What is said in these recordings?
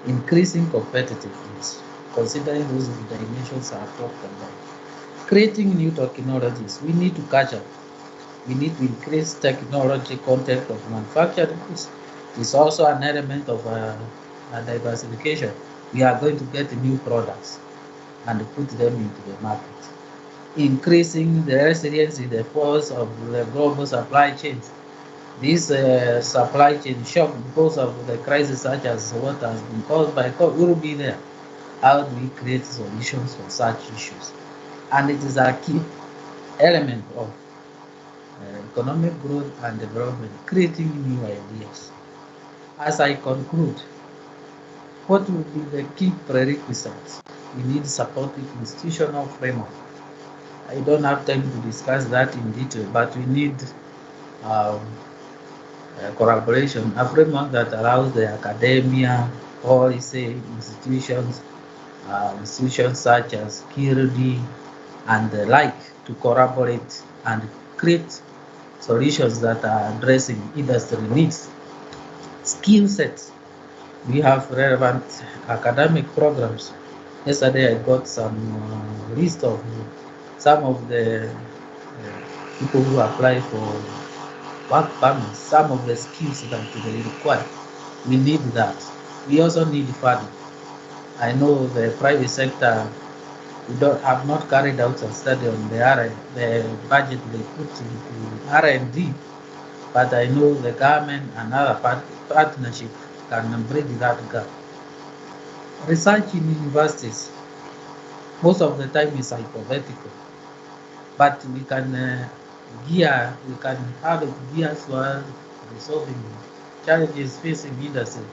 increasing competitiveness, considering those dimensions are talked about, creating new technologies. We need to catch up. We need to increase technology content of manufacturing. It's also an element of diversification. We are going to get new products and put them into the market, increasing the resilience in the force of the global supply chains. This supply chain shock because of the crisis such as what has been caused by COVID will be there. How do we create solutions for such issues? And it is a key element of economic growth and development, creating new ideas. As I conclude, what will be the key prerequisites? We need supportive institutional framework. I don't have time to discuss that in detail, but we need um, collaboration, a framework that allows the academia, policy, institutions such as KIRD and the like to collaborate and create solutions that are addressing industry needs. Skill sets. We have relevant academic programs. Yesterday I got some list of some of the people who apply for work permits, some of the skills that they require. We need that. We also need funding. I know the private sector we don't have not carried out a study on the budget they put into R&D, but I know the government and other partnership can bridge that gap. Research in universities most of the time is hypothetical, but we can have gears for resolving challenges facing industry.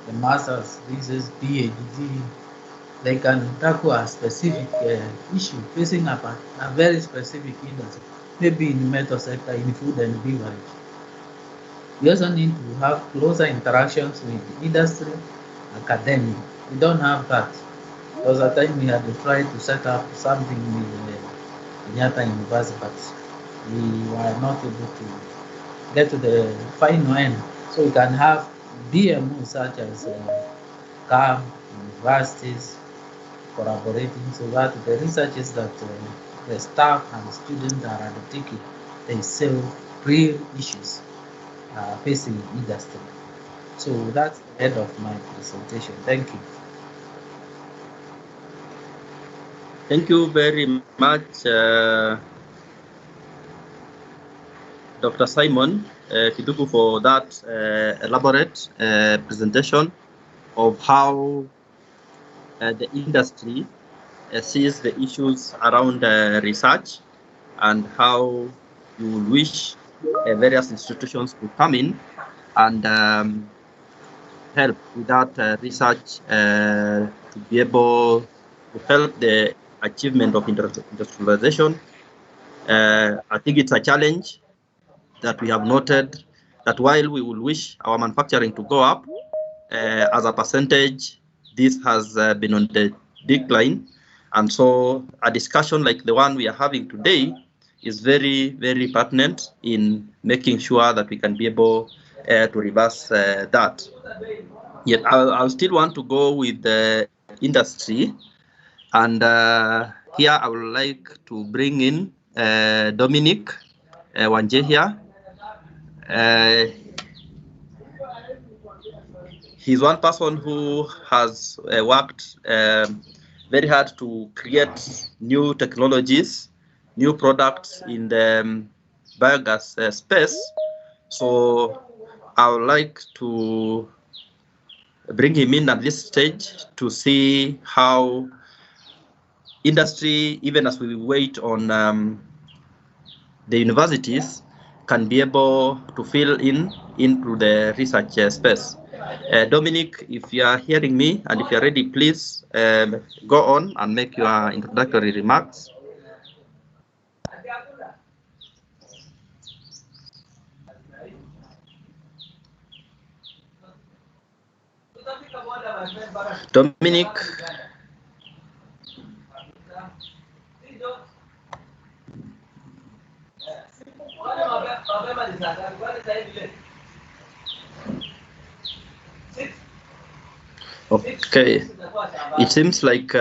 The masters, this is PhD, they can tackle a specific issue facing a very specific industry, maybe in the metal sector, in food and beverage. We also need to have closer interactions with industry, academia. We don't have that. There was a time we had tried to set up something with Kenyatta University, but we were not able to get to the final end. So we can have BMOs such as CAM, universities, collaborating so that the researches that the staff and the students are undertaking, they solve real issues facing industry. So that's the end of my presentation. Thank you. Thank you very much, Dr. Simon Kiduku, for that elaborate presentation of how the industry sees the issues around research and how you wish various institutions to come in and help with that research to be able to help the achievement of industrialization. I think it's a challenge that we have noted that while we will wish our manufacturing to go up, as a percentage, this has been on the decline. And so a discussion like the one we are having today is very, very pertinent in making sure that we can be able to reverse that. Yet I'll still want to go with the industry. And here I would like to bring in Dominic Wanje here. He's one person who has worked very hard to create new technologies, new products in the biogas space. So I would like to bring him in at this stage to see how industry, even as we wait on the universities, can be able to fill into the research space. Dominic, if you are hearing me and if you are ready, please go on and make your introductory remarks. Dominic. Okay, it seems like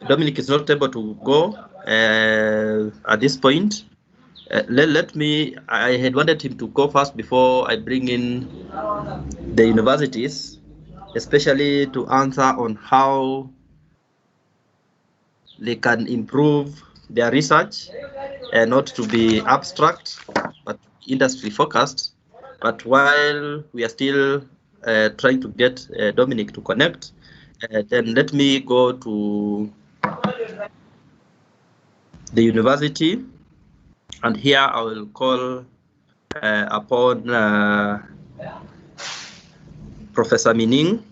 Dominic is not able to go at this point. Let me, I had wanted him to go first before I bring in the universities, especially to answer on how they can improve their research, not to be abstract, but industry focused. But while we are still trying to get Dominic to connect, then let me go to the university, and here I will call upon Professor Mining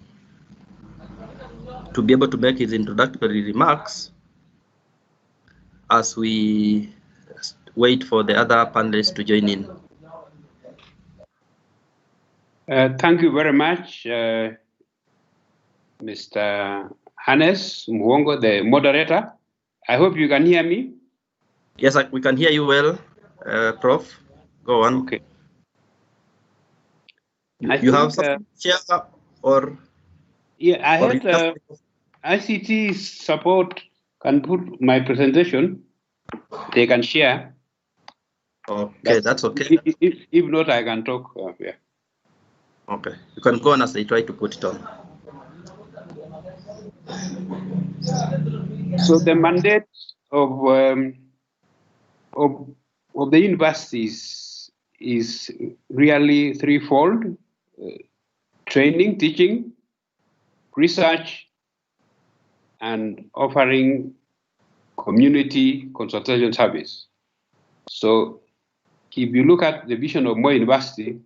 to be able to make his introductory remarks as we wait for the other panelists to join in. Thank you very much, Mr. Hannes Mwongo, the moderator. I hope you can hear me. Yes, we can hear you well, Prof. Go on. Okay. You have something to share, or? Yeah, I had ICT support can put my presentation. They can share. Okay, that's okay. If not, I can talk. Yeah. Okay, you can go on as they try to put it on. So the mandate of the universities is really threefold: training, teaching, research, and offering community consultation service. So if you look at the vision of Moi University,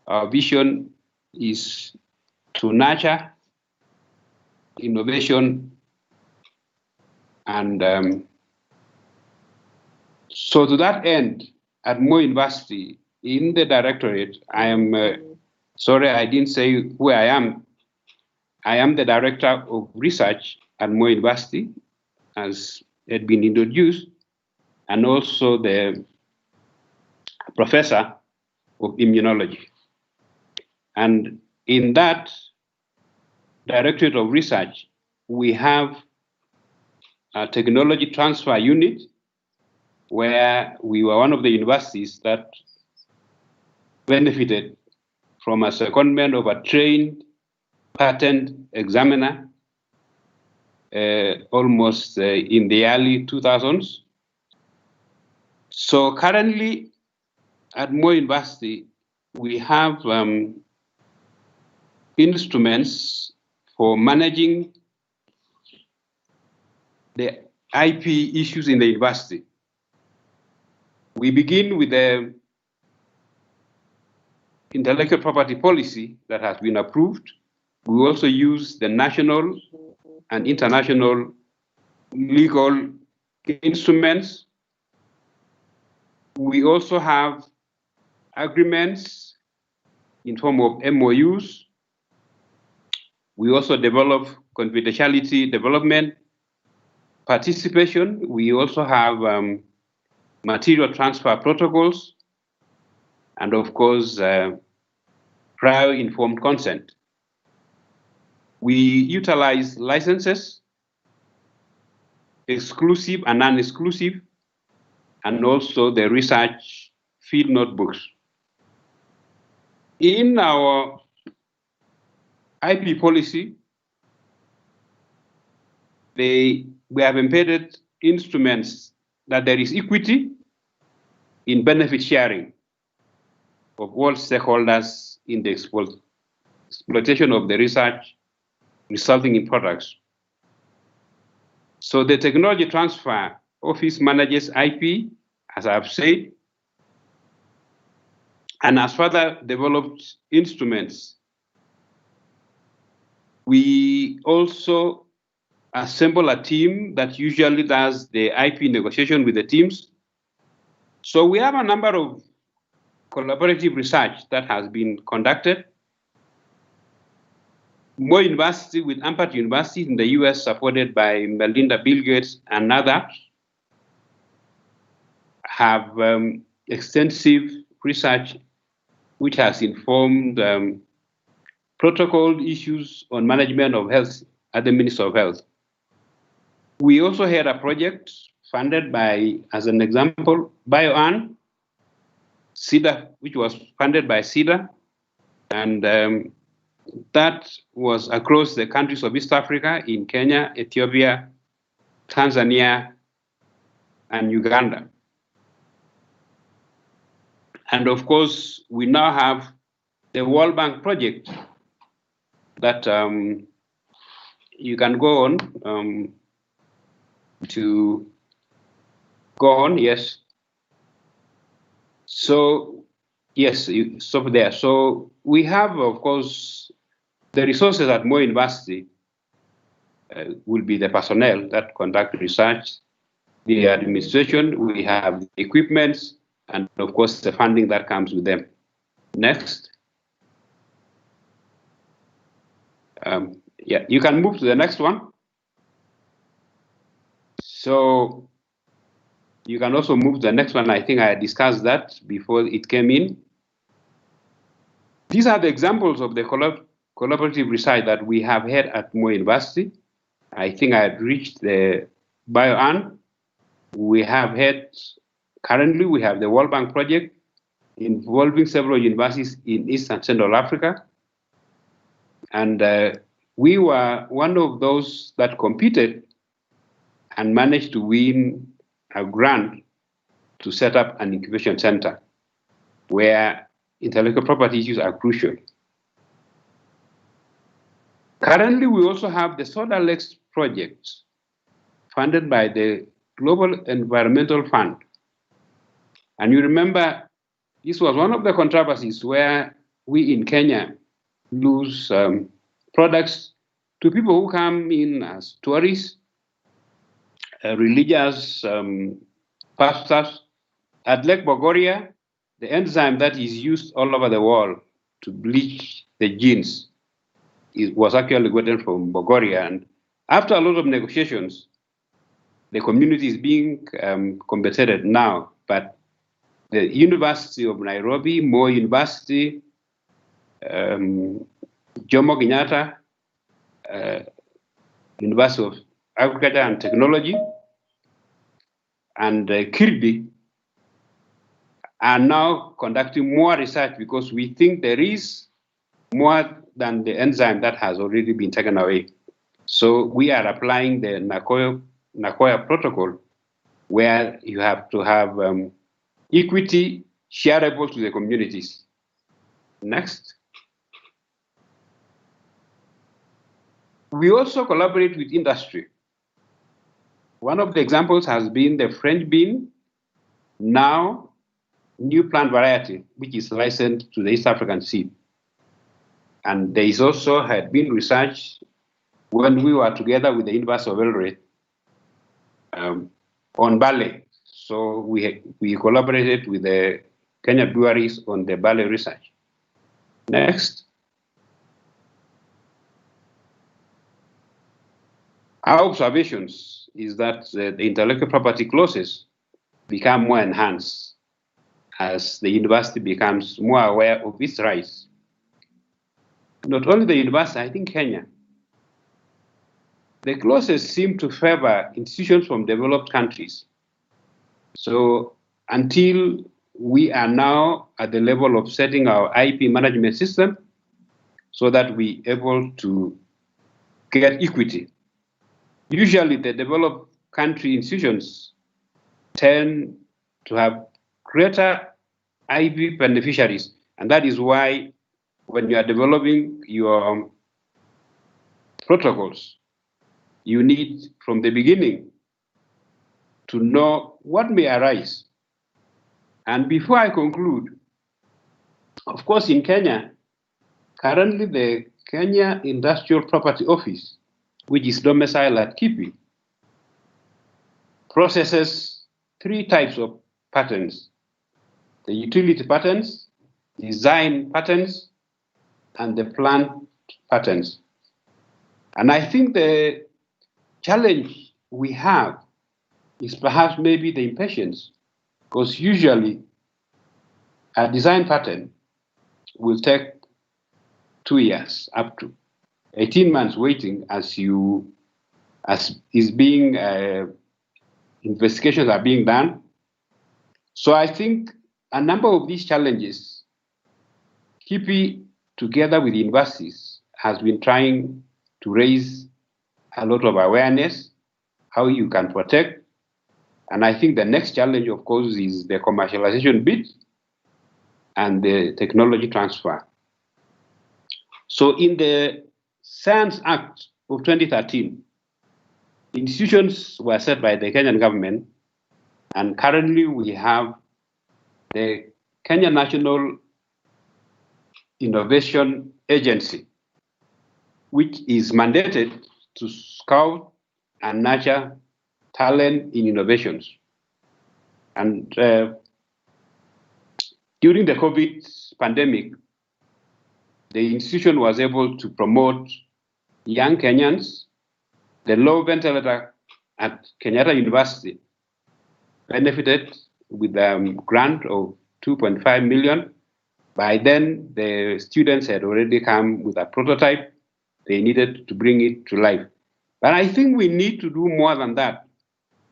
our vision is to nurture innovation, and so to that end, at Moi University, in the directorate, I am, sorry, I didn't say who I am. I am the director of research at Moi University, as had been introduced, and also the professor of immunology. And in that directorate of research, we have a technology transfer unit where we were one of the universities that benefited from a secondment of a trained patent examiner almost in the early 2000s. So currently at Moi University, we have instruments for managing the IP issues in the university. We begin with the intellectual property policy that has been approved. We also use the national and international legal instruments. We also have agreements in form of MOUs. We also develop confidentiality development participation. We also have material transfer protocols, and of course, prior informed consent. We utilize licenses, exclusive and non-exclusive, and also the research field notebooks. In our IP policy, we have embedded instruments that there is equity in benefit sharing of all stakeholders in the exploitation of the research resulting in products. So the technology transfer office manages IP, as I've said, and has further developed instruments. We also assemble a team that usually does the IP negotiation with the teams. So we have a number of collaborative research that has been conducted. Moi University with Ampert University in the US, supported by Melinda Bill Gates and others, have extensive research which has informed protocol issues on management of health at the Ministry of Health. We also had a project funded by, as an example, BioAn, CEDA, which was funded by CEDA, and that was across the countries of East Africa in Kenya, Ethiopia, Tanzania, and Uganda. And of course, we now have the World Bank project that you can go on to go on, yes. So, yes, you stop there. So we have, of course, the resources at Moi University will be the personnel that conduct research, the administration, we have the equipments, and of course the funding that comes with them. Next. Yeah, you can move to the next one. So you can also move to the next one. I think I discussed that before it came in. These are the examples of the collaborative research that we have had at Moi University. I think I had reached the BioAn. We have had, currently we have the World Bank project involving several universities in East and Central Africa. And we were one of those that competed and managed to win a grant to set up an incubation center where intellectual property issues are crucial. Currently, we also have the Solar Lakes project funded by the Global Environmental Fund. And you remember, this was one of the controversies where we in Kenya lose products to people who come in as tourists, religious pastors. At Lake Bogoria, the enzyme that is used all over the world to bleach the jeans was actually gotten from Bogoria. And after a lot of negotiations, the community is being compensated now. But the University of Nairobi, Moi University, Jomo Kenyatta, University of Agriculture and Technology, and Kirby are now conducting more research because we think there is more than the enzyme that has already been taken away. So we are applying the Nagoya protocol, where you have to have equity shareable to the communities. Next. We also collaborate with industry. One of the examples has been the French bean, now new plant variety, which is licensed to the East African seed. And there is also had been research when we were together with the University of Eldoret on barley. So we collaborated with the Kenya breweries on the barley research. Next. Our observations is that the intellectual property clauses become more enhanced as the university becomes more aware of its rights. Not only the university, I think Kenya. The clauses seem to favor institutions from developed countries. So until we are now at the level of setting our IP management system so that we are able to get equity. Usually the developed country institutions tend to have greater IP beneficiaries. And that is why when you are developing your protocols, you need from the beginning to know what may arise. And before I conclude, of course, in Kenya, currently the Kenya Industrial Property Office, which is domiciled at Kipi, processes 3 types of patents: the utility patents, design patents, and the plant patents. And I think the challenge we have is perhaps maybe the impatience, because usually a design patent will take 2 years, up to 18 months waiting as is being investigations are being done. So I think a number of these challenges, KIPI together with universities has been trying to raise a lot of awareness how you can protect. And I think the next challenge, of course, is the commercialization bit and the technology transfer. So in the Science Act of 2013, institutions were set by the Kenyan government, and currently we have the Kenya National Innovation Agency, which is mandated to scout and nurture talent in innovations. And during the COVID pandemic, the institution was able to promote young Kenyans. The low ventilator at Kenyatta University benefited with a grant of 2.5 million. By then, the students had already come with a prototype. They needed to bring it to life. But I think we need to do more than that.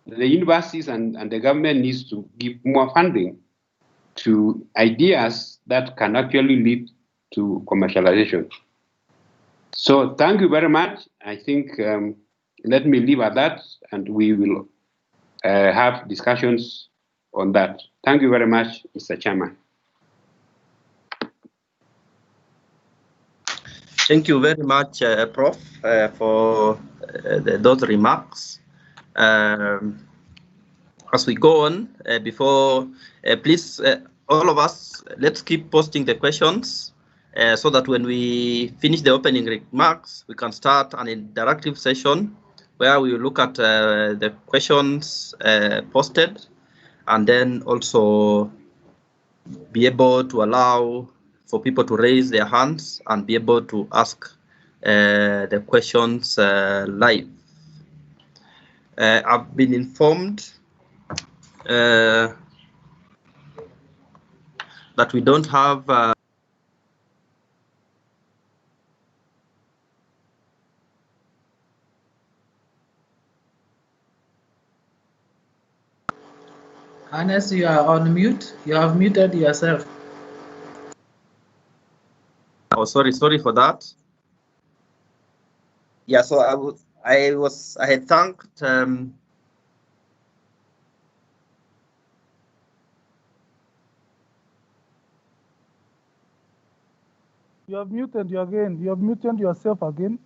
The universities and the government needs to give more funding to ideas that can actually lead to commercialization. So thank you very much. I think let me leave at that, and we will have discussions on that. Thank you very much, Mr. Chairman. Thank you very much, Prof, for those remarks. As we go on, please, all of us, let's keep posting the questions so that when we finish the opening remarks, we can start an interactive session where we will look at the questions posted, and then also be able to allow for people to raise their hands and be able to ask the questions live. I've been informed that we don't have Hannes, you are on mute. You have muted yourself. Oh, sorry for that. Yeah, so I had thanked You have muted you again. You have muted yourself again.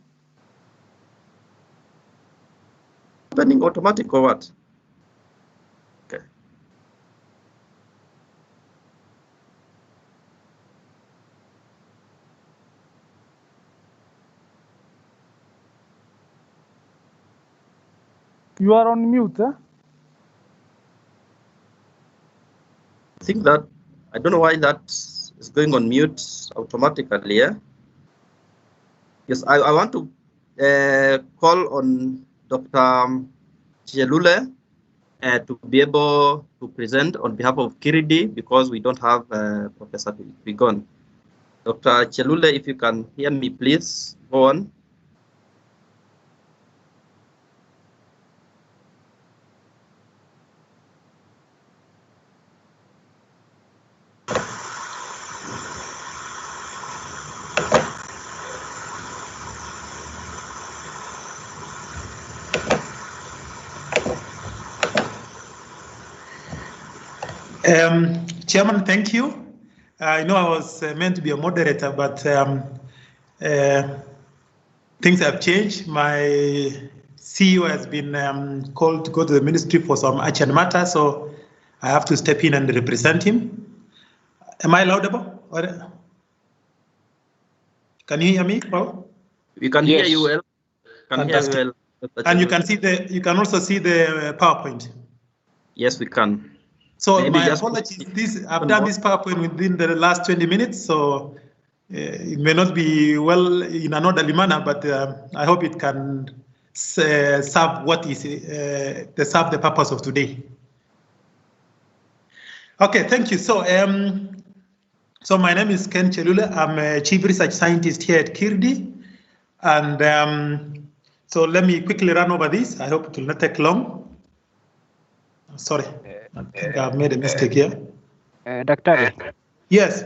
Opening automatic or what? Okay. You are on mute, eh? I think that, I don't know why that is going on mute automatically, yeah? Yes, I want to call on Dr. Chelule to be able to present on behalf of Kiridi because we don't have Professor Bigon. Dr. Chelule, if you can hear me, please go on. Chairman, thank you. I know I was meant to be a moderator, but things have changed. My CEO has been called to go to the ministry for some urgent matter, so I have to step in and represent him. Am I laudable? Can you hear me, Paul? We can hear you well. Fantastic. Hear you well. And you can see you can also see the PowerPoint. Yes, we can. So Maybe my apologies. I've done this PowerPoint within the last 20 minutes, so it may not be well in an orderly manner, but I hope it can serve the purpose of today. Okay, thank you. So So my name is Ken Chelule. I'm a Chief Research Scientist here at KIRDI. And so let me quickly run over this. I hope it will not take long. Sorry, I think I've made a mistake here. Dr. Yes.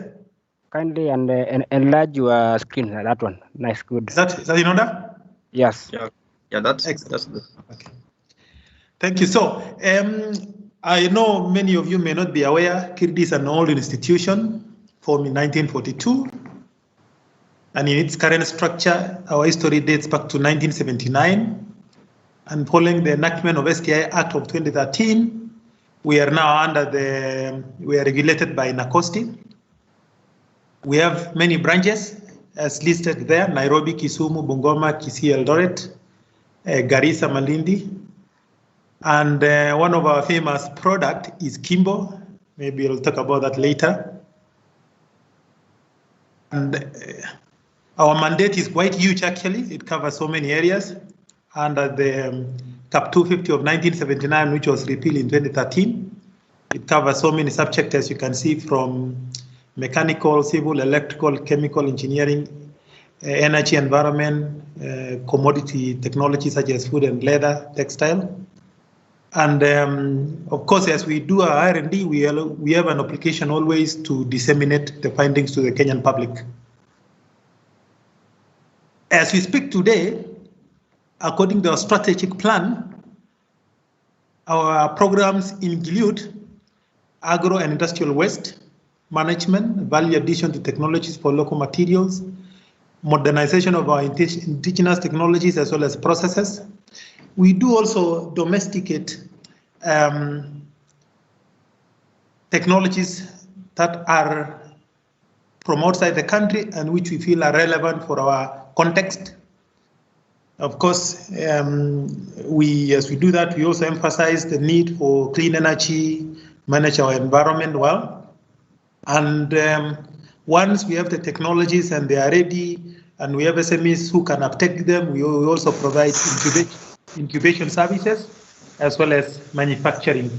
Kindly enlarge your screen, that one. Nice, good. Is that in order? Yes. Yeah, that's Excellent. good. Okay. Thank you. So I know many of you may not be aware, KIRDI is an old institution formed in 1942. And in its current structure, our history dates back to 1979. And following the enactment of STI Act of 2013, we are now we are regulated by NACOSTI. We have many branches as listed there: Nairobi, Kisumu, Bungoma, Kisii, Eldoret, Garissa, Malindi. And one of our famous product is Kimbo. Maybe we'll talk about that later. And our mandate is quite huge, actually. It covers so many areas. Under the Cap 250 of 1979, which was repealed in 2013, it covers so many subjects, as you can see, from mechanical, civil, electrical, chemical engineering, energy, environment, commodity technology such as food and leather, textile. And of course, as we do our R&D, we have an obligation always to disseminate the findings to the Kenyan public. As we speak today, according to our strategic plan, our programs include agro and industrial waste management, value addition to technologies for local materials, modernization of our indigenous technologies as well as processes. We do also domesticate technologies that are from outside the country and which we feel are relevant for our context. Of course, as we do that, we also emphasize the need for clean energy, manage our environment well. And once we have the technologies and they are ready, and we have SMEs who can uptake them, we also provide incubation services as well as manufacturing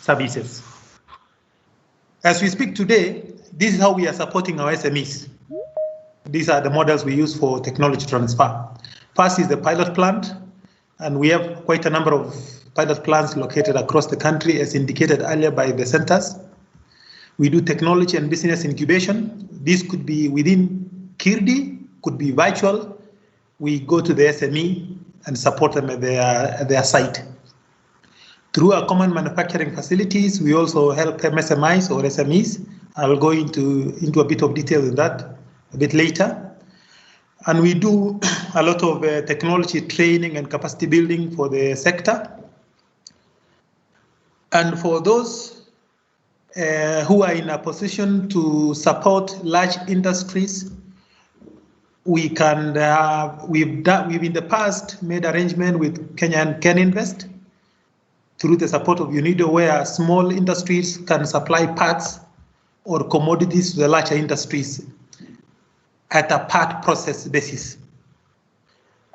services. As we speak today, this is how we are supporting our SMEs. These are the models we use for technology transfer. First is the pilot plant, and we have quite a number of pilot plants located across the country, as indicated earlier by the centers. We do technology and business incubation. This could be within KIRDI, could be virtual. We go to the SME and support them at their site. Through our common manufacturing facilities, we also help MSMIs or SMEs. I'll go into a bit of detail in that a bit later. And we do a lot of technology training and capacity building for the sector. And for those who are in a position to support large industries, we've in the past made arrangement with Ken Invest through the support of UNIDO, where small industries can supply parts or commodities to the larger industries at a part process basis.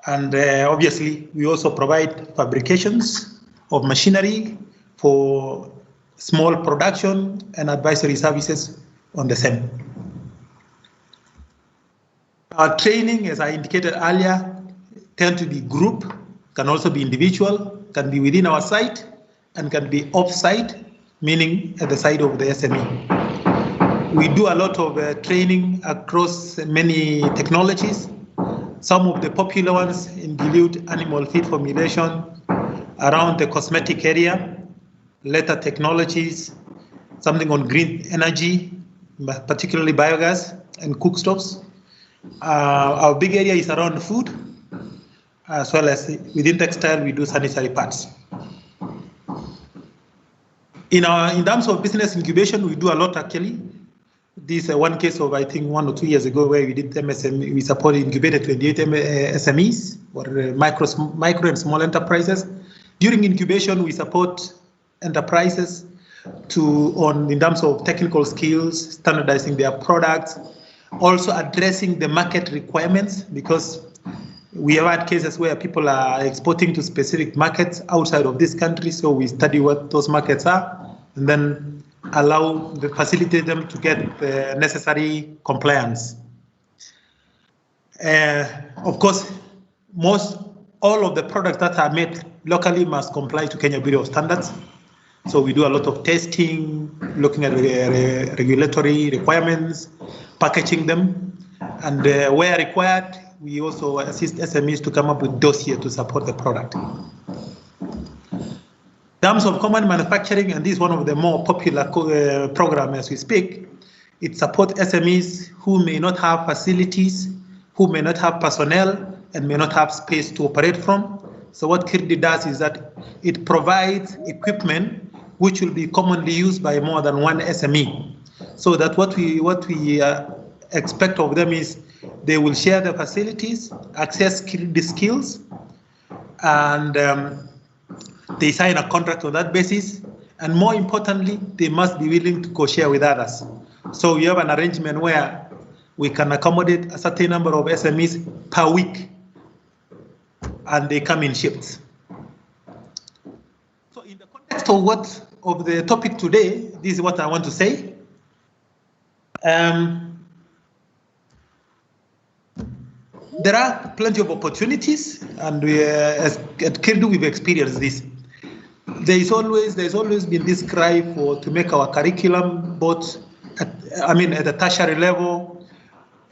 And obviously, we also provide fabrications of machinery for small production and advisory services on the same. Our training, as I indicated earlier, tend to be group, can also be individual, can be within our site, and can be off-site, meaning at the side of the SME. We do a lot of training across many technologies. Some of the popular ones include animal feed formulation, around the cosmetic area, leather technologies, something on green energy, particularly biogas and cookstoves. Our big area is around food, as well as within textile, we do sanitary parts. In terms of business incubation, we do a lot actually. This is one case of, I think, 1 or 2 years ago where we did MSME, we supported incubated 28 SMEs, or micro and small enterprises. During incubation, we support enterprises in terms of technical skills, standardizing their products, also addressing the market requirements, because we have had cases where people are exporting to specific markets outside of this country, so we study what those markets are, and then facilitate them to get the necessary compliance. Of course, all of the products that are made locally must comply to Kenya Bureau of Standards. So we do a lot of testing, looking at regulatory requirements, packaging them, and where required, we also assist SMEs to come up with dossier to support the product. In terms of common manufacturing, and this is one of the more popular programs as we speak, it supports SMEs who may not have facilities, who may not have personnel, and may not have space to operate from. So what PTRE does is that it provides equipment which will be commonly used by more than one SME. So that what we expect of them is they will share the facilities, access the skills, and they sign a contract on that basis. And more importantly, they must be willing to co-share with others. So we have an arrangement where we can accommodate a certain number of SMEs per week, and they come in shifts. So in the context of the topic today, this is what I want to say. There are plenty of opportunities, and at PTRE we've experienced this. There's always been this cry to make our curriculum both at the tertiary level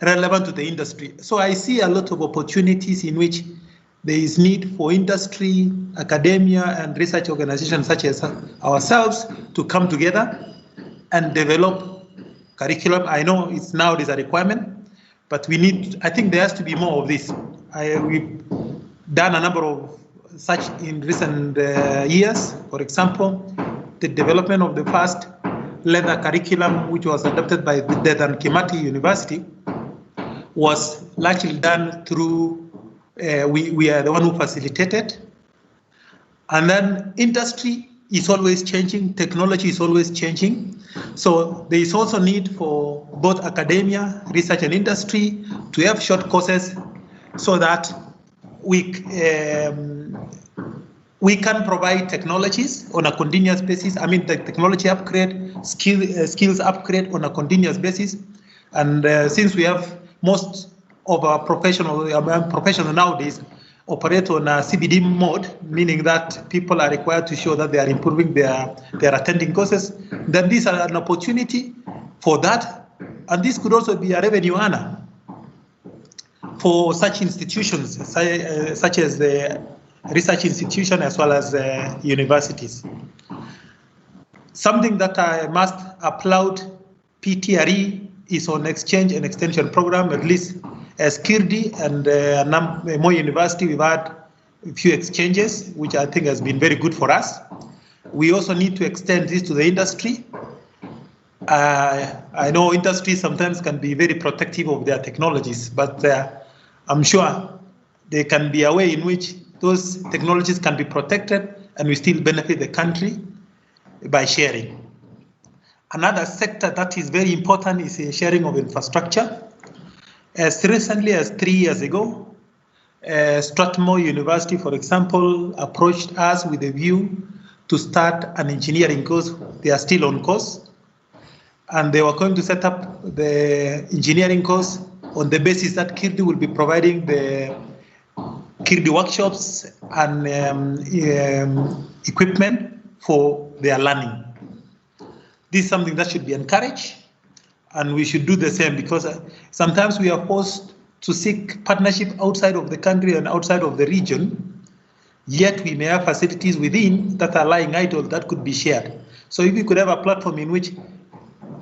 relevant to the industry. So I see a lot of opportunities in which there is need for industry, academia, and research organizations such as ourselves to come together and develop curriculum. I know it's nowadays a requirement, but I think there has to be more of this. We've done a number of such in recent years. For example, the development of the first leather curriculum, which was adopted by the Dedan Kimathi University, was largely done through, we are the one who facilitated. And then industry is always changing, technology is always changing. So there is also need for both academia, research, and industry to have short courses so that we can provide technologies on a continuous basis. The technology upgrade, skills upgrade on a continuous basis. And since we have most of our professionals nowadays operate on a CBD mode, meaning that people are required to show that they are improving their attending courses, then these are an opportunity for that. And this could also be a revenue earner for such institutions, such as the research institution as well as universities. Something that I must applaud PTRE is on exchange and extension program. At least as PTRE and more university, we've had a few exchanges, which I think has been very good for us. We also need to extend this to the industry. I know industry sometimes can be very protective of their technologies, but I'm sure there can be a way in which those technologies can be protected and we still benefit the country by sharing. Another sector that is very important is the sharing of infrastructure. As recently as 3 years ago, Strathmore University, for example, approached us with a view to start an engineering course. They are still on course, and they were going to set up the engineering course on the basis that PTRE will be providing the PTRE workshops and equipment for their learning. This is something that should be encouraged, and we should do the same, because sometimes we are forced to seek partnership outside of the country and outside of the region, yet we may have facilities within that are lying idle that could be shared. So if we could have a platform in which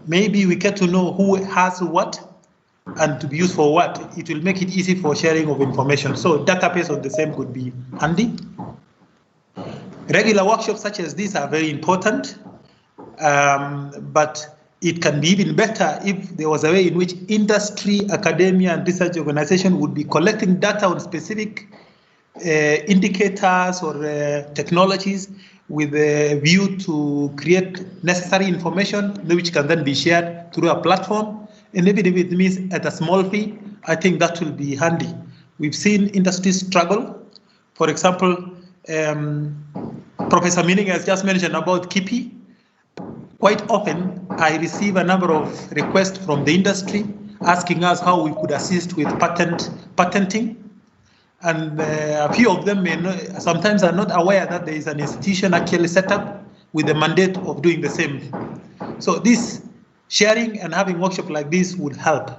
maybe we get to know who has what and to be used for what, it will make it easy for sharing of information. So database of the same could be handy. Regular workshops such as these are very important, but it can be even better if there was a way in which industry, academia, and research organization would be collecting data on specific indicators or technologies with a view to create necessary information which can then be shared through a platform. And even if it means at a small fee, I think that will be handy. We've seen industries struggle. For example, Professor Mining has just mentioned about KIPI. quite often I receive a number of requests from the industry asking us how we could assist with patenting. And a few of them sometimes are not aware that there is an institution actually set up with the mandate of doing the same. So this sharing and having workshop like this would help.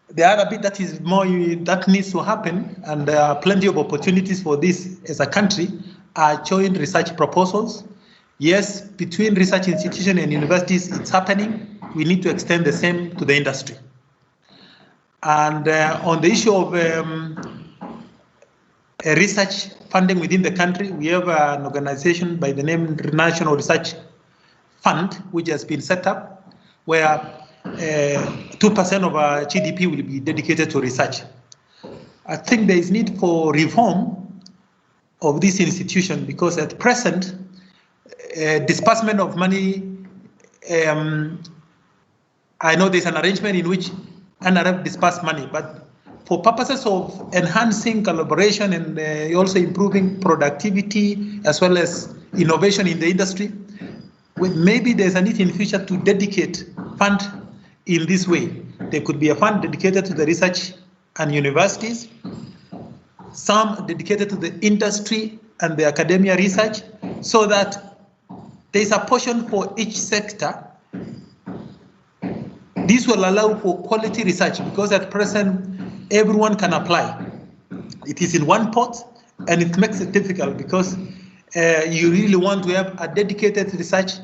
The other bit that is more that needs to happen, and there are plenty of opportunities for this as a country, are joint research proposals. Yes, between research institutions and universities, it's happening. We need to extend the same to the industry. And on the issue of research funding within the country, we have an organization by the name National Research Fund, which has been set up, where 2% of our GDP will be dedicated to research. I think there is need for reform of this institution because at present, disbursement of money, I know there's an arrangement in which NRF disperse money, but for purposes of enhancing collaboration and also improving productivity as well as innovation in the industry, maybe there's a need in future to dedicate fund in this way. There could be a fund dedicated to the research and universities, some dedicated to the industry and the academia research, so that there's a portion for each sector. This will allow for quality research because at present, everyone can apply. It is in one pot and it makes it difficult because you really want to have a dedicated research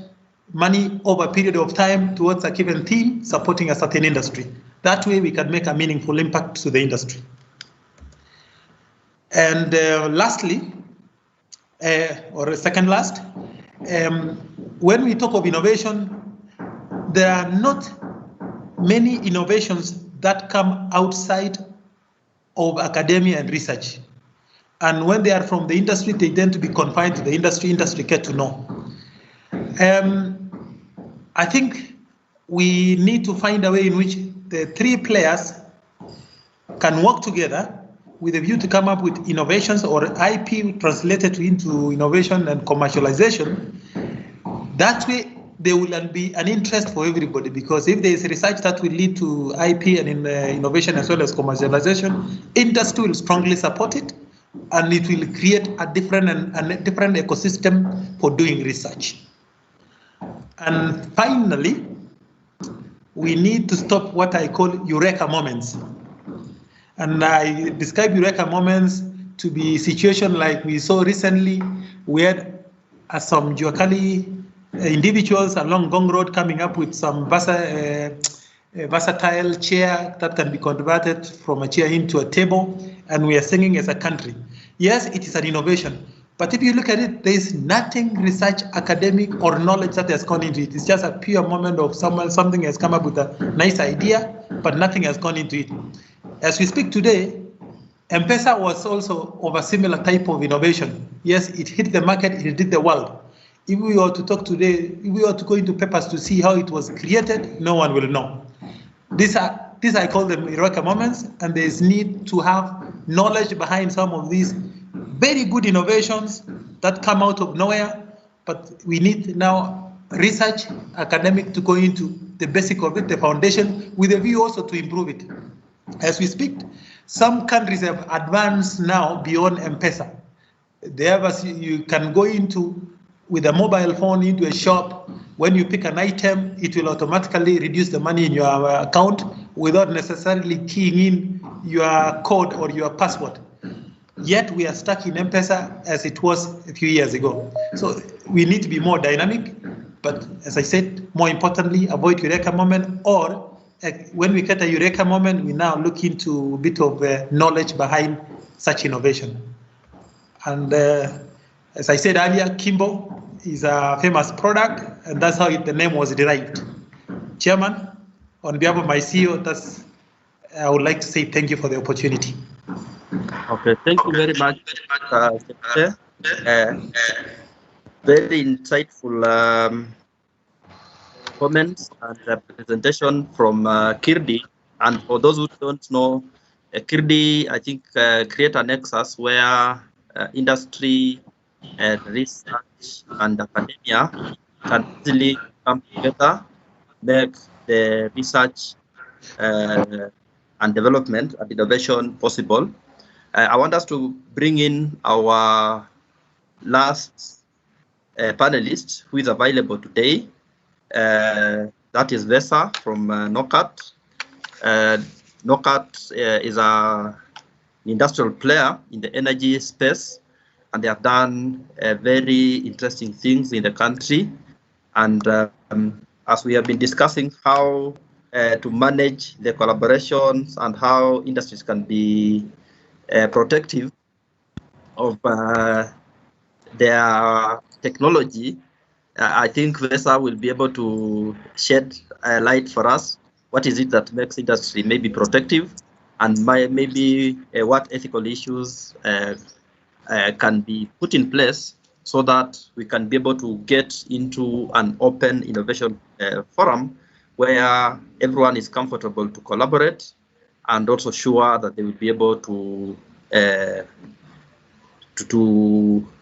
money over a period of time towards a given theme supporting a certain industry. That way we can make a meaningful impact to the industry. And lastly, or second last, when we talk of innovation, there are not many innovations that come outside of academia and research. And when they are from the industry, they tend to be confined to the industry get to know. I think we need to find a way in which the three players can work together with a view to come up with innovations or IP translated into innovation and commercialization. That way, there will be an interest for everybody, because if there is research that will lead to IP and innovation as well as commercialization, industry will strongly support it, and it will create a different ecosystem for doing research. And finally, we need to stop what I call eureka moments. And I describe eureka moments to be situations like we saw recently, where some Juakali individuals along Gong Road coming up with some versatile chair that can be converted from a chair into a table, and we are singing as a country. Yes, it is an innovation, but if you look at it, there is nothing research, academic, or knowledge that has gone into it. It's just a pure moment of something has come up with a nice idea, but nothing has gone into it. As we speak today, M-Pesa was also of a similar type of innovation. Yes, it hit the market, it hit the world. If we were to talk today, if we were to go into papers to see how it was created, no one will know. These I call them eureka moments, and there is need to have knowledge behind some of these very good innovations that come out of nowhere, but we need now research, academic to go into the basic of it, the foundation, with a view also to improve it. As we speak, some countries have advanced now beyond M-Pesa. You can go into with a mobile phone into a shop. When you pick an item, it will automatically reduce the money in your account without necessarily keying in your code or your password. Yet we are stuck in M-Pesa as it was a few years ago. So we need to be more dynamic, but as I said, more importantly, avoid eureka moment, or when we get a eureka moment, we now look into a bit of knowledge behind such innovation. And as I said earlier, Kimbo is a famous product, and that's how the name was derived. Chairman, on behalf of my CEO, I would like to say thank you for the opportunity. Okay, thank you very much, Secretary. Very insightful comments and presentation from KIRDI. And for those who don't know, KIRDI, I think, create a nexus where industry and research and academia can easily come together, make the research and development and innovation possible. I want us to bring in our last panelist who is available today. That is Vesa from NOCAT. NOCAT is an industrial player in the energy space, and they have done very interesting things in the country. And as we have been discussing how to manage the collaborations and how industries can be protective of their technology, I think Vesa will be able to shed a light for us. What is it that makes industry maybe protective, and maybe what ethical issues can be put in place so that we can be able to get into an open innovation forum where everyone is comfortable to collaborate and also sure that they will be able to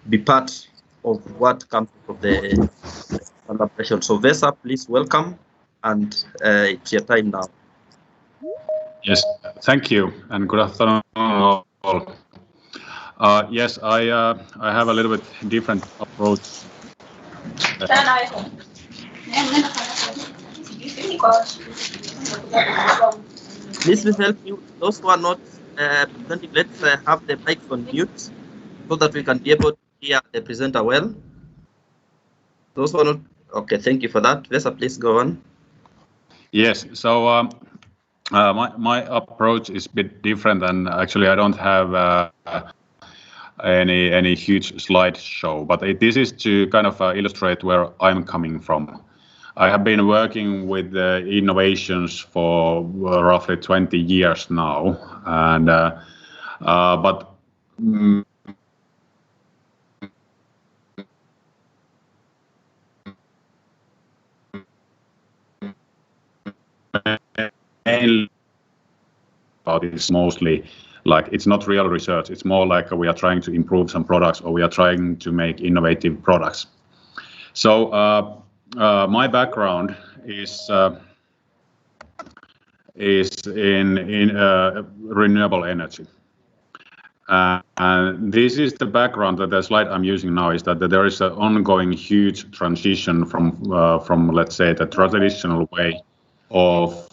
be part of what comes of the collaboration. So Vesa, please welcome, and it's your time now. Yes, thank you, and good afternoon all. Yes, I have a little bit different approach. This will help you. Those who are not presenting, let's have the mics on mute so that we can be able to hear the presenter well. Those who are not, okay, thank you for that. Vesa, please go on. Yes, so my approach is a bit different, and actually I don't have any huge slideshow, but this is to kind of illustrate where I'm coming from. I have been working with innovations for roughly 20 years now, and but mainly about it's mostly like it's not real research. It's more like we are trying to improve some products, or we are trying to make innovative products. So my background is in renewable energy. And this is the background that the slide I'm using now is that there is an ongoing huge transition from let's say the traditional way of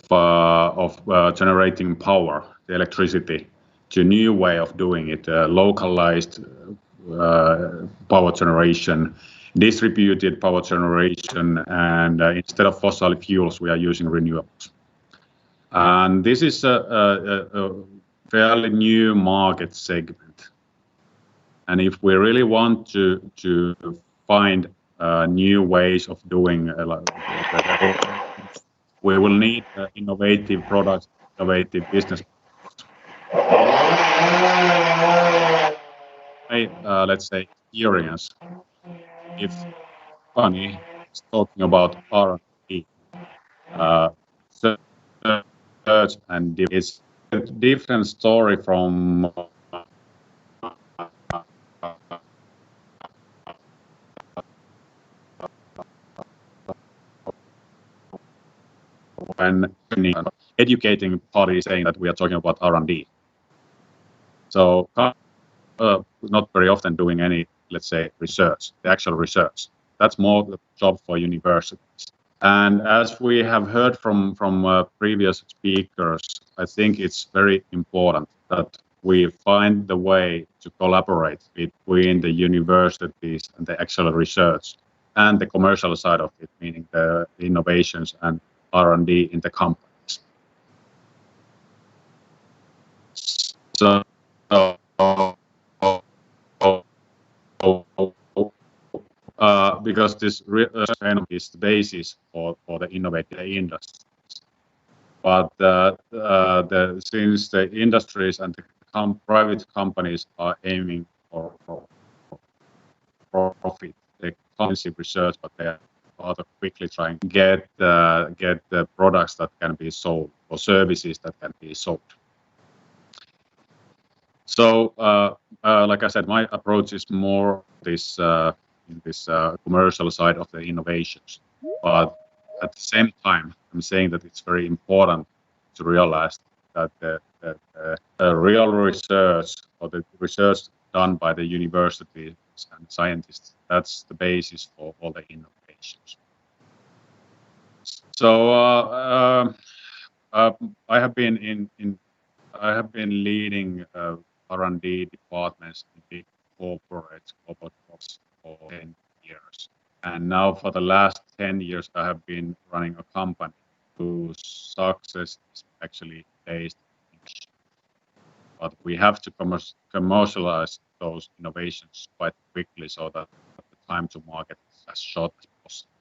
generating power, the electricity, to a new way of doing it, localized power generation, distributed power generation, and instead of fossil fuels, we are using renewables. And this is a fairly new market segment. And if we really want to find new ways of doing we will need innovative products, innovative business. Let's say experience, if Funny is talking about R&D, search and it's a different story from when educating parties saying that we are talking about R&D. So not very often doing any, let's say, research, the actual research. That's more the job for universities. And as we have heard from previous speakers, I think it's very important that we find the way to collaborate between the universities and the actual research and the commercial side of it, meaning the innovations and R&D in the companies. So because this is the basis for the innovative industries. But since the industries and the private companies are aiming for profit, they constantly research, but they are rather quickly trying to get the products that can be sold or services that can be sold. So, like I said, my approach is more this in this commercial side of the innovations. But at the same time, I'm saying that it's very important to realize that the real research, or the research done by the universities and scientists, that's the basis for all the innovations. So I have been leading R&D departments in big corporate jobs for 10 years, and now for the last 10 years I have been running a company whose success is actually based in niche. But we have to commercialize those innovations quite quickly so that the time to market is as short as possible.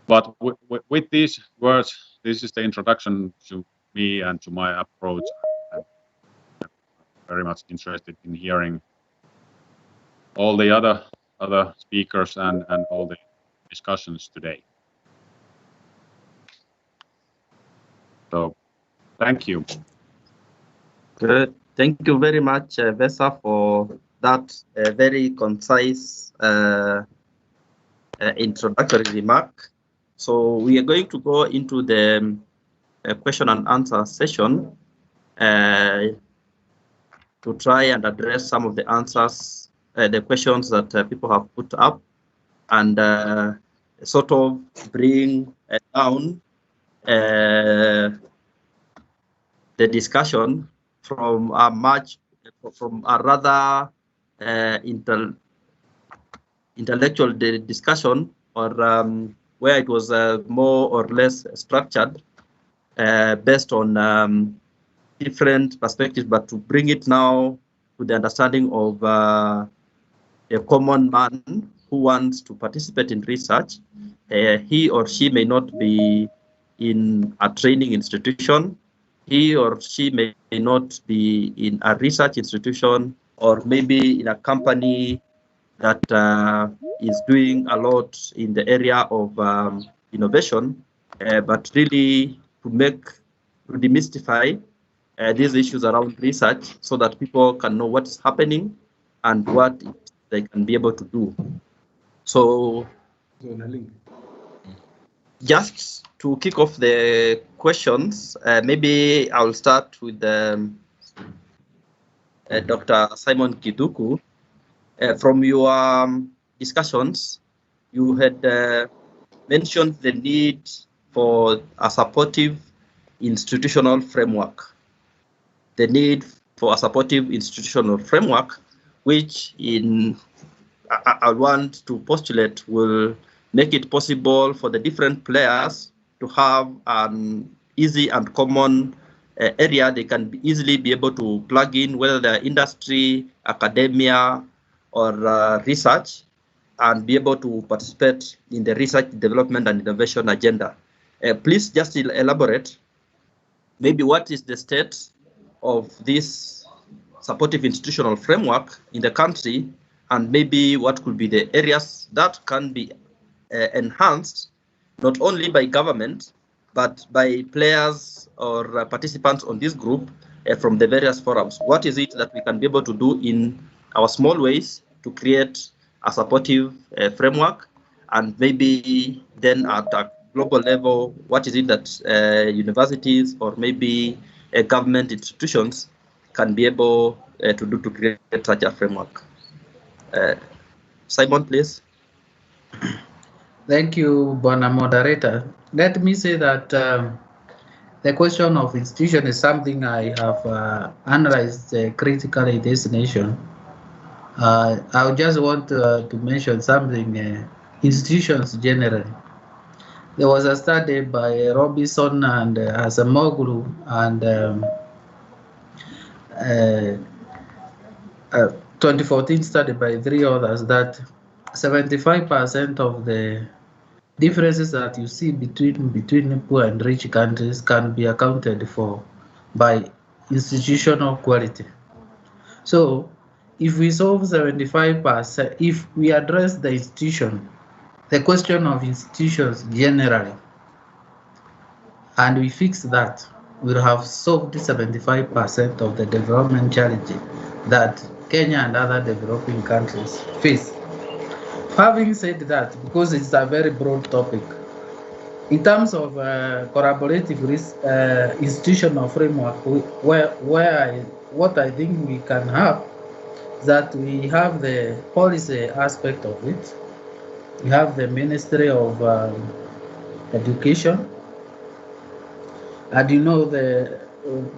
But with these words, this is the introduction to me and to my approach. I'm very much interested in hearing all the other speakers and all the discussions today. So, thank you. Good. Thank you very much, Vesa, for that very concise introductory remark. So we are going to go into the question and answer session to try and address some of the answers, the questions that people have put up, and sort of bring down the discussion from a rather intellectual discussion, or where it was more or less structured based on different perspectives, but to bring it now to the understanding of a common man who wants to participate in research. He or she may not be in a training institution. He or she may not be in a research institution, or maybe in a company that is doing a lot in the area of innovation, but really to demystify these issues around research so that people can know what's happening and what they can be able to do. So just to kick off the questions, maybe I'll start with Dr. Simon Kiduku. From your discussions, you had mentioned the need for a supportive institutional framework. The need for a supportive institutional framework, which I want to postulate will make it possible for the different players to have an easy and common area they can easily be able to plug in, whether they're industry, academia, or research, and be able to participate in the research, development, and innovation agenda. Please just elaborate maybe what is the state of this supportive institutional framework in the country, and maybe what could be the areas that can be enhanced, not only by government, but by players or participants on this group from the various forums. What is it that we can be able to do in our small ways to create a supportive framework, and maybe then at a global level, what is it that universities or maybe government institutions can be able to do to create such a framework? Simon, please. Thank you, Bona Moderator. Let me say that the question of institution is something I have analyzed critically in this nation. I just want to mention something, institutions generally. There was a study by Robinson and Asamoglu and 2014 study by 3 others that 75% of the differences that you see between poor and rich countries can be accounted for by institutional quality. So if we solve 75%, if we address the institution, the question of institutions generally, and we fix that, we'll have solved 75% of the development challenge that Kenya and other developing countries face. Having said that, because it's a very broad topic, in terms of collaborative institutional framework, what I think we can have is that we have the policy aspect of it. We have the Ministry of Education, and you know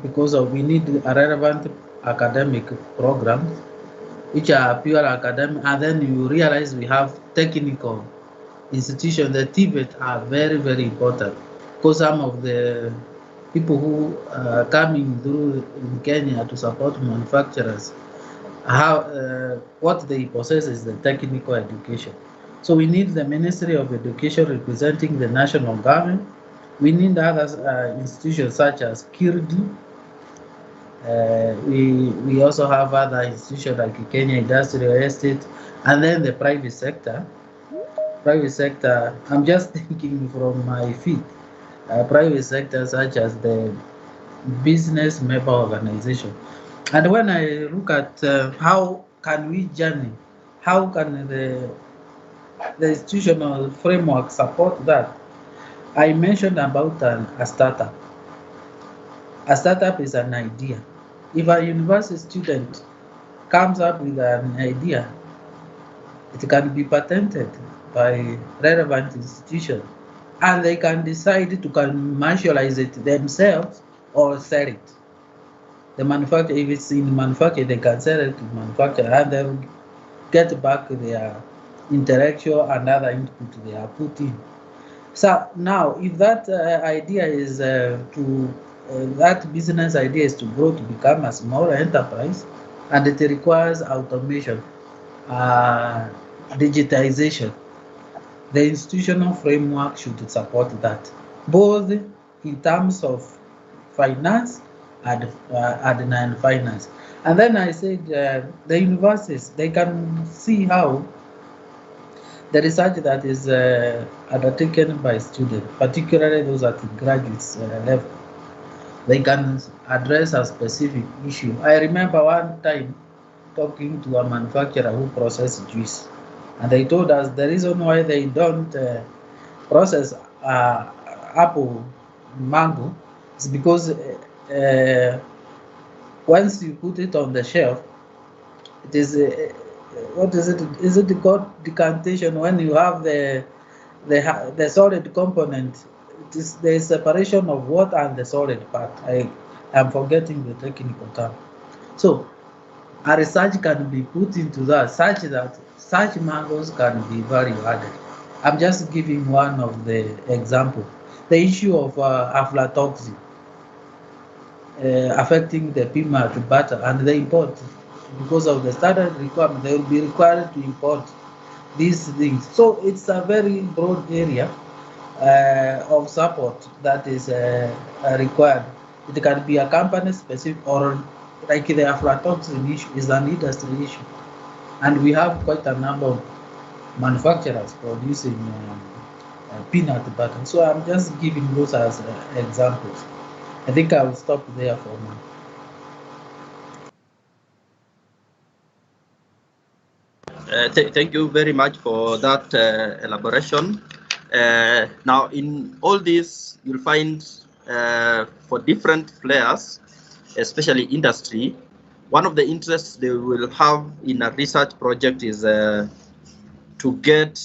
because we need a relevant academic programs, which are pure academic, and then you realize we have technical institutions. The TVET are very, very important, because some of the people who are coming through in Kenya to support manufacturers, what they possess is the technical education. So we need the Ministry of Education representing the national government. We need other institutions such as KIRDI. We also have other institutions like Kenya Industrial Estate, and then the private sector. Private sector, I'm just thinking from my feet. Private sector such as the business member organization. And when I look at how can we journey, how can the institutional framework support that, I mentioned about a startup. A startup is an idea. If a university student comes up with an idea, it can be patented by relevant institution, and they can decide to commercialize it themselves or sell it. The manufacturer, if it's in manufacture, they can sell it to manufacturer, and they'll get back their intellectual and other input they are putting. So now, if that idea is that business idea is to grow to become a small enterprise, and it requires automation, digitization, the institutional framework should support that, both in terms of finance and non-finance. And then I said the universities, they can see how the research that is undertaken by students, particularly those at the graduates level, they can address a specific issue. I remember one time talking to a manufacturer who processes juice, and they told us the reason why they don't process apple, mango, is because once you put it on the shelf, it is what is it? Is it called decantation? When you have the solid component, it is the separation of water and the solid part. I am forgetting the technical term. So a research can be put into that, such that such mangoes can be value added. I'm just giving one of the example. The issue of aflatoxin affecting the peanut butter and the import, because of the standard requirement, they will be required to import these things. So it's a very broad area of support that is required. It can be a company specific, or like the aflatoxin issue is an industry issue. And we have quite a number of manufacturers producing peanut butter. So I'm just giving those as examples. I think I will stop there for now. Thank you very much for that elaboration. Now, in all this, you'll find for different players, especially industry, one of the interests they will have in a research project is to get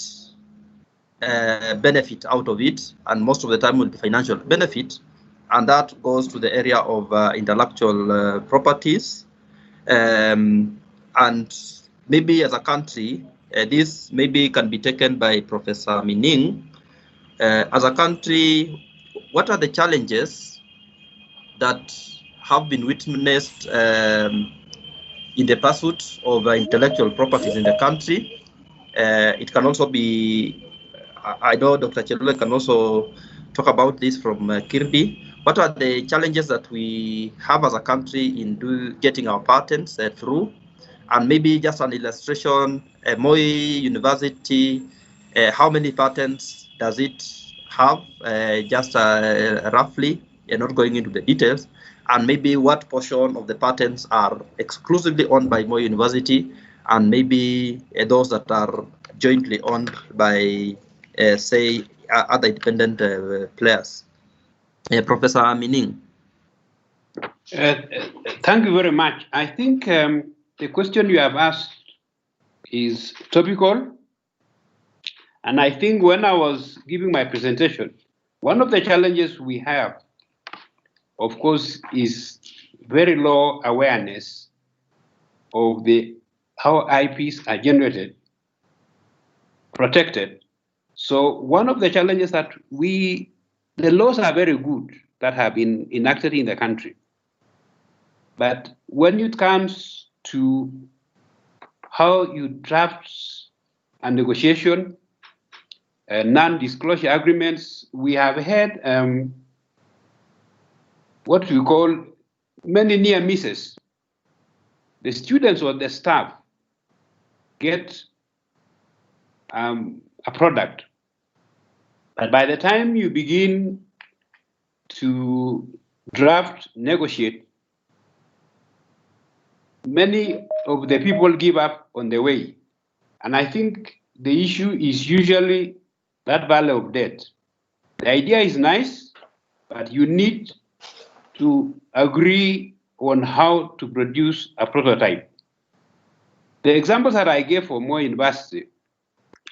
benefit out of it, and most of the time will be financial benefit, and that goes to the area of intellectual properties. And maybe as a country, this maybe can be taken by Professor Mining. As a country, what are the challenges that have been witnessed in the pursuit of intellectual properties in the country? It can also be, I know Dr. Chelule can also talk about this from KIRDI. What are the challenges that we have as a country in getting our patents through? And maybe just an illustration, Moi University, how many patents does it have, just roughly, not going into the details, and maybe what portion of the patents are exclusively owned by Moi University, and maybe those that are jointly owned by, say, other independent players. Professor Mining. Thank you very much. I think the question you have asked is topical. And I think when I was giving my presentation, one of the challenges we have, of course, is very low awareness of how IPs are generated, protected. So one of the challenges that the laws are very good that have been enacted in the country. But when it comes to how you draft a negotiation, non-disclosure agreements, we have had what we call many near misses. The students or the staff get a product, but by the time you begin to draft, negotiate, many of the people give up on the way. And I think the issue is usually that valley of death. The idea is nice, but you need to agree on how to produce a prototype. The examples that I gave for Moi University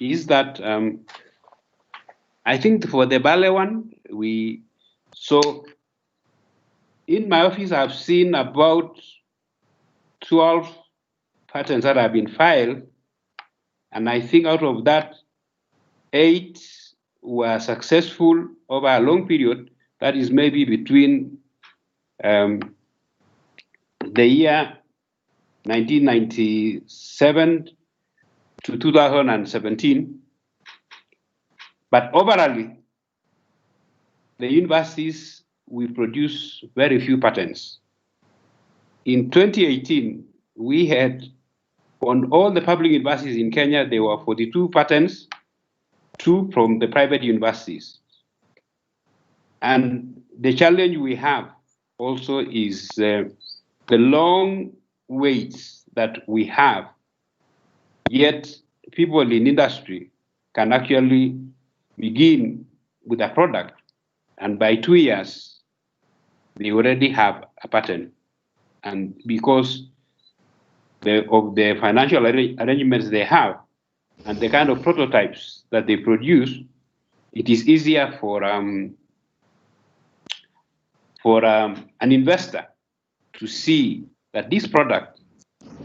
is that I think for the Bale one, so in my office, I've seen about 12 patents that have been filed. And I think out of that, 8 were successful over a long period. That is maybe between the year 1997 to 2017. But overall, the universities will produce very few patents. In 2018, we had, on all the public universities in Kenya, there were 42 patents, 2 from the private universities. And the challenge we have also is the long waits that we have, yet people in industry can actually begin with a product, and by 2 years, they already have a patent. And because of the financial arrangements they have and the kind of prototypes that they produce, it is easier for an investor to see that this product,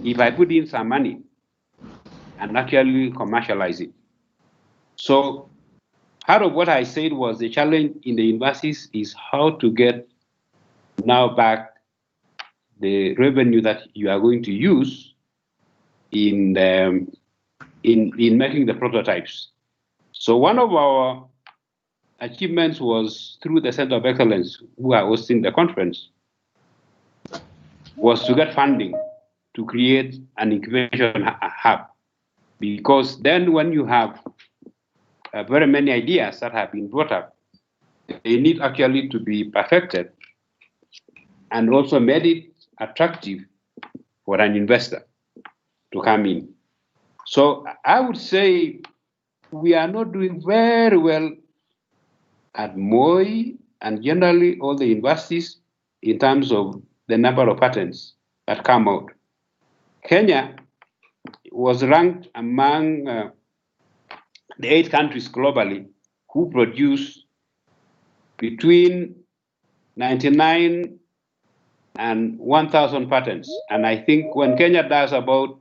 if I put in some money and actually commercialize it. So part of what I said was the challenge in the universities is how to get now back the revenue that you are going to use in making the prototypes. So one of our achievements was through the Center of Excellence, who are hosting the conference, was to get funding to create an incubation hub. Because then when you have very many ideas that have been brought up, they need actually to be perfected and also made it attractive for an investor to come in. So I would say we are not doing very well at Moi and generally all the universities in terms of the number of patents that come out. Kenya was ranked among the 8 countries globally who produce between 99 and 1,000 patents. And I think when Kenya does about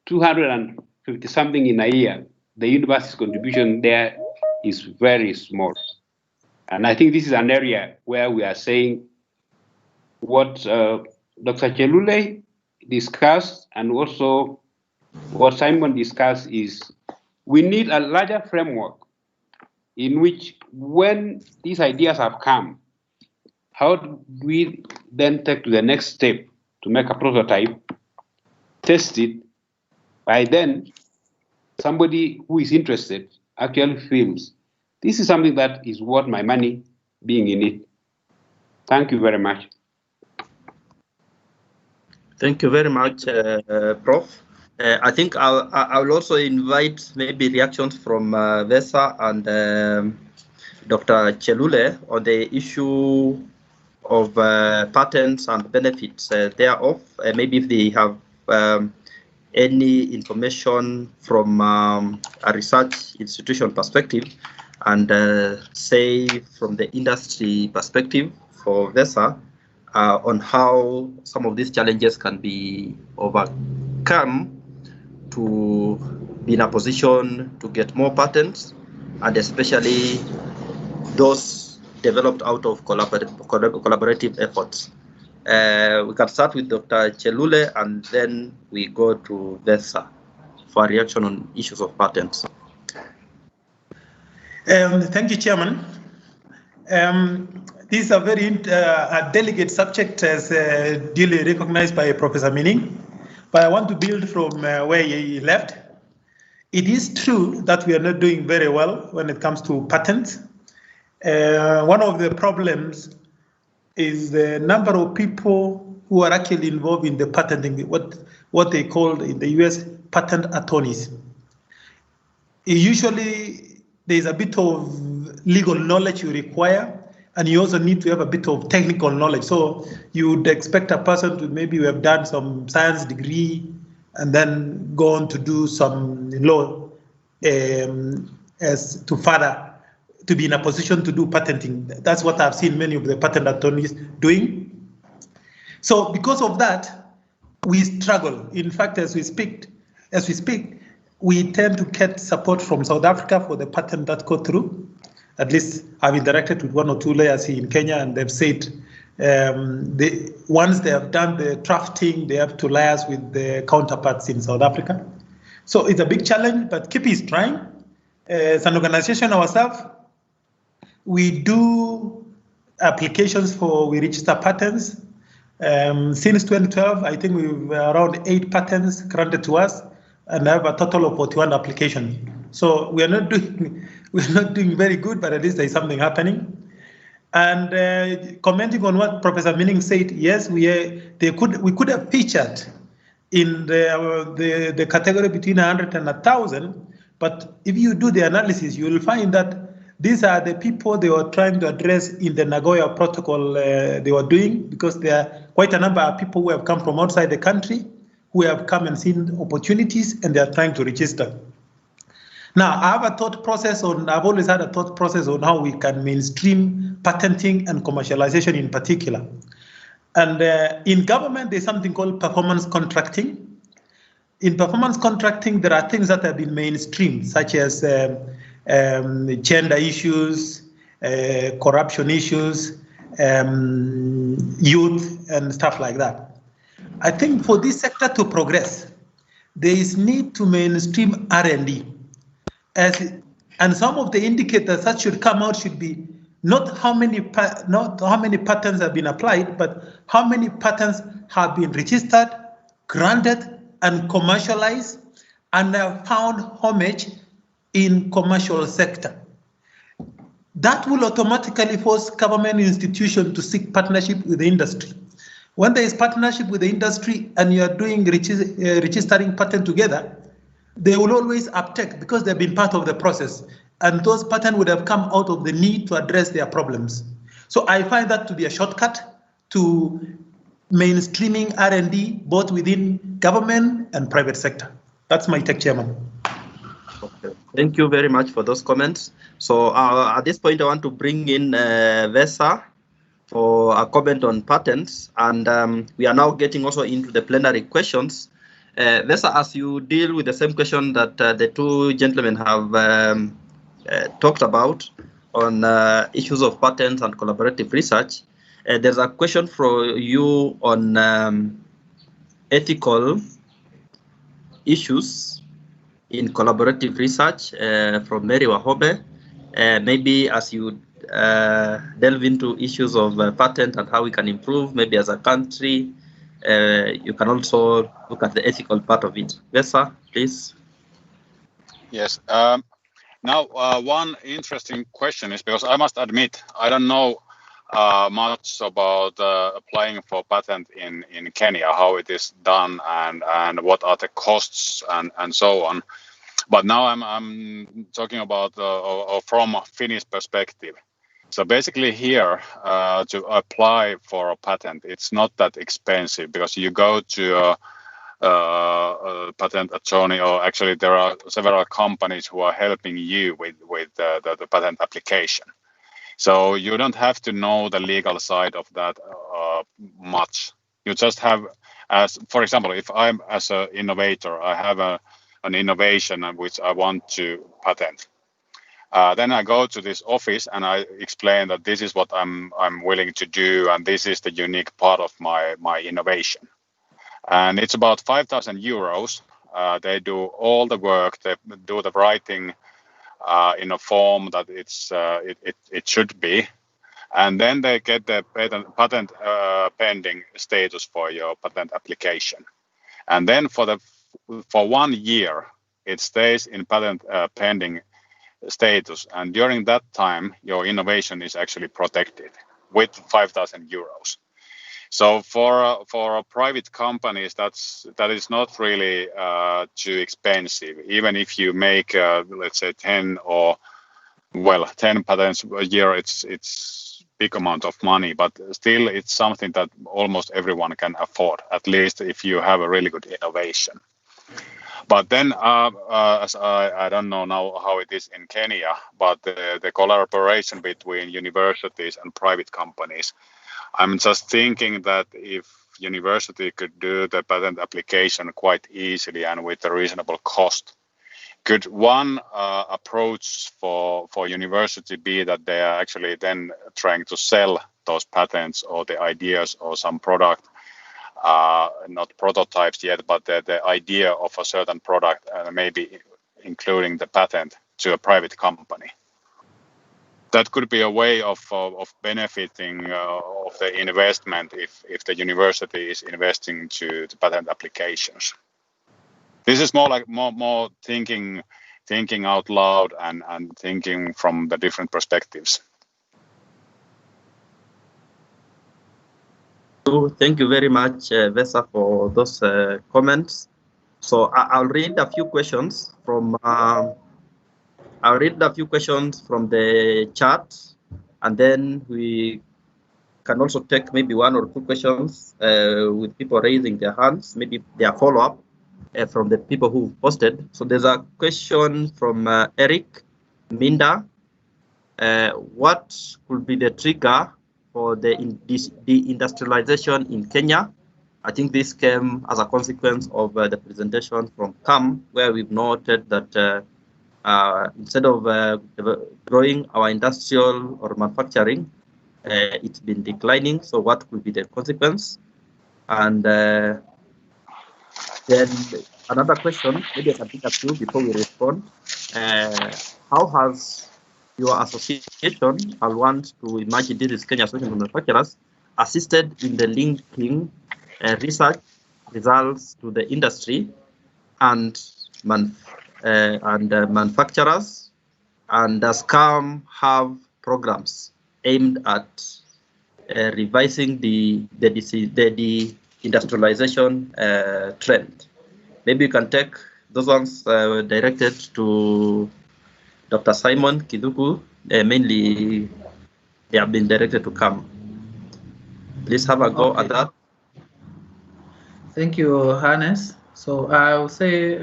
250 something in a year, the university's contribution there is very small. And I think this is an area where we are saying what Dr. Chelule discussed and also what Simon discussed is we need a larger framework in which when these ideas have come, how do we then take to the next step to make a prototype, test it? By then, somebody who is interested actually feels this is something that is worth my money being in it. Thank you very much. Thank you very much, Prof. I think I will also invite maybe reactions from Vesa and Dr. Chelule on the issue of patents and benefits thereof. Maybe if they have any information from a research institution perspective and say from the industry perspective for Vesa on how some of these challenges can be overcome to be in a position to get more patents, and especially those developed out of collaborative efforts. We can start with Dr. Chelule and then we go to Vesa for a reaction on issues of patents. Thank you, Chairman. This is a very delicate subject, as duly recognized by Professor Mining, but I want to build from where he left. It is true that we are not doing very well when it comes to patents. One of the problems is the number of people who are actually involved in the patenting, what they call in the US patent attorneys. Usually there's a bit of legal knowledge you require, and you also need to have a bit of technical knowledge. So you would expect a person to maybe have done some science degree and then go on to do some law as to further to be in a position to do patenting. That's what I've seen many of the patent attorneys doing. So because of that, we struggle. In fact, as we speak, we tend to get support from South Africa for the patent that go through. At least I've interacted with one or two lawyers here in Kenya, and they've said once they have done the drafting, they have to liaise with the counterparts in South Africa. So it's a big challenge, but KIPI is trying. As an organization ourselves, we do applications we register patents. Since 2012, I think we've around 8 patents granted to us, and I have a total of 41 applications. So we're not doing very good, but at least there's something happening. And commenting on what Professor Mining said, yes, we could have featured in the category between 100 and 1,000, but if you do the analysis, you will find that these are the people they were trying to address in the Nagoya Protocol they were doing, because there are quite a number of people who have come from outside the country, who have come and seen opportunities, and they are trying to register. Now, I've always had a thought process on how we can mainstream patenting and commercialization in particular. And in government, there's something called performance contracting. In performance contracting, there are things that have been mainstreamed, such as gender issues, corruption issues, youth, and stuff like that. I think for this sector to progress, there is need to mainstream R&D. And some of the indicators that should come out should be not how many patents have been applied, but how many patents have been registered, granted, and commercialized, and have found homage in commercial sector. That will automatically force government institutions to seek partnership with the industry. When there is partnership with the industry and you are doing registering patent together, they will always uptake because they've been part of the process, and those patents would have come out of the need to address their problems. So I find that to be a shortcut to mainstreaming R&D both within government and private sector. That's my take, Chairman. Okay. Thank you very much for those comments. So at this point, I want to bring in Vesa for a comment on patents, and we are now getting also into the plenary questions. Vesa, as you deal with the same question that the two gentlemen have talked about on issues of patents and collaborative research, there's a question for you on ethical issues in collaborative research from Mary Wahobe. Maybe as you delve into issues of patent and how we can improve, maybe as a country, you can also look at the ethical part of it. Vesa, please. Yes. Now, one interesting question is, because I must admit, I don't know much about applying for patent in Kenya, how it is done, and what are the costs and so on. But now I'm talking about from a Finnish perspective. So basically here, to apply for a patent, it's not that expensive because you go to a patent attorney, or actually there are several companies who are helping you with the patent application. So you don't have to know the legal side of that much. You just have, as for example, if I'm as an innovator, I have an innovation which I want to patent. Then I go to this office and I explain that this is what I'm willing to do, and this is the unique part of my innovation. And it's about 5,000 euros. They do all the work. They do the writing in a form that it should be, and then they get the patent pending status for your patent application. And then for 1 year, it stays in patent pending status, and during that time, your innovation is actually protected with 5,000 euros. So for private companies, that is not really too expensive. Even if you make let's say 10 patents a year, it's big amount of money, but still it's something that almost everyone can afford, at least if you have a really good innovation. But then, as I don't know now how it is in Kenya, but the collaboration between universities and private companies, I'm just thinking that if university could do the patent application quite easily and with a reasonable cost, could one approach for university be that they are actually then trying to sell those patents or the ideas or some product, not prototypes yet, but the idea of a certain product, maybe including the patent, to a private company? That could be a way of benefiting of the investment if the university is investing to the patent applications. This is more like more thinking out loud and thinking from the different perspectives. Thank you very much, Vesa, for those comments. So I'll read a few questions from the chat, and then we can also take maybe 1 or 2 questions with people raising their hands, maybe their follow-up from the people who posted. So there's a question from Eric Minda. What could be the trigger for the industrialization in Kenya? I think this came as a consequence of the presentation from CAM, where we've noted that instead of growing our industrial or manufacturing, it's been declining. So what could be the consequence? And then another question, maybe I can pick a few before we respond. How has your association, I want to imagine this is Kenya Association of Manufacturers, assisted in the linking research results to the industry and manufacturers? And does CAM have programs aimed at revising the industrialization trend? Maybe you can take those ones directed to Dr. Simon Kiduku. Mainly, they have been directed to CAM. Please have a go at that. Thank you, Hannes. So I'll say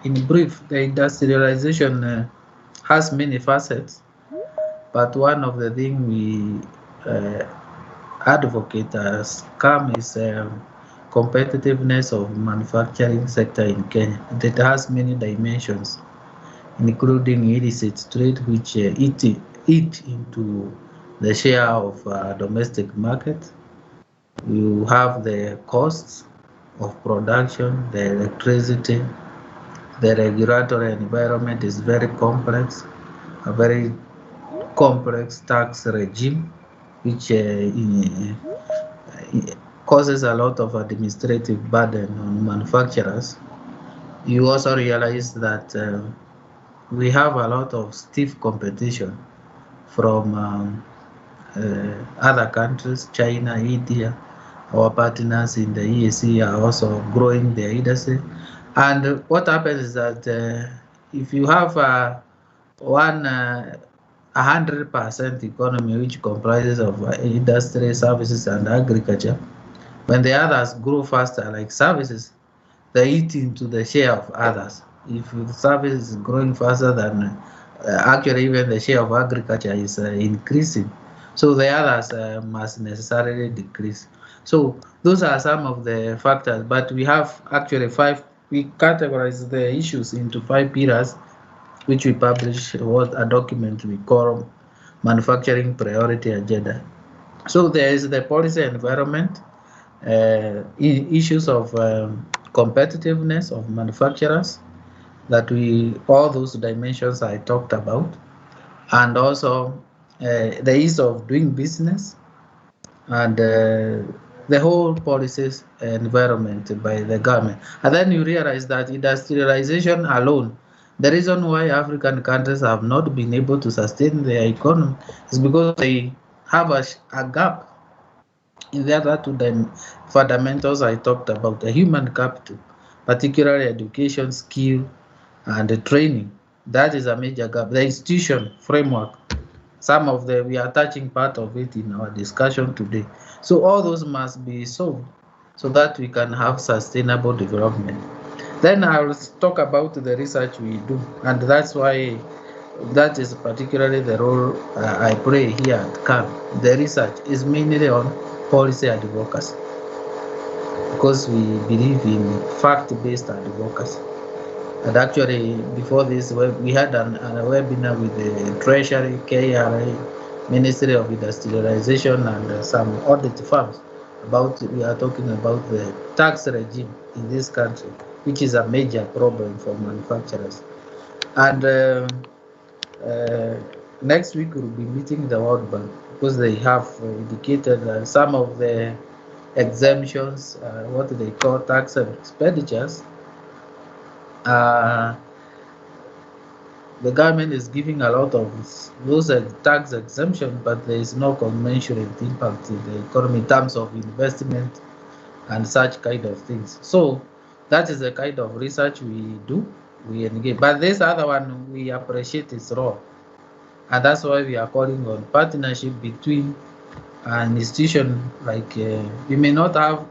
in brief, the industrialization has many facets, but one of the things we advocate as CAM is competitiveness of manufacturing sector in Kenya. That has many dimensions, including illicit trade, which eat into the share of domestic market. You have the costs of production, the electricity, the regulatory environment is very complex, a very complex tax regime, which causes a lot of administrative burden on manufacturers. You also realize that we have a lot of stiff competition from other countries, China, India. Our partners in the EAC are also growing their industry. And what happens is that if you have 100% economy which comprises of industry, services, and agriculture, when the others grow faster, like services, they eat into the share of others. If the service is growing faster than actually even the share of agriculture is increasing, so the others must necessarily decrease. So those are some of the factors, but we have actually five. We categorize the issues into 5 pillars, which we publish what a document we call manufacturing priority agenda. So there is the policy environment, issues of competitiveness of manufacturers, that we all those dimensions I talked about, and also the ease of doing business, and the whole policies environment by the government. And then you realize that industrialization alone, the reason why African countries have not been able to sustain their economy is because they have a gap in the other two fundamentals I talked about, the human capital, particularly education, skill, and the training. That is a major gap. The institution framework, some of the we are touching part of it in our discussion today. So all those must be solved so that we can have sustainable development. Then I will talk about the research we do, and that's why that is particularly the role I play here at CAN. The research is mainly on policy advocacy, because we believe in fact-based advocacy. And actually, before this, we had a webinar with the Treasury, KRA, Ministry of Industrialization, and some audit firms about. We are talking about the tax regime in this country, which is a major problem for manufacturers. And next week we'll be meeting the World Bank, because they have indicated some of the exemptions, what they call tax expenditures. The government is giving a lot of those tax exemption, but there is no commensurate impact in the economy in terms of investment and such kind of things. So that is the kind of research we do, we engage. But this other one, we appreciate its role, and that's why we are calling on partnership between an institution like we may not have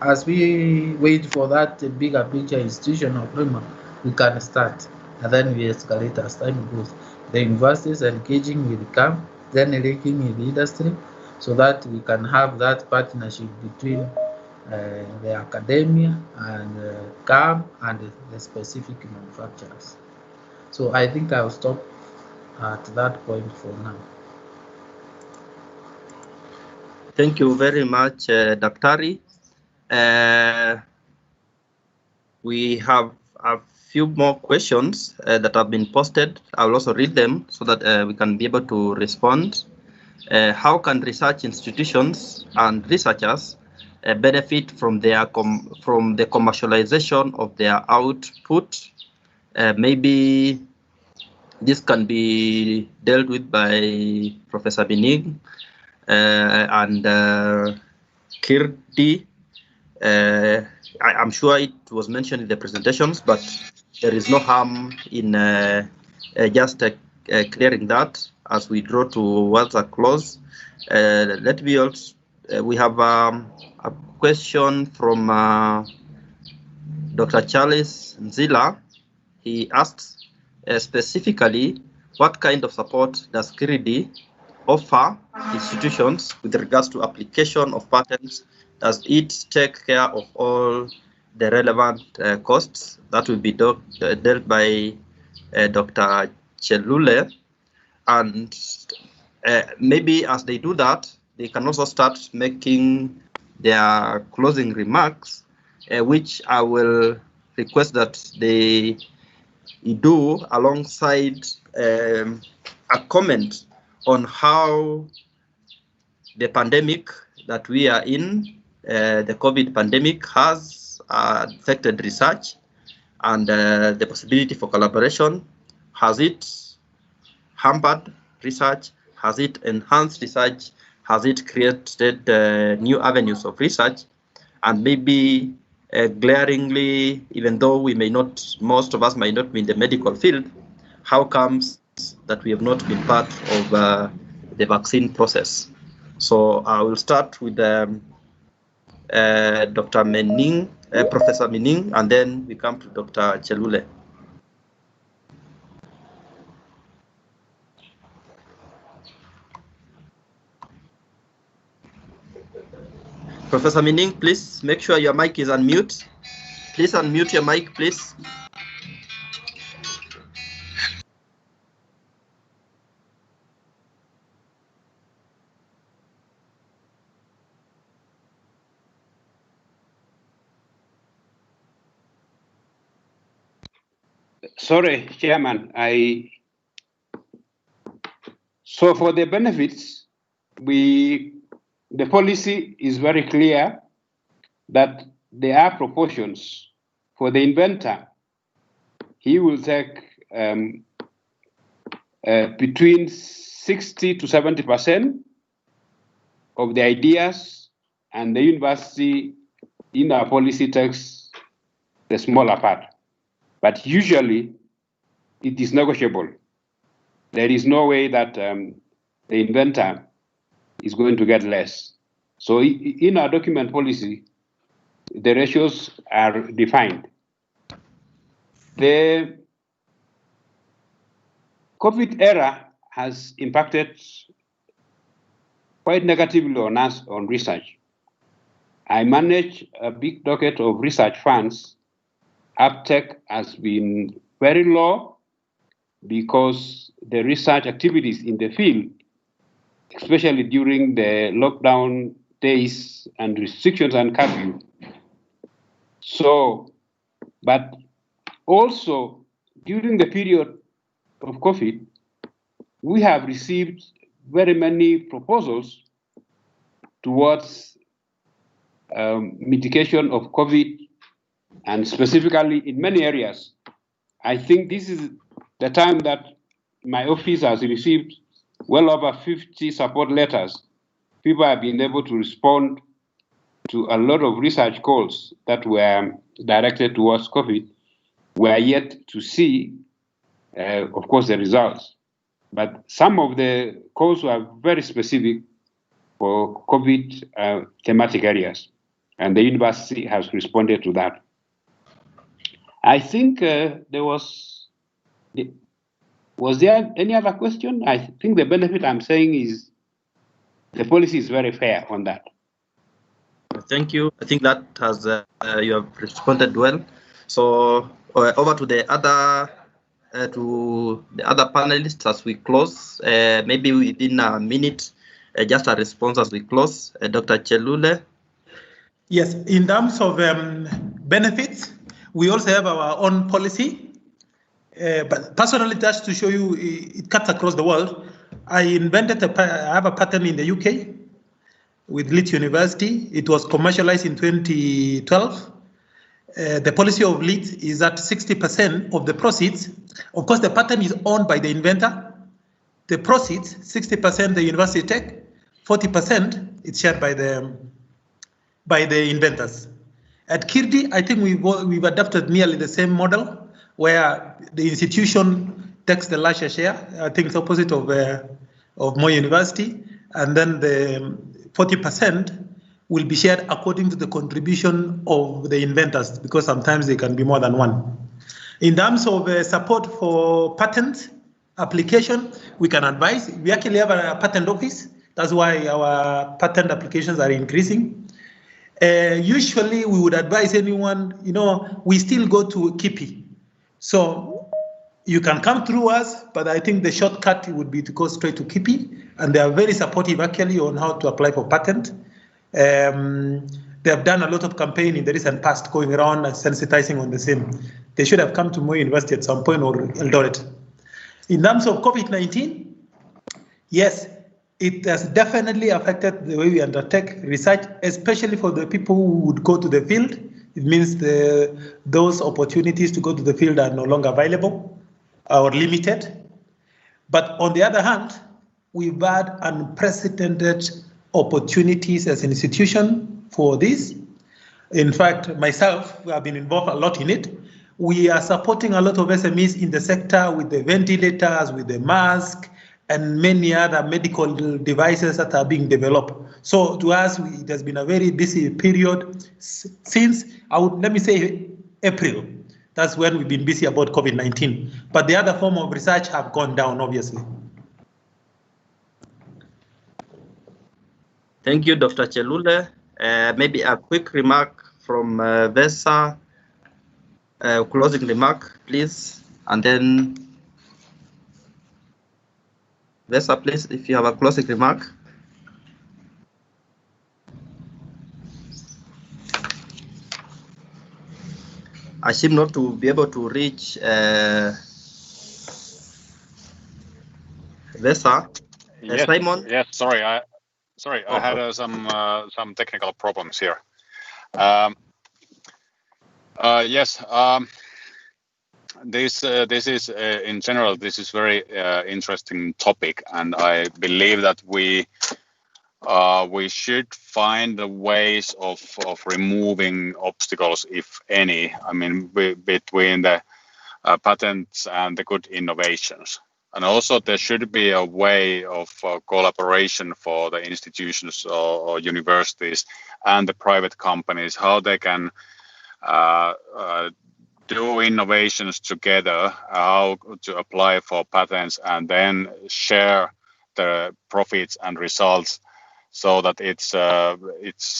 as we wait for that bigger picture institution of framework, we can start, and then we escalate as time goes. The universities engaging with CAM, then linking with the industry, so that we can have that partnership between the academia and CAM and the specific manufacturers. So I think I'll stop at that point for now. Thank you very much, Daktari. We have a few more questions that have been posted. I will also read them so that we can be able to respond. How can research institutions and researchers benefit from their from the commercialization of their output? Maybe this can be dealt with by Professor Binig and Kirti. I'm sure it was mentioned in the presentations, but there is no harm in just clearing that as we draw towards a close. Let me also, we have a question from Dr. Charles Nzila. He asks specifically, what kind of support does KIRIDI offer institutions with regards to application of patents? Does it take care of all the relevant costs? That will be dealt by Dr. Chelule. And maybe as they do that, they can also start making their closing remarks, which I will request that they do alongside a comment on how the pandemic that we are in, the COVID pandemic, has affected research and the possibility for collaboration. Has it hampered research? Has it enhanced research? Has it created new avenues of research? And maybe glaringly, even though we may not, most of us might not be in the medical field, how comes that we have not been part of the vaccine process? So I will start with Dr. Mening, Professor Mening, and then we come to Dr. Chelule. Professor Mening, please make sure your mic is unmute. Please unmute your mic, please. Sorry, Chairman. So for the benefits, the policy is very clear that there are proportions. For the inventor, he will take between 60 to 70% of the ideas, and the university in our policy takes the smaller part. But usually, it is negotiable. There is no way that the inventor is going to get less. So in our document policy, the ratios are defined. The COVID era has impacted quite negatively on us on research. I manage a big docket of research funds. Uptake has been very low because the research activities in the field, especially during the lockdown days and restrictions and curfew. So, but also during the period of COVID, we have received very many proposals towards mitigation of COVID, and specifically in many areas. I think this is the time that my office has received well over 50 support letters. People have been able to respond to a lot of research calls that were directed towards COVID. We are yet to see, of course, the results. But some of the calls were very specific for COVID thematic areas, and the university has responded to that. I think was there any other question? I think the benefit I'm saying is the policy is very fair on that. Thank you. I think that has you have responded well. So over to the other panelists as we close. Maybe within a minute, just a response as we close. Dr. Chelule. Yes, in terms of benefits, we also have our own policy. But personally, just to show you, it cuts across the world. I have a patent in the UK with Leeds University. It was commercialized in 2012. The policy of Leeds is that 60% of the proceeds, of course, the patent is owned by the inventor. The proceeds, 60% the university take, 40% it's shared by the inventors. At KIRDI, I think we've adopted nearly the same model where the institution takes the larger share. I think it's opposite of Moi University, and then the 40% will be shared according to the contribution of the inventors, because sometimes they can be more than one. In terms of support for patent application, we can advise. We actually have a patent office. That's why our patent applications are increasing. Usually we would advise anyone, we still go to KIPI. So you can come through us, but I think the shortcut would be to go straight to KIPI, and they are very supportive actually on how to apply for patent. They have done a lot of campaign in the recent past going around and sensitizing on the same. They should have come to Moi University at some point or Eldoret. In terms of COVID-19, yes, it has definitely affected the way we undertake research, especially for the people who would go to the field. It means those opportunities to go to the field are no longer available or limited. But on the other hand, we've had unprecedented opportunities as an institution for this. In fact, myself, we have been involved a lot in it. We are supporting a lot of SMEs in the sector with the ventilators, with the mask, and many other medical devices that are being developed. So to us, it has been a very busy period since, let me say, April. That's when we've been busy about COVID-19. But the other form of research have gone down, obviously. Thank you, Dr. Chelule. Maybe a quick remark from Vesa, closing remark, please. And then, Vesa, please, if you have a closing remark. I seem not to be able to reach Vesa. Yes, Simon? yes, sorry, I had some technical problems here. Yes, this is in general, this is very interesting topic, and I believe that we should find the ways of removing obstacles, if any. I mean, between the patents and the good innovations. And also there should be a way of collaboration for the institutions or universities and the private companies, how they can do innovations together, how to apply for patents and then share the profits and results so that it's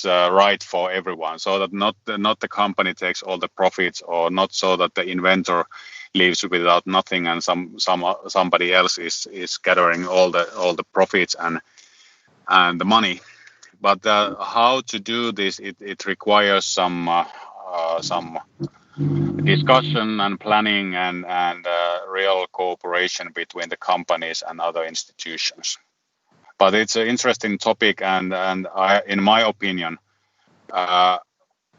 right for everyone, so that not the company takes all the profits, or not so that the inventor leaves without nothing and somebody else is gathering all the profits and the money. But how to do this, it requires some discussion and planning and real cooperation between the companies and other institutions. But it's an interesting topic, and in my opinion,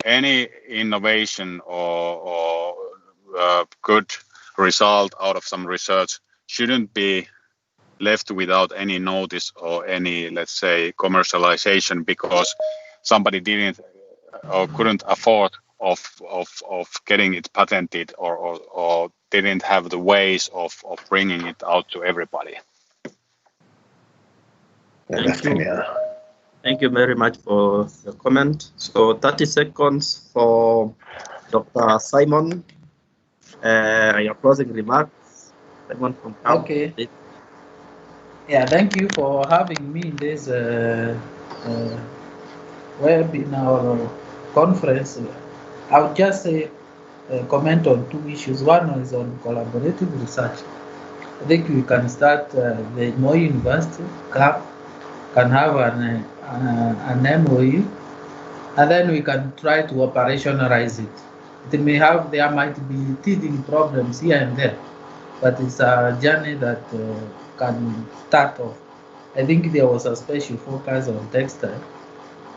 any innovation or good result out of some research shouldn't be left without any notice or any, let's say, commercialization because somebody didn't or couldn't afford of getting it patented or didn't have the ways of bringing it out to everybody. Thank you. Thank you very much for the comment. So 30 seconds for Dr. Simon. Your closing remarks. Simon from Camp. Okay. Yeah, thank you for having me in this webinar or conference. I would just say comment on two issues. One is on collaborative research. I think we can start the Moi University can have an MOU, and then we can try to operationalize it. There might be teething problems here and there, but it's a journey that can start off. I think there was a special focus on textile,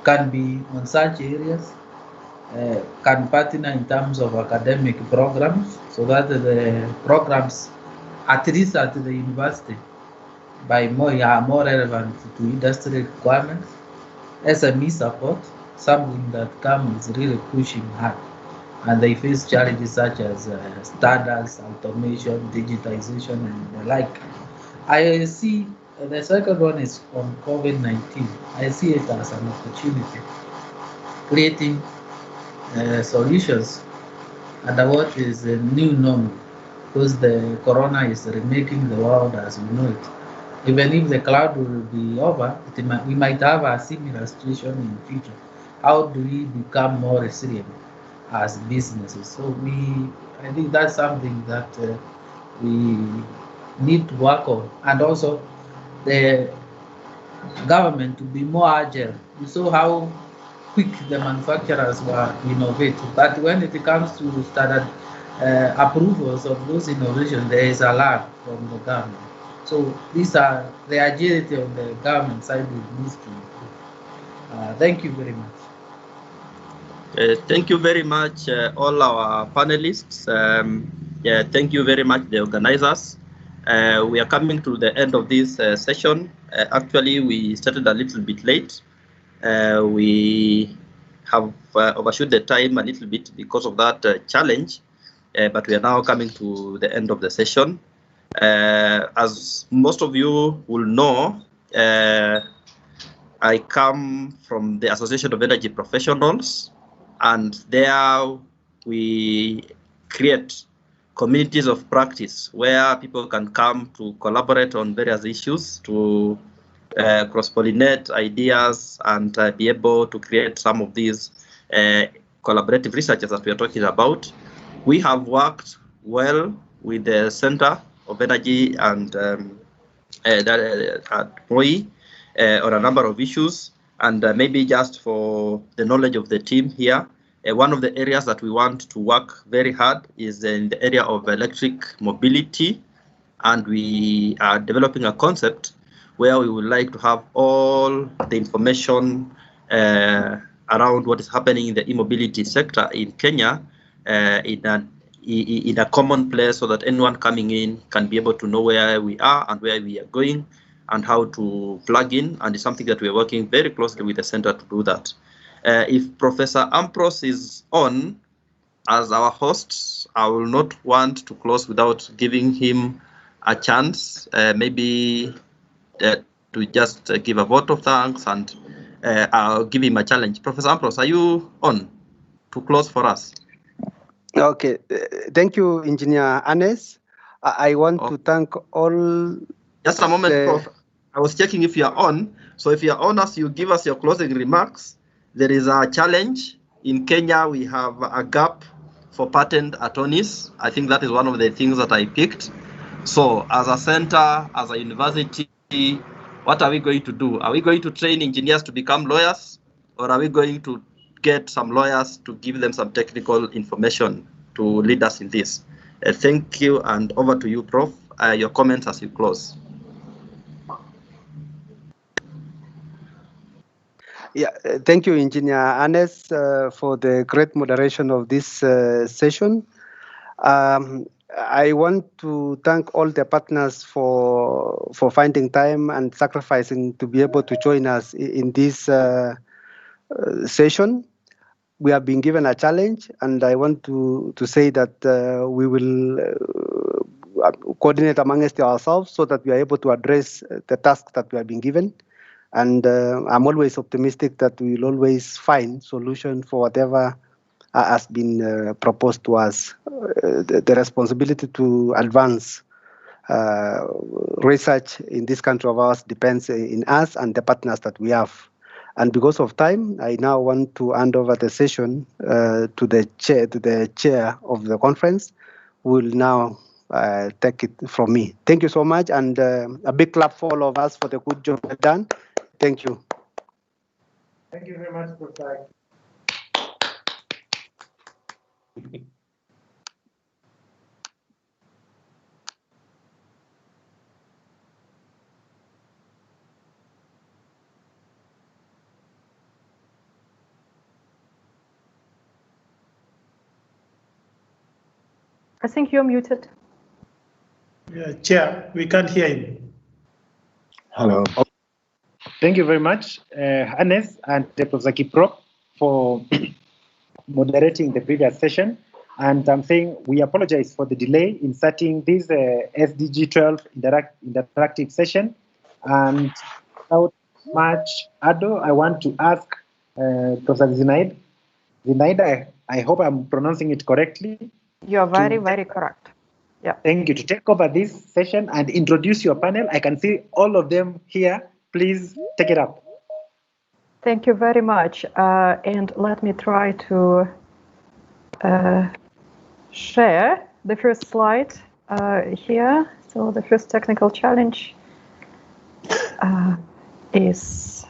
can be on such areas, can partner in terms of academic programs, so that the programs, at least at the university, are more relevant to industry requirements. SME support, something that CAM is really pushing hard, and they face challenges such as standards, automation, digitization, and the like. I see the second one is on COVID-19. I see it as an opportunity, creating solutions under what is the new norm, because the corona is remaking the world as we know it. Even if the cloud will be over, we might have a similar situation in the future. How do we become more resilient as businesses? So I think that's something that we need to work on, and also the government to be more agile. We saw how quick the manufacturers were innovative, but when it comes to standard approvals of those innovations, there is a lag from the government. So these are the agility on the government side we need to improve. Thank you very much. Thank you very much, all our panelists. Thank you very much, the organizers. We are coming to the end of this session. Actually, we started a little bit late. We have overshot the time a little bit because of that challenge, but we are now coming to the end of the session. As most of you will know, I come from the Association of Energy Professionals, and there we create communities of practice where people can come to collaborate on various issues, to cross-pollinate ideas, and be able to create some of these collaborative researches that we are talking about. We have worked well with the Center of Energy and at PTRE on a number of issues, and maybe just for the knowledge of the team here, one of the areas that we want to work very hard is in the area of electric mobility, and we are developing a concept where we would like to have all the information around what is happening in the e-mobility sector in Kenya in a common place, so that anyone coming in can be able to know where we are and where we are going and how to plug in, and it's something that we are working very closely with the center to do that. If Professor Ampros is on as our host, I will not want to close without giving him a chance, maybe to just give a vote of thanks, and I'll give him a challenge. Professor Ampros, are you on to close for us? Okay, thank you, Engineer Anes. I want to thank all. Just a moment, Prof. I was checking if you are on. So if you are on, as you give us your closing remarks, there is a challenge. In Kenya, we have a gap for patent attorneys. I think that is one of the things that I picked. So as a center, as a university, what are we going to do? Are we going to train engineers to become lawyers, or are we going to get some lawyers to give them some technical information to lead us in this? Thank you, and over to you, Prof. Your comments as you close. Yeah, thank you, Engineer Anes, for the great moderation of this session. I want to thank all the partners for finding time and sacrificing to be able to join us in this session. We have been given a challenge, and I want to say that we will coordinate amongst ourselves so that we are able to address the task that we have been given. And I'm always optimistic that we will always find solution for whatever has been proposed to us. The responsibility to advance research in this country of ours depends in us and the partners that we have. And because of time, I now want to hand over the session to the chair of the conference, who will now take it from me. Thank you so much, and a big clap for all of us for the good job done. Thank you. Thank you very much, Professor. I think you're muted. Yeah, Chair, we can't hear him. Hello. Thank you very much, Anes and Professor Kiprop, for moderating the previous session. And I'm saying we apologize for the delay in starting this SDG 12 interactive session. And without much ado, I want to ask Professor Zinaida, I hope I'm pronouncing it correctly. You're very correct. Yeah. Thank you. To take over this session and introduce your panel. I can see all of them here. Please take it up. Thank you very much. And let me try to share the first slide here. So the first technical challenge is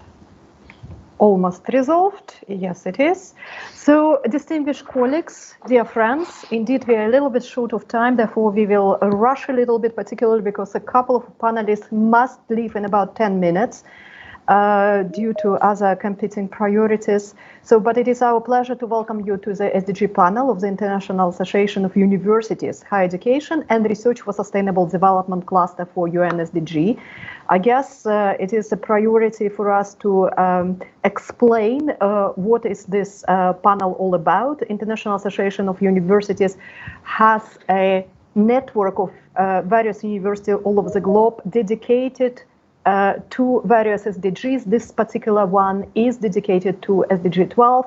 almost resolved. Yes, it is. So, distinguished colleagues, dear friends, indeed we are a little bit short of time, therefore we will rush a little bit, particularly because a couple of panelists must leave in about 10 minutes. due to other competing priorities. So, but it is our pleasure to welcome you to the SDG panel of the International Association of Universities, Higher Education and Research for Sustainable Development Cluster for UN SDG. I guess it is a priority for us to explain what is this panel all about. International Association of Universities has a network of various universities all over the globe dedicated to various SDGs. This particular one is dedicated to SDG 12,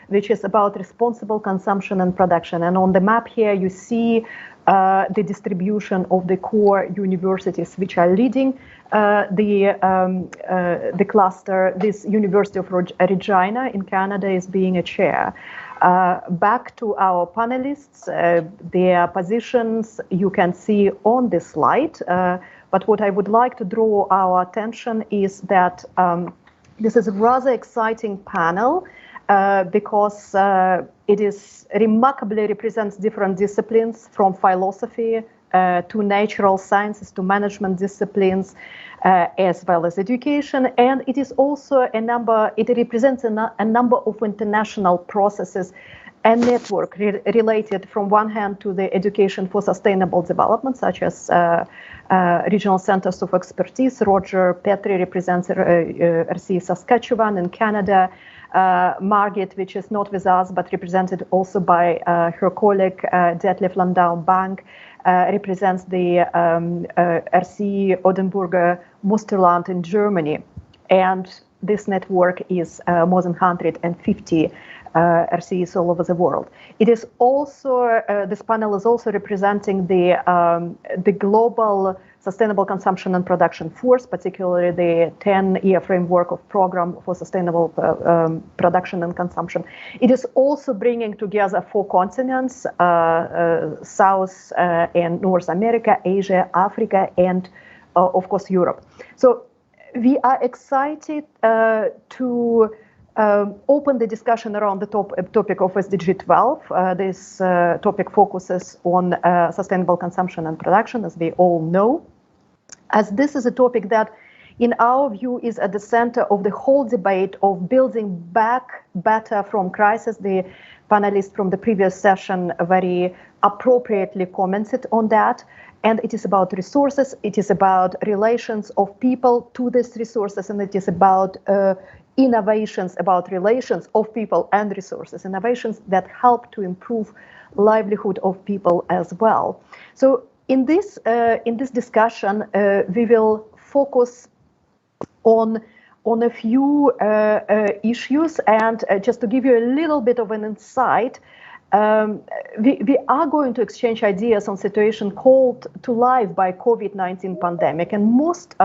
which is about responsible consumption and production. And on the map here, you see the distribution of the core universities which are leading the cluster. This University of Regina in Canada is being a chair. Back to our panelists, their positions you can see on this slide. But what I would like to draw our attention is that this is a rather exciting panel because it is remarkably represents different disciplines from philosophy to natural sciences to management disciplines as well as education. And it is also a number, it represents a number of international processes and network related from one hand to the education for sustainable development, such as regional centers of expertise. Roger Petrie represents RC Saskatchewan in Canada. Margit, which is not with us, but represented also by her colleague Detlef Landau-Bank, represents the RC Odenburger Musterland in Germany. And this network is more than 150 RCs all over the world. It is also, this panel is also representing the global sustainable consumption and production force, particularly the 10-year framework of program for sustainable production and consumption. It is also bringing together 4 continents, South and North America, Asia, Africa, and of course, Europe. So we are excited to open the discussion around the topic of SDG 12. This topic focuses on sustainable consumption and production, as we all know, as this is a topic that, in our view, is at the center of the whole debate of building back better from crisis. The panelists from the previous session very appropriately commented on that. And it is about resources, it is about relations of people to these resources, and it is about innovations, about relations of people and resources, innovations that help to improve livelihood of people as well. So in this discussion, we will focus on a few issues, and just to give you a little bit of an insight, we are going to exchange ideas on situation called to life by COVID-19 pandemic, and most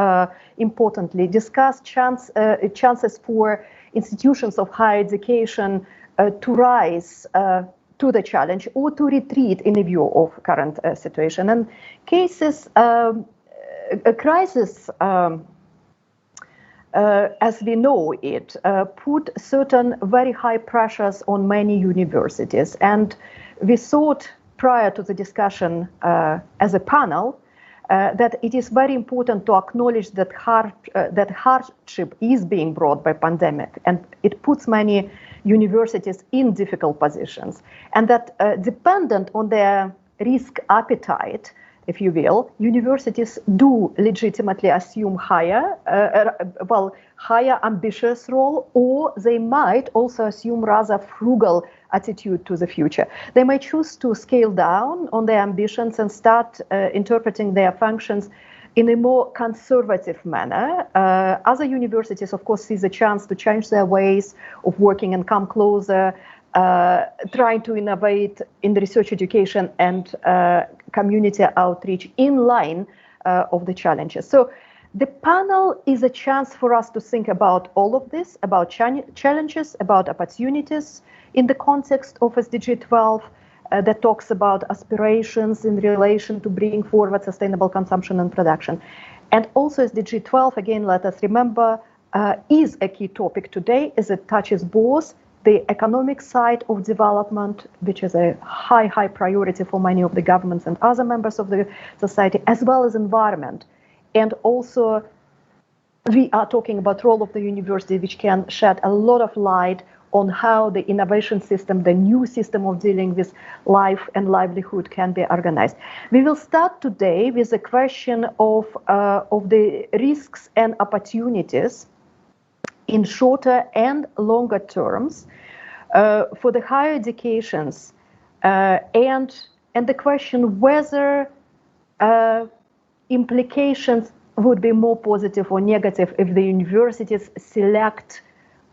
importantly, discuss chances for institutions of higher education to rise to the challenge or to retreat in view of current situation. And cases, a crisis, as we know it, put certain very high pressures on many universities. And we thought prior to the discussion as a panel that it is very important to acknowledge that hardship is being brought by pandemic, and it puts many universities in difficult positions, and that dependent on their risk appetite, if you will, universities do legitimately assume higher ambitious role, or they might also assume rather frugal attitude to the future. They might choose to scale down on their ambitions and start interpreting their functions in a more conservative manner. Other universities, of course, see the chance to change their ways of working and come closer, trying to innovate in the research education and community outreach in line of the challenges. So the panel is a chance for us to think about all of this, about challenges, about opportunities in the context of SDG 12 that talks about aspirations in relation to bringing forward sustainable consumption and production. And also SDG 12, again, let us remember, is a key topic today as it touches both the economic side of development, which is a high priority for many of the governments and other members of the society, as well as environment, and also we are talking about role of the university, which can shed a lot of light on how the innovation system, the new system of dealing with life and livelihood can be organized. We will start today with a question of the risks and opportunities in shorter and longer terms for the higher educations, and the question whether implications would be more positive or negative if the universities select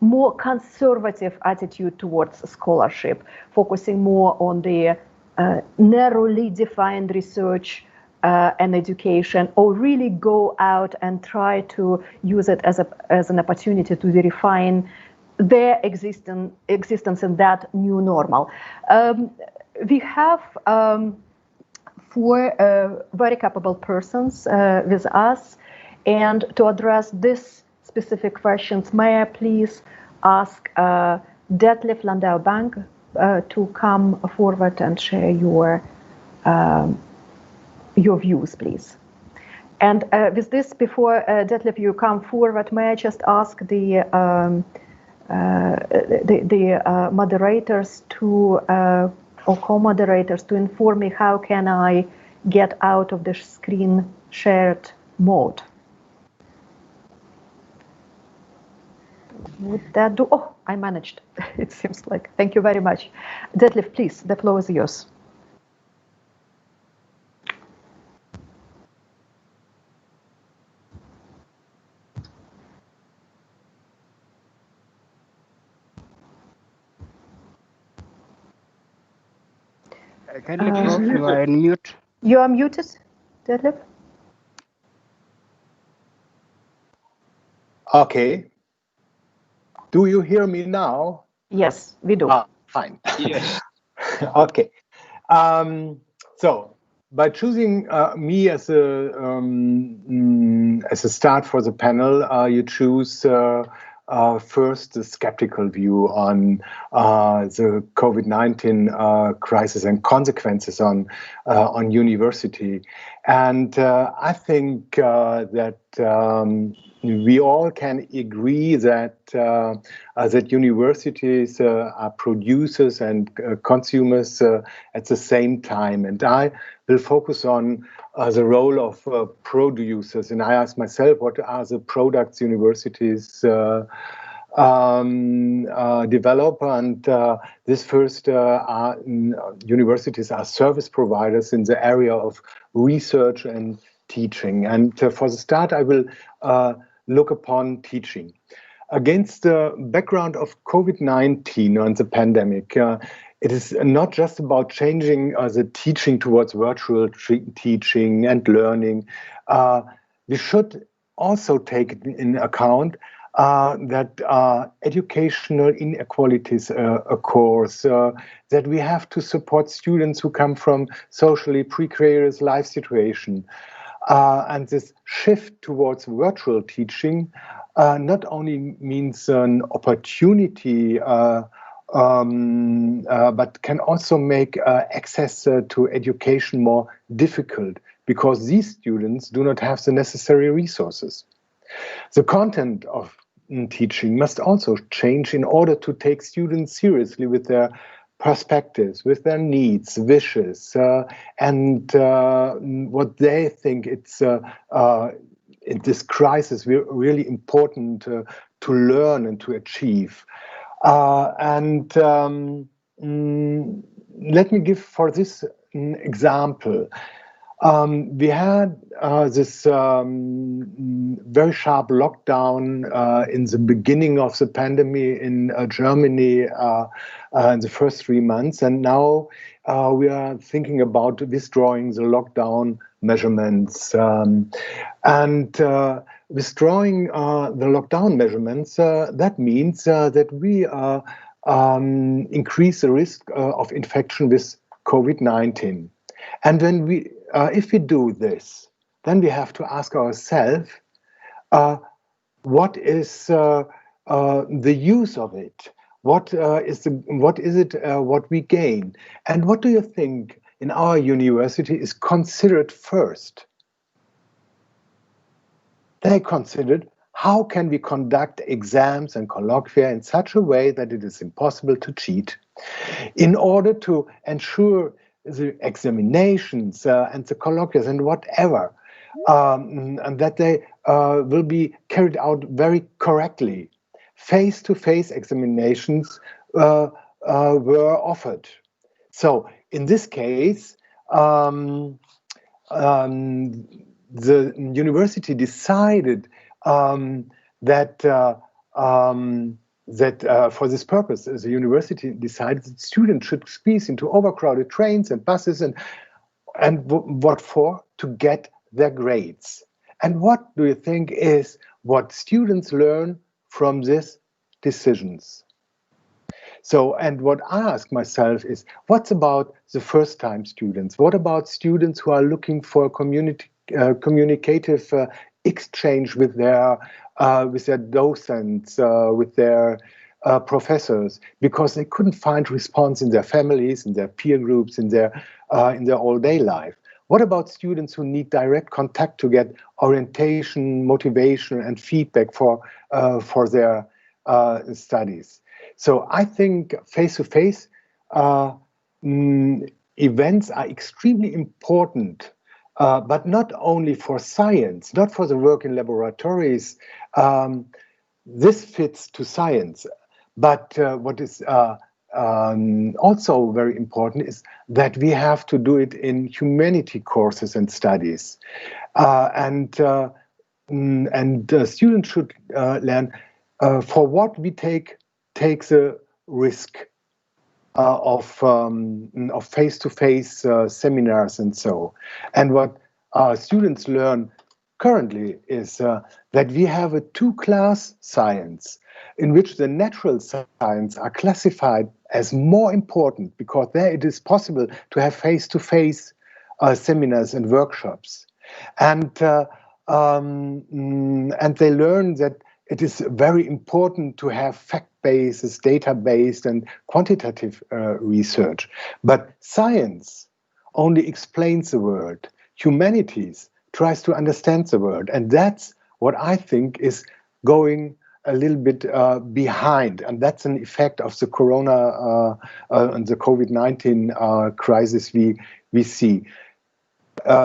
more conservative attitude towards scholarship, focusing more on the narrowly defined research and education, or really go out and try to use it as an opportunity to refine their existence in that new normal. We have four very capable persons with us, and to address this specific questions, may I please ask Detlef Landau-Bank to come forward and share your views, please. And with this, before Detlef, you come forward, may I just ask the moderators to or co-moderators to inform me how can I get out of the screen shared mode? Would that do? Oh, I managed. It seems like. Thank you very much. Detlef, please, the floor is yours. Kindly, Prof, you are on mute. You are muted, Detlef. Okay. Do you hear me now? Yes, we do. Fine. Yes. Okay. So by choosing me as a start for the panel, you choose first the skeptical view on the COVID-19 crisis and consequences on university, and I think that we all can agree that that universities are producers and consumers at the same time, and I will focus on the role of producers, and I ask myself, what are the products universities develop? And this first are universities are service providers in the area of research and teaching. And for the start, I will look upon teaching. Against the background of COVID-19 and the pandemic, it is not just about changing the teaching towards virtual teaching and learning. We should also take in account that educational inequalities occurs, that we have to support students who come from socially precarious life situation. And this shift towards virtual teaching not only means an opportunity, but can also make access to education more difficult, because these students do not have the necessary resources. The content of teaching must also change in order to take students seriously with their perspectives, with their needs, wishes, and what they think it's in this crisis really important to learn and to achieve. Let me give for this an example. We had this very sharp lockdown in the beginning of the pandemic in Germany in the first 3 months, and now we are thinking about withdrawing the lockdown measurements. Withdrawing the lockdown measurements, that means that we increase the risk of infection with COVID-19. And when if we do this, then we have to ask ourselves, what is the use of it? What is it what we gain? And what do you think in our university is considered first? They considered how can we conduct exams and colloquia in such a way that it is impossible to cheat, in order to ensure the examinations and the colloquias and whatever, and that they will be carried out very correctly. Face-to-face examinations were offered. So in this case, the university decided that for this purpose, the university decided that students should squeeze into overcrowded trains and buses, and what for? To get their grades. And what do you think is what students learn from these decisions? So, and what I ask myself is, what's about the first-time students? What about students who are looking for communicative exchange with their docents, with their professors, because they couldn't find response in their families, in their peer groups, in their all-day life? What about students who need direct contact to get orientation, motivation, and feedback for their studies? So I think face-to-face events are extremely important, but not only for science, not for the work in laboratories. This fits to science, but what is also very important is that we have to do it in humanity courses and studies, and students should learn for what we take the risk of face-to-face seminars and so. And what students learn currently is that we have a two-class science in which the natural science are classified as more important, because there it is possible to have face-to-face seminars and workshops. And they learn that it is very important to have fact-based, data-based, and quantitative research. But science only explains the world. Humanities tries to understand the world. And that's what I think is going a little bit behind. And that's an effect of the corona and the COVID-19 crisis we see.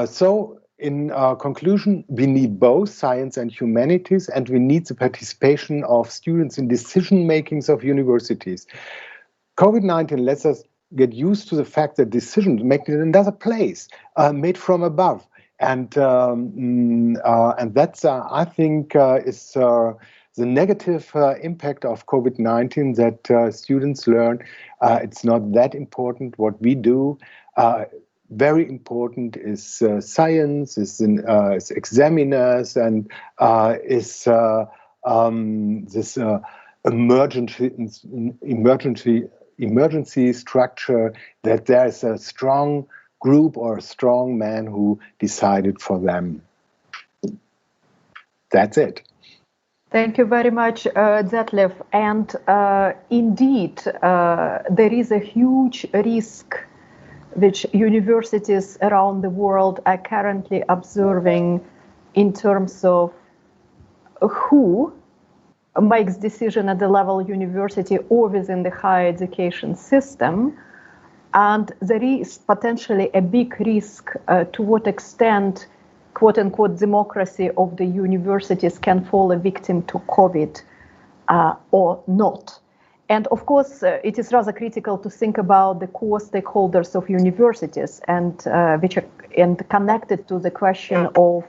So in conclusion, we need both science and humanities, and we need the participation of students in decision-makings of universities. COVID-19 lets us get used to the fact that decisions made in another place, made from above. And that's, I think, is the negative impact of COVID-19, that students learn it's not that important what we do. Very important is science, is examiners, and is this emergency structure, that there is a strong group or a strong man who decided for them. That's it. Thank you very much, Detlef. And indeed, there is a huge risk which universities around the world are currently observing in terms of who makes decision at the level university or within the higher education system. And there is potentially a big risk to what extent, quote unquote, democracy of the universities can fall a victim to COVID or not. And of course, it is rather critical to think about the core stakeholders of universities, and which are connected to the question of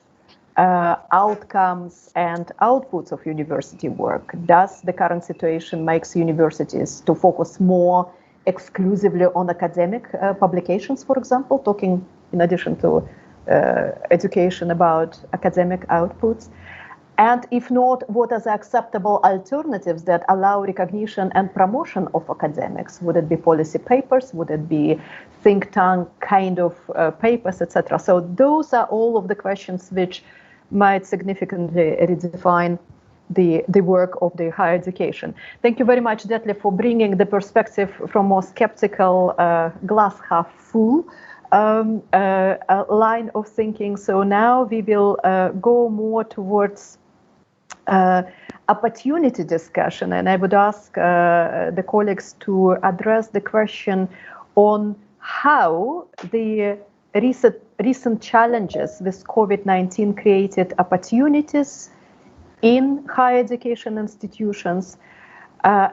outcomes and outputs of university work. Does the current situation makes universities to focus more exclusively on academic publications, for example, talking in addition to education about academic outputs? And if not, what are the acceptable alternatives that allow recognition and promotion of academics? Would it be policy papers? Would it be think tank kind of papers, etc.? So those are all of the questions which might significantly redefine the work of the higher education. Thank you very much, Detlef, for bringing the perspective from more skeptical glass half full line of thinking. So now we will go more towards opportunity discussion, and I would ask the colleagues to address the question on how the recent challenges with COVID-19 created opportunities in higher education institutions,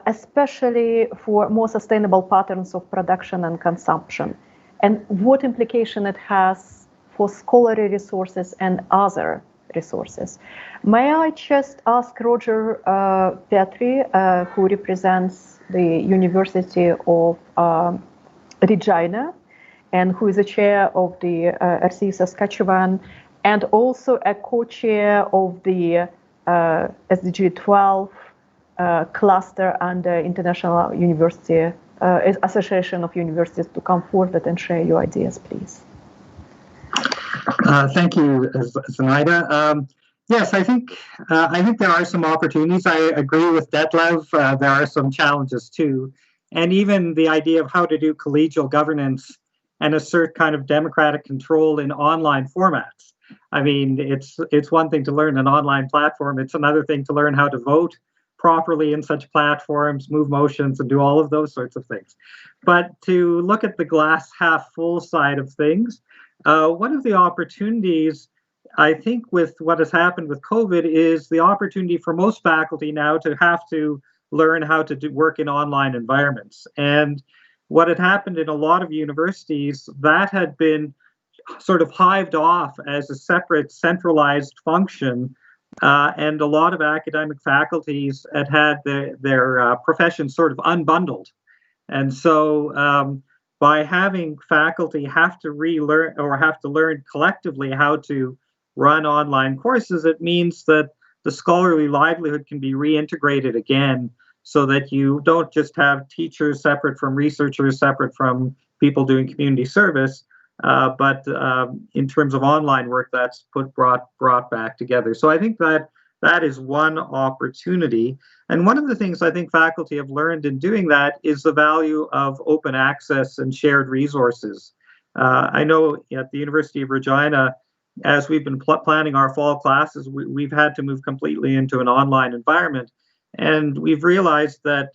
especially for more sustainable patterns of production and consumption, and what implication it has for scholarly resources and other resources. May I just ask Roger PTRE, who represents the University of Regina and who is the chair of the RC Saskatchewan and also a co-chair of the SDG 12 cluster under International University Association of Universities, to come forward and share your ideas, please. Thank you, Zenaida. Yes, I think there are some opportunities. I agree with Detlev. There are some challenges too, and even the idea of how to do collegial governance and assert kind of democratic control in online formats. I mean, it's one thing to learn an online platform. It's another thing to learn how to vote properly in such platforms, move motions, and do all of those sorts of things. But to look at the glass half full side of things, one of the opportunities, I think, with what has happened with COVID is the opportunity for most faculty now to have to learn how to work in online environments. And what had happened in a lot of universities, that had been sort of hived off as a separate centralized function. And a lot of academic faculties had their professions sort of unbundled. And so by having faculty have to relearn or have to learn collectively how to run online courses, it means that the scholarly livelihood can be reintegrated again, so that you don't just have teachers separate from researchers, separate from people doing community service, but in terms of online work, that's brought back together. So I think that is one opportunity. And one of the things I think faculty have learned in doing that is the value of open access and shared resources. I know at the University of Regina, as we've been planning our fall classes, we've had to move completely into an online environment. And we've realized that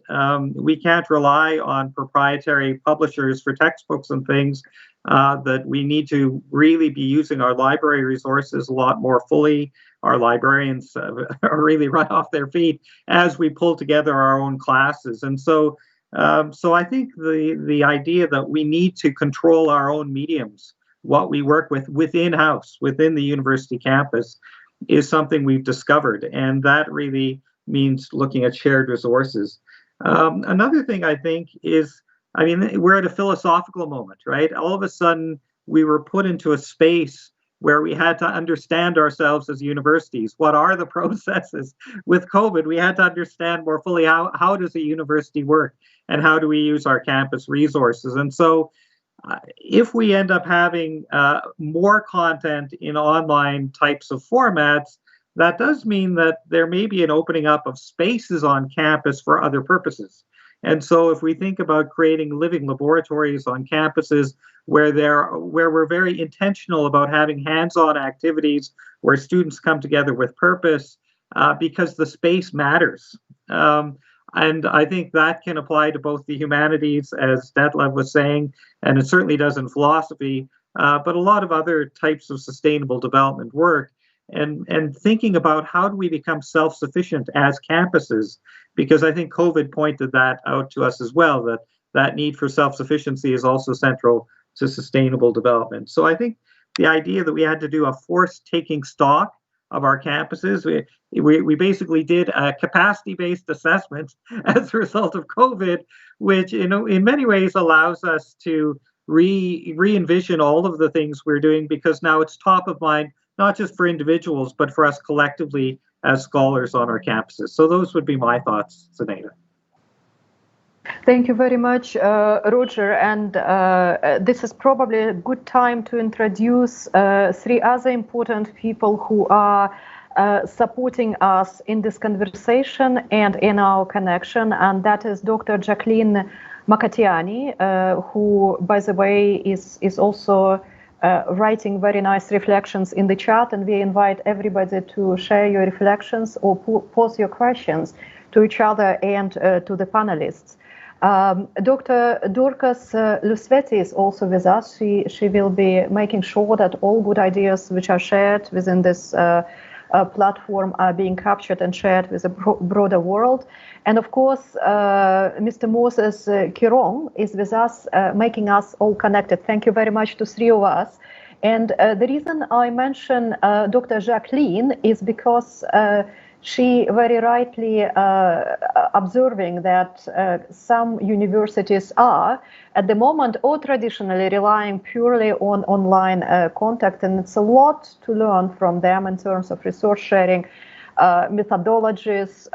we can't rely on proprietary publishers for textbooks and things, that we need to really be using our library resources a lot more fully. Our librarians are really run off their feet as we pull together our own classes. And so I think the idea that we need to control our own mediums, what we work with within-house, within the university campus, is something we've discovered. And that really means looking at shared resources. Another thing I think is, I mean, we're at a philosophical moment, right? All of a sudden, we were put into a space where we had to understand ourselves as universities. What are the processes? With COVID, we had to understand more fully how does a university work and how do we use our campus resources? And so if we end up having more content in online types of formats, that does mean that there may be an opening up of spaces on campus for other purposes. And so if we think about creating living laboratories on campuses where we're very intentional about having hands-on activities where students come together with purpose, because the space matters. And I think that can apply to both the humanities, as Detlev was saying, and it certainly does in philosophy, but a lot of other types of sustainable development work. And thinking about how do we become self-sufficient as campuses, because I think COVID pointed that out to us as well, that need for self-sufficiency is also central to sustainable development. So I think the idea that we had to do a forced taking stock of our campuses, we basically did a capacity-based assessment as a result of COVID, which in many ways allows us to re-envision all of the things we're doing, because now it's top of mind, not just for individuals, but for us collectively as scholars on our campuses. So those would be my thoughts, Zenaida. Thank you very much, Roger. And this is probably a good time to introduce three other important people who are supporting us in this conversation and in our connection. And that is Dr. Jacqueline Makatiani, who, by the way, is also writing very nice reflections in the chat, and we invite everybody to share your reflections or pose your questions to each other and to the panelists. Dr. Dorcas Lusveti is also with us. She will be making sure that all good ideas which are shared within this platform are being captured and shared with a broader world. And of course, Mr. Moses Kirong is with us, making us all connected. Thank you very much to three of us. And the reason I mention Dr. Jacqueline is because she very rightly observing that some universities are at the moment or traditionally relying purely on online contact, and it's a lot to learn from them in terms of resource sharing, methodologies,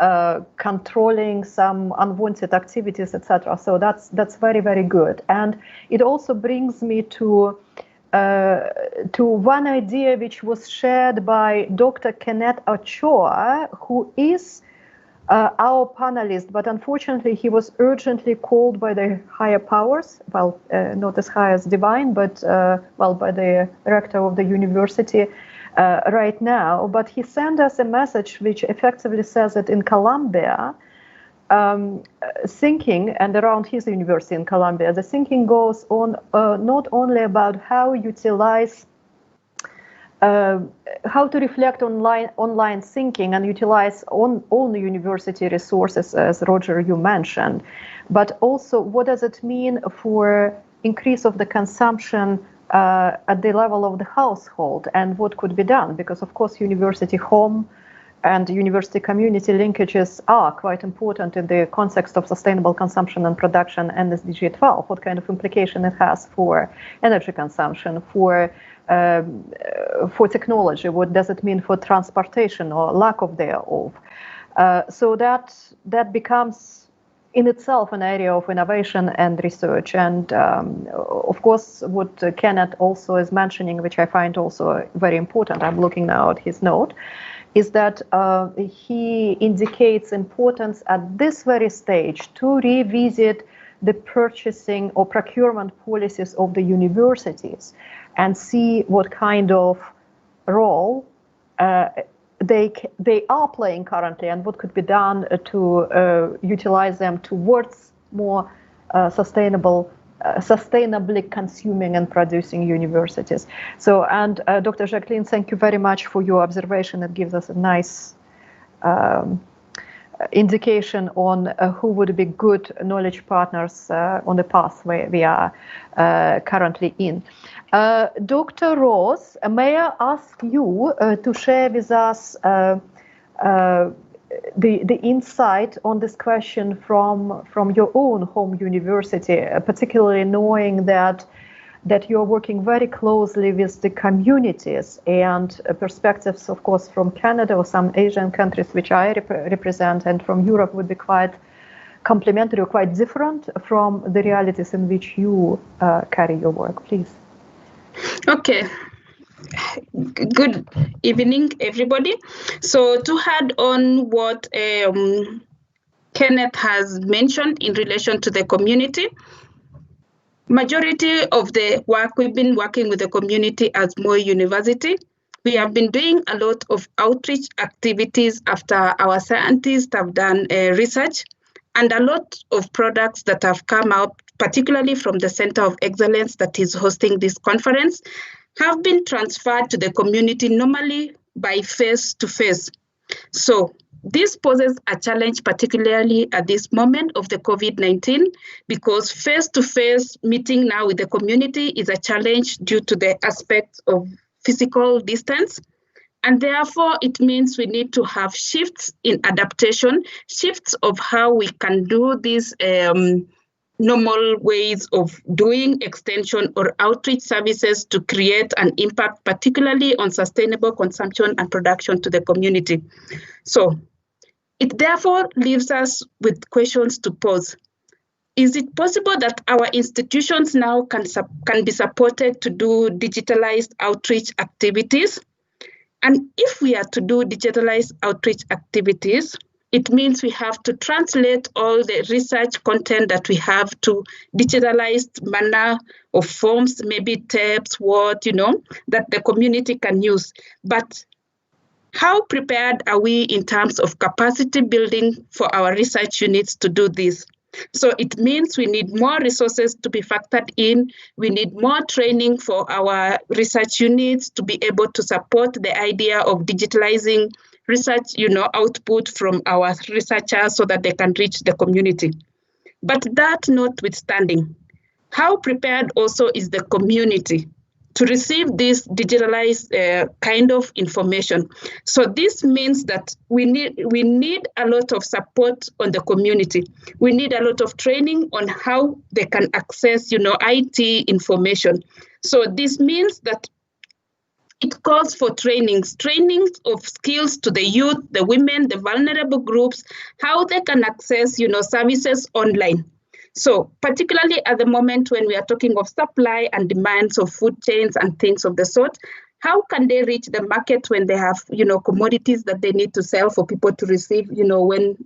controlling some unwanted activities, etc. So that's very, very good. And it also brings me to one idea which was shared by Dr. Kenneth Ochoa, who is our panelist, but unfortunately he was urgently called by the higher powers, well, not as high as divine, but well, by the rector of the university right now. But he sent us a message which effectively says that in Colombia, thinking, and around his university in Colombia, the thinking goes on not only about how utilize, how to reflect online thinking and utilize on the university resources, as Roger, you mentioned, but also what does it mean for increase of the consumption at the level of the household, and what could be done, because of course university home and university community linkages are quite important in the context of sustainable consumption and production and SDG 12, what kind of implication it has for energy consumption, for technology, what does it mean for transportation or lack of thereof. So that becomes in itself an area of innovation and research. And of course, what Kenneth also is mentioning, which I find also very important, I'm looking now at his note, is that he indicates importance at this very stage to revisit the purchasing or procurement policies of the universities and see what kind of role they are playing currently and what could be done to utilize them towards more sustainably consuming and producing universities. So, and Dr. Jacqueline, thank you very much for your observation. It gives us a nice indication on who would be good knowledge partners on the path where we are currently in. Dr. Ross, may I ask you to share with us the insight on this question from your own home university, particularly knowing that you're working very closely with the communities and perspectives, of course, from Canada or some Asian countries which I represent, and from Europe would be quite complementary or quite different from the realities in which you carry your work. Please. Okay. Good evening, everybody. So to add on what Kenneth has mentioned in relation to the community, majority of the work we've been working with the community as Moi University. We have been doing a lot of outreach activities after our scientists have done research, and a lot of products that have come out, particularly from the Center of Excellence that is hosting this conference, have been transferred to the community normally by face-to-face. So this poses a challenge, particularly at this moment of the COVID-19, because face-to-face meeting now with the community is a challenge due to the aspect of physical distance. And therefore, it means we need to have shifts in adaptation, shifts of how we can do these normal ways of doing extension or outreach services to create an impact, particularly on sustainable consumption and production to the community. So it therefore leaves us with questions to pose. Is it possible that our institutions now can be supported to do digitalized outreach activities? And if we are to do digitalized outreach activities, It means we have to translate all the research content that we have to digitalized manner of forms, maybe tapes, Word, that the community can use. But how prepared are we in terms of capacity building for our research units to do this? So it means we need more resources to be factored in. We need more training for our research units to be able to support the idea of digitalizing research, output from our researchers so that they can reach the community. But that notwithstanding, how prepared also is the community to receive this digitalized kind of information? So this means that we need a lot of support on the community. We need a lot of training on how they can access, IT information. So this means that it calls for trainings of skills to the youth, the women, the vulnerable groups, how they can access, services online. So particularly at the moment when we are talking of supply and demands of food chains and things of the sort, how can they reach the market when they have, commodities that they need to sell for people to receive, when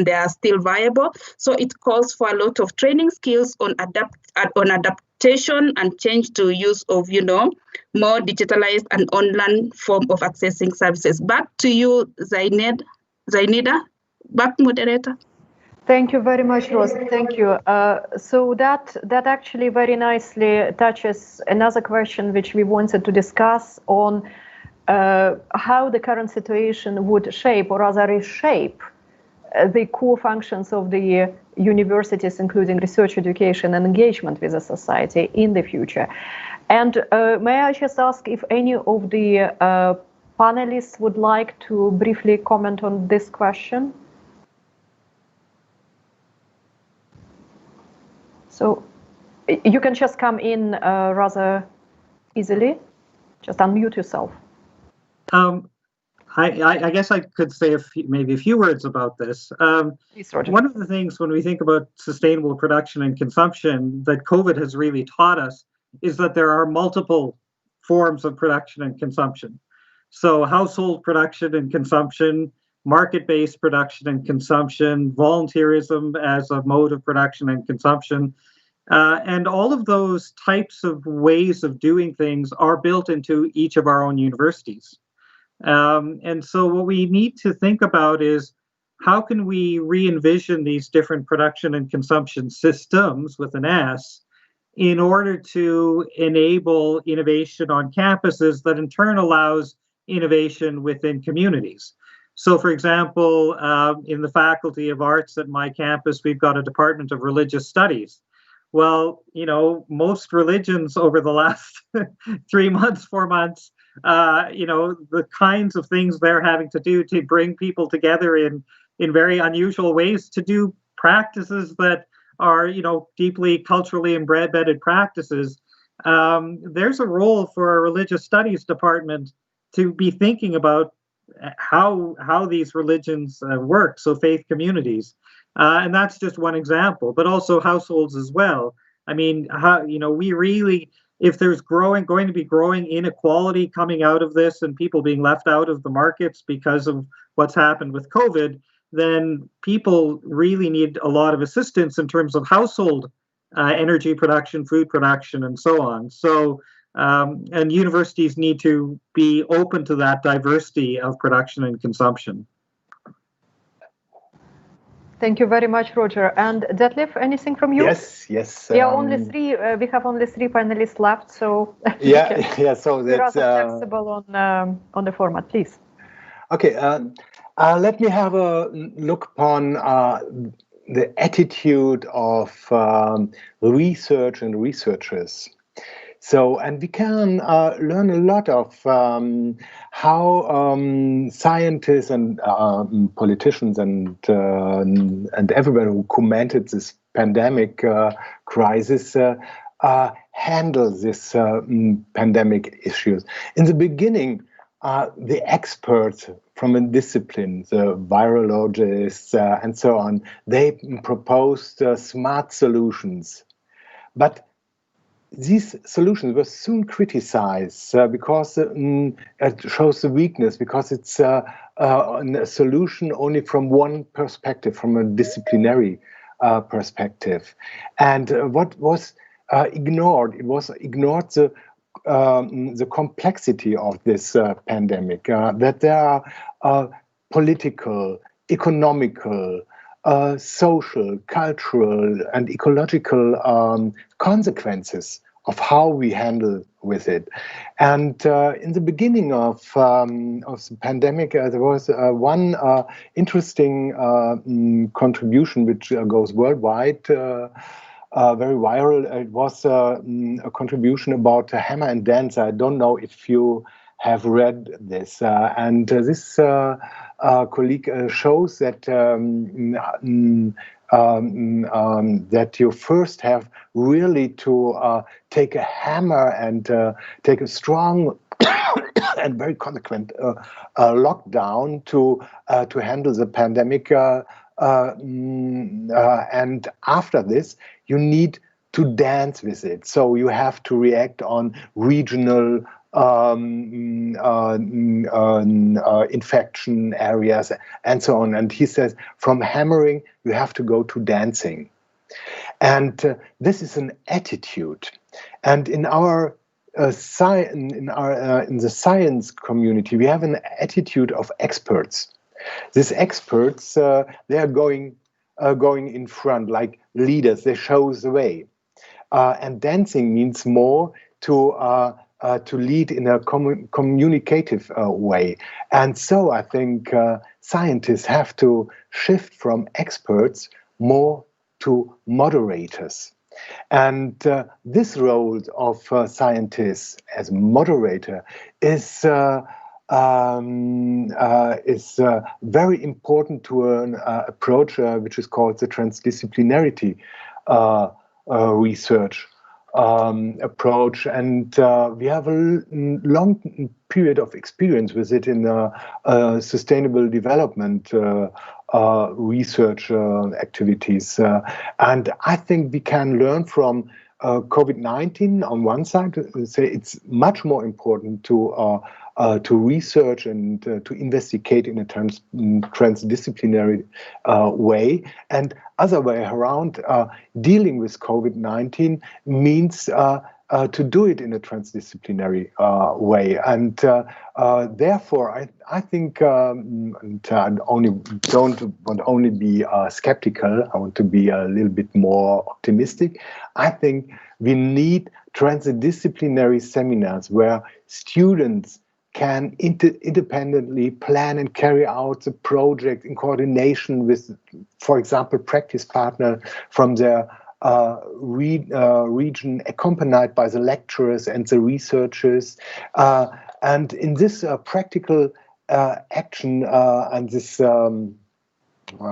they are still viable? So it calls for a lot of training skills on adaptation and change to use of, more digitalized and online form of accessing services. Back to you, Zainida. Back, moderator. Thank you very much, Rose. Thank you. So that actually very nicely touches another question which we wanted to discuss on how the current situation would shape or rather reshape the core functions of the universities, including research, education, and engagement with the society in the future. And may I just ask if any of the panelists would like to briefly comment on this question? So you can just come in rather easily. Just unmute yourself. I guess I could say maybe a few words about this. Please, Roger. One of the things when we think about sustainable production and consumption that COVID has really taught us is that there are multiple forms of production and consumption. So household production and consumption, market-based production and consumption, volunteerism as a mode of production and consumption, and all of those types of ways of doing things are built into each of our own universities. And so what we need to think about is how can we re-envision these different production and consumption systems with an S in order to enable innovation on campuses that in turn allows innovation within communities. So for example, in the Faculty of Arts at my campus, we've got a Department of Religious Studies. Well, most religions over the last 3 months, 4 months, the kinds of things they're having to do to bring people together in very unusual ways to do practices that are, deeply culturally embedded practices. There's a role for a religious studies department to be thinking about how these religions work, so faith communities. And that's just one example, but also households as well. I mean, we really, if there's going to be growing inequality coming out of this and people being left out of the markets because of what's happened with COVID, then people really need a lot of assistance in terms of household energy production, food production, and so on. So, and universities need to be open to that diversity of production and consumption. Thank you very much, Roger. And Detlef, anything from you? Yes. Yeah, only three. We have only 3 panelists left, so yeah. So that's flexible on the format, please. Okay. Let me have a look upon the attitude of research and researchers. So, and we can learn a lot of how scientists and politicians and everyone who commented this pandemic crisis handle this pandemic issues. In the beginning, the experts from a discipline, the virologists and so on, they proposed smart solutions. But these solutions were soon criticized because it shows the weakness, because it's a solution only from one perspective, from a disciplinary perspective. And what was ignored? It was ignored the complexity of this pandemic, that there are political, economical, social, cultural, and ecological consequences of how we handle with it. And in the beginning of the pandemic, there was one interesting contribution which goes worldwide, very viral. It was a contribution about hammer and dance. I don't know if you have read this. And this colleague shows that that you first have really to take a hammer and take a strong and very consequent lockdown to handle the pandemic. And after this, you need to dance with it. So you have to react on regional infection areas and so on. And he says, from hammering, you have to go to dancing. And this is an attitude. And in our in the science community, we have an attitude of experts. These experts, they are going in front like leaders. They show the way. And dancing means more to lead in a communicative way. And so I think scientists have to shift from experts more to moderators. And this role of scientists as moderator is very important to an approach which is called the transdisciplinarity research approach, and we have a long period of experience with it in sustainable development research activities, and I think we can learn from COVID-19 on one side. Say it's much more important to research and to investigate in a transdisciplinary way, and other way around, dealing with COVID-19 means to do it in a transdisciplinary way. And therefore, I think, and I don't want only be skeptical, I want to be a little bit more optimistic. I think we need transdisciplinary seminars where students can independently plan and carry out the project in coordination with, for example, practice partner from their region, accompanied by the lecturers and the researchers. And in this practical action and this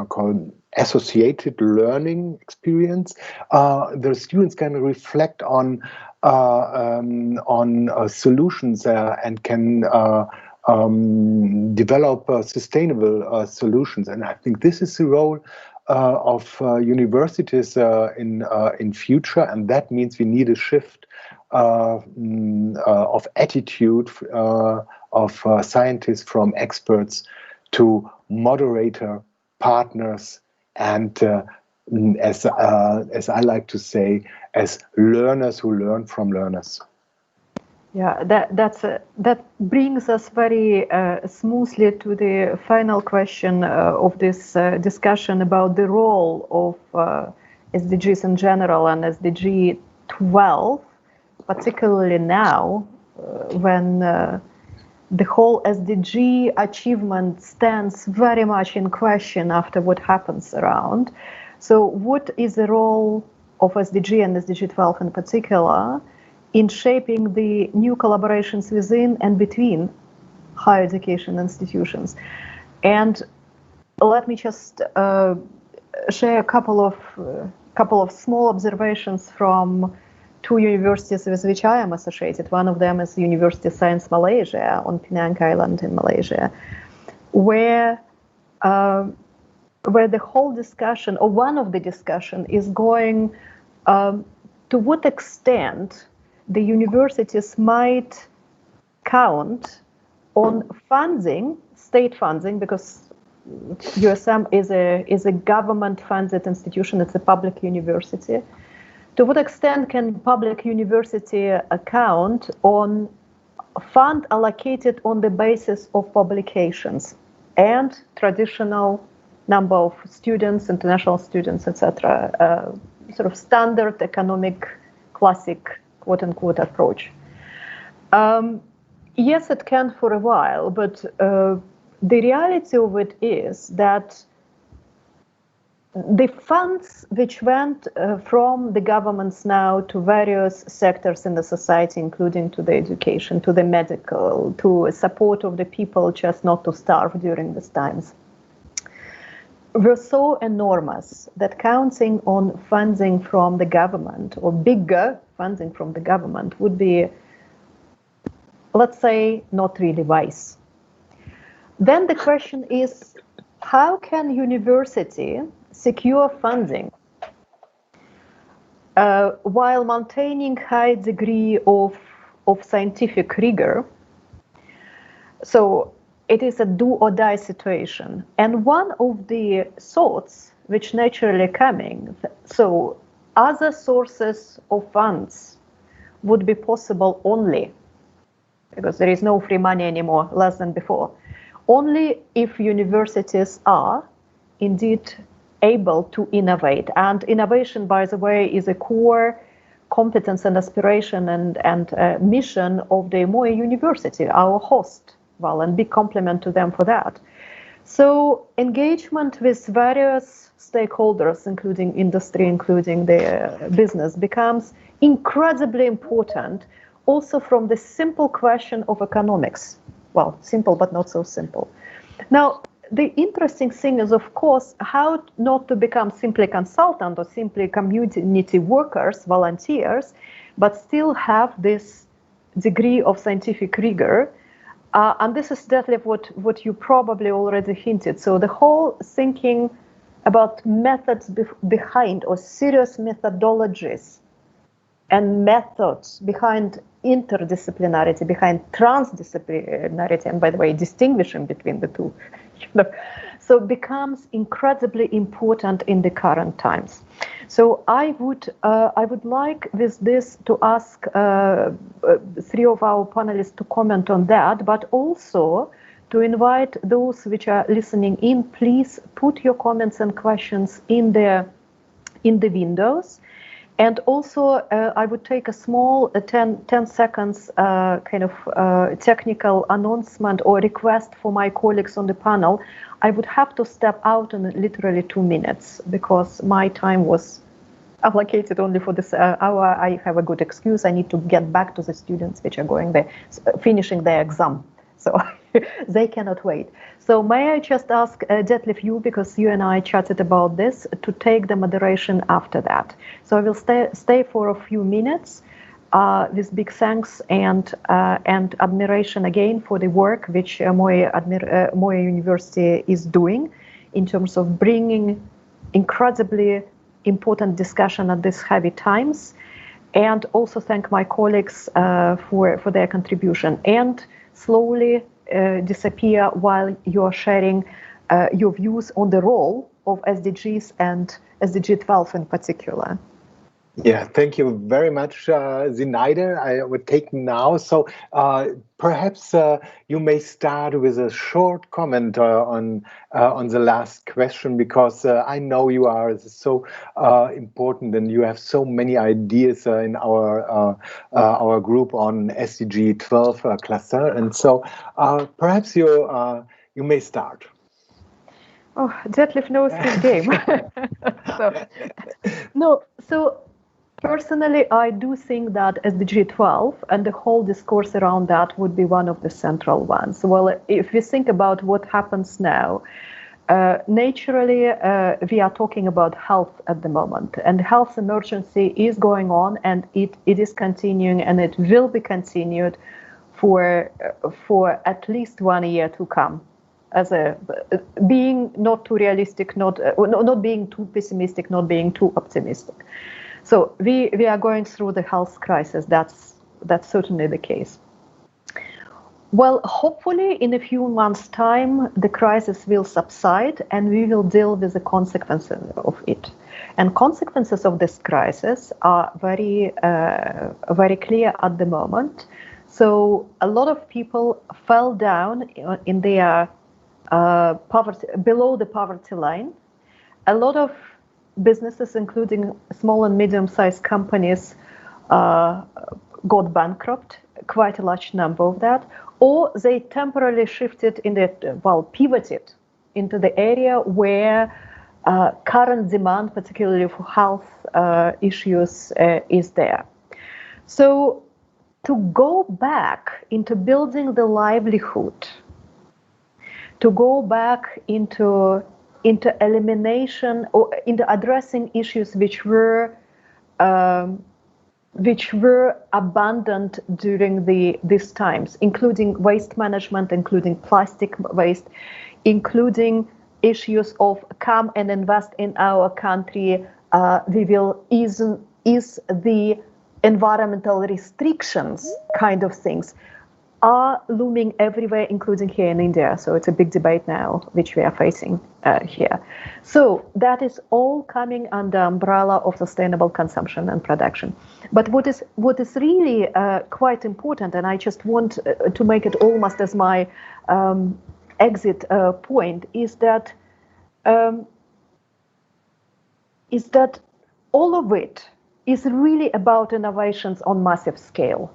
called associated learning experience, the students can reflect on solutions and can develop sustainable solutions. And I think this is the role of universities in future, and that means we need a shift of attitude of scientists from experts to moderator partners, and as I like to say, as learners who learn from learners. Yeah, that brings us very smoothly to the final question of this discussion about the role of SDGs in general and SDG 12, particularly now when the whole SDG achievement stands very much in question after what happens around. So what is the role of SDG and SDG 12 in particular in shaping the new collaborations within and between higher education institutions? And let me just share a couple of small observations from two universities with which I am associated. One of them is University of Science Malaysia on Penang Island in Malaysia, where the whole discussion, or one of the discussion, is going to what extent the universities might count on funding, state funding, because USM is a government-funded institution, it's a public university. To what extent can public university account on fund allocated on the basis of publications and traditional number of students, international students, etc., sort of standard economic, classic, quote-unquote approach? Yes, it can for a while, but the reality of it is that the funds which went from the governments now to various sectors in the society, including to the education, to the medical, to support of the people just not to starve during these times, were so enormous that counting on funding from the government or bigger funding from the government would be, let's say, not really wise. Then the question is, how can university secure funding while maintaining high degree of scientific rigor? So it is a do or die situation. And one of the thoughts which naturally coming, so other sources of funds would be possible only, because there is no free money anymore, less than before, only if universities are indeed able to innovate. And innovation, by the way, is a core competence and aspiration and mission of the Moy University, our host. Well, and big compliment to them for that. So engagement with various stakeholders, including industry, including the business, becomes incredibly important also from the simple question of economics. Well, simple, but not so simple. Now, the interesting thing is, of course, how not to become simply consultant or simply community workers, volunteers, but still have this degree of scientific rigor. And this is definitely what you probably already hinted. So the whole thinking about methods behind, or serious methodologies and methods behind interdisciplinarity, behind transdisciplinarity, and by the way, distinguishing between the two, so becomes incredibly important in the current times. So I would like with this to ask three of our panelists to comment on that, but also to invite those which are listening in, please put your comments and questions in the windows. And also, I would take a small 10 seconds kind of technical announcement or request for my colleagues on the panel. I would have to step out in literally 2 minutes because my time was allocated only for this hour. I have a good excuse. I need to get back to the students which are going there, finishing their exam. So they cannot wait. So may I just ask Detlef, you, because you and I chatted about this, to take the moderation after that. So I will stay for a few minutes with big thanks and admiration again for the work which Moy University is doing in terms of bringing incredibly important discussion at these heavy times, and also thank my colleagues for their contribution, and slowly disappear while you're sharing your views on the role of SDGs and SDG 12 in particular. Yeah, thank you very much, Zinaida. I would take now. So perhaps you may start with a short comment on the last question, because I know you are so important and you have so many ideas in our group on SDG 12 cluster. And so perhaps you may start. Oh, Detlef knows his game. So personally, I do think that SDG 12 and the whole discourse around that would be one of the central ones. Well, if we think about what happens now, naturally, we are talking about health at the moment, and health emergency is going on, and it is continuing, and it will be continued for at least 1 year to come. As being not too realistic, not being too pessimistic, not being too optimistic. So we are going through the health crisis. That's that's certainly the case. Well, hopefully in a few months' time, the crisis will subside and we will deal with the consequences of it. And consequences of this crisis are very clear at the moment. So a lot of people fell down in their poverty, below the poverty line. A lot of businesses, including small and medium-sized companies, got bankrupt, quite a large number of that, or they temporarily shifted pivoted into the area where current demand, particularly for health issues, is there. So to go back into building the livelihood, to go back into elimination or into addressing issues which were abundant during these times, including waste management, including plastic waste, including issues of come and invest in our country. We will ease the environmental restrictions kind of things are looming everywhere, including here in India. So it's a big debate now, which we are facing here. So that is all coming under umbrella of sustainable consumption and production. But what is really quite important, and I just want to make it almost as my exit point, is that all of it is really about innovations on massive scale.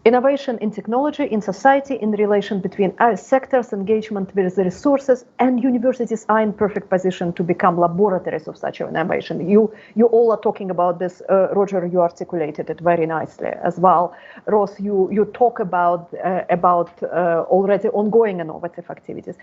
Innovation in technology, in society, in relation between sectors, engagement with the resources, and universities are in perfect position to become laboratories of such innovation. You all are talking about this. Roger, you articulated it very nicely as well. Ross, you talk about already ongoing innovative activities.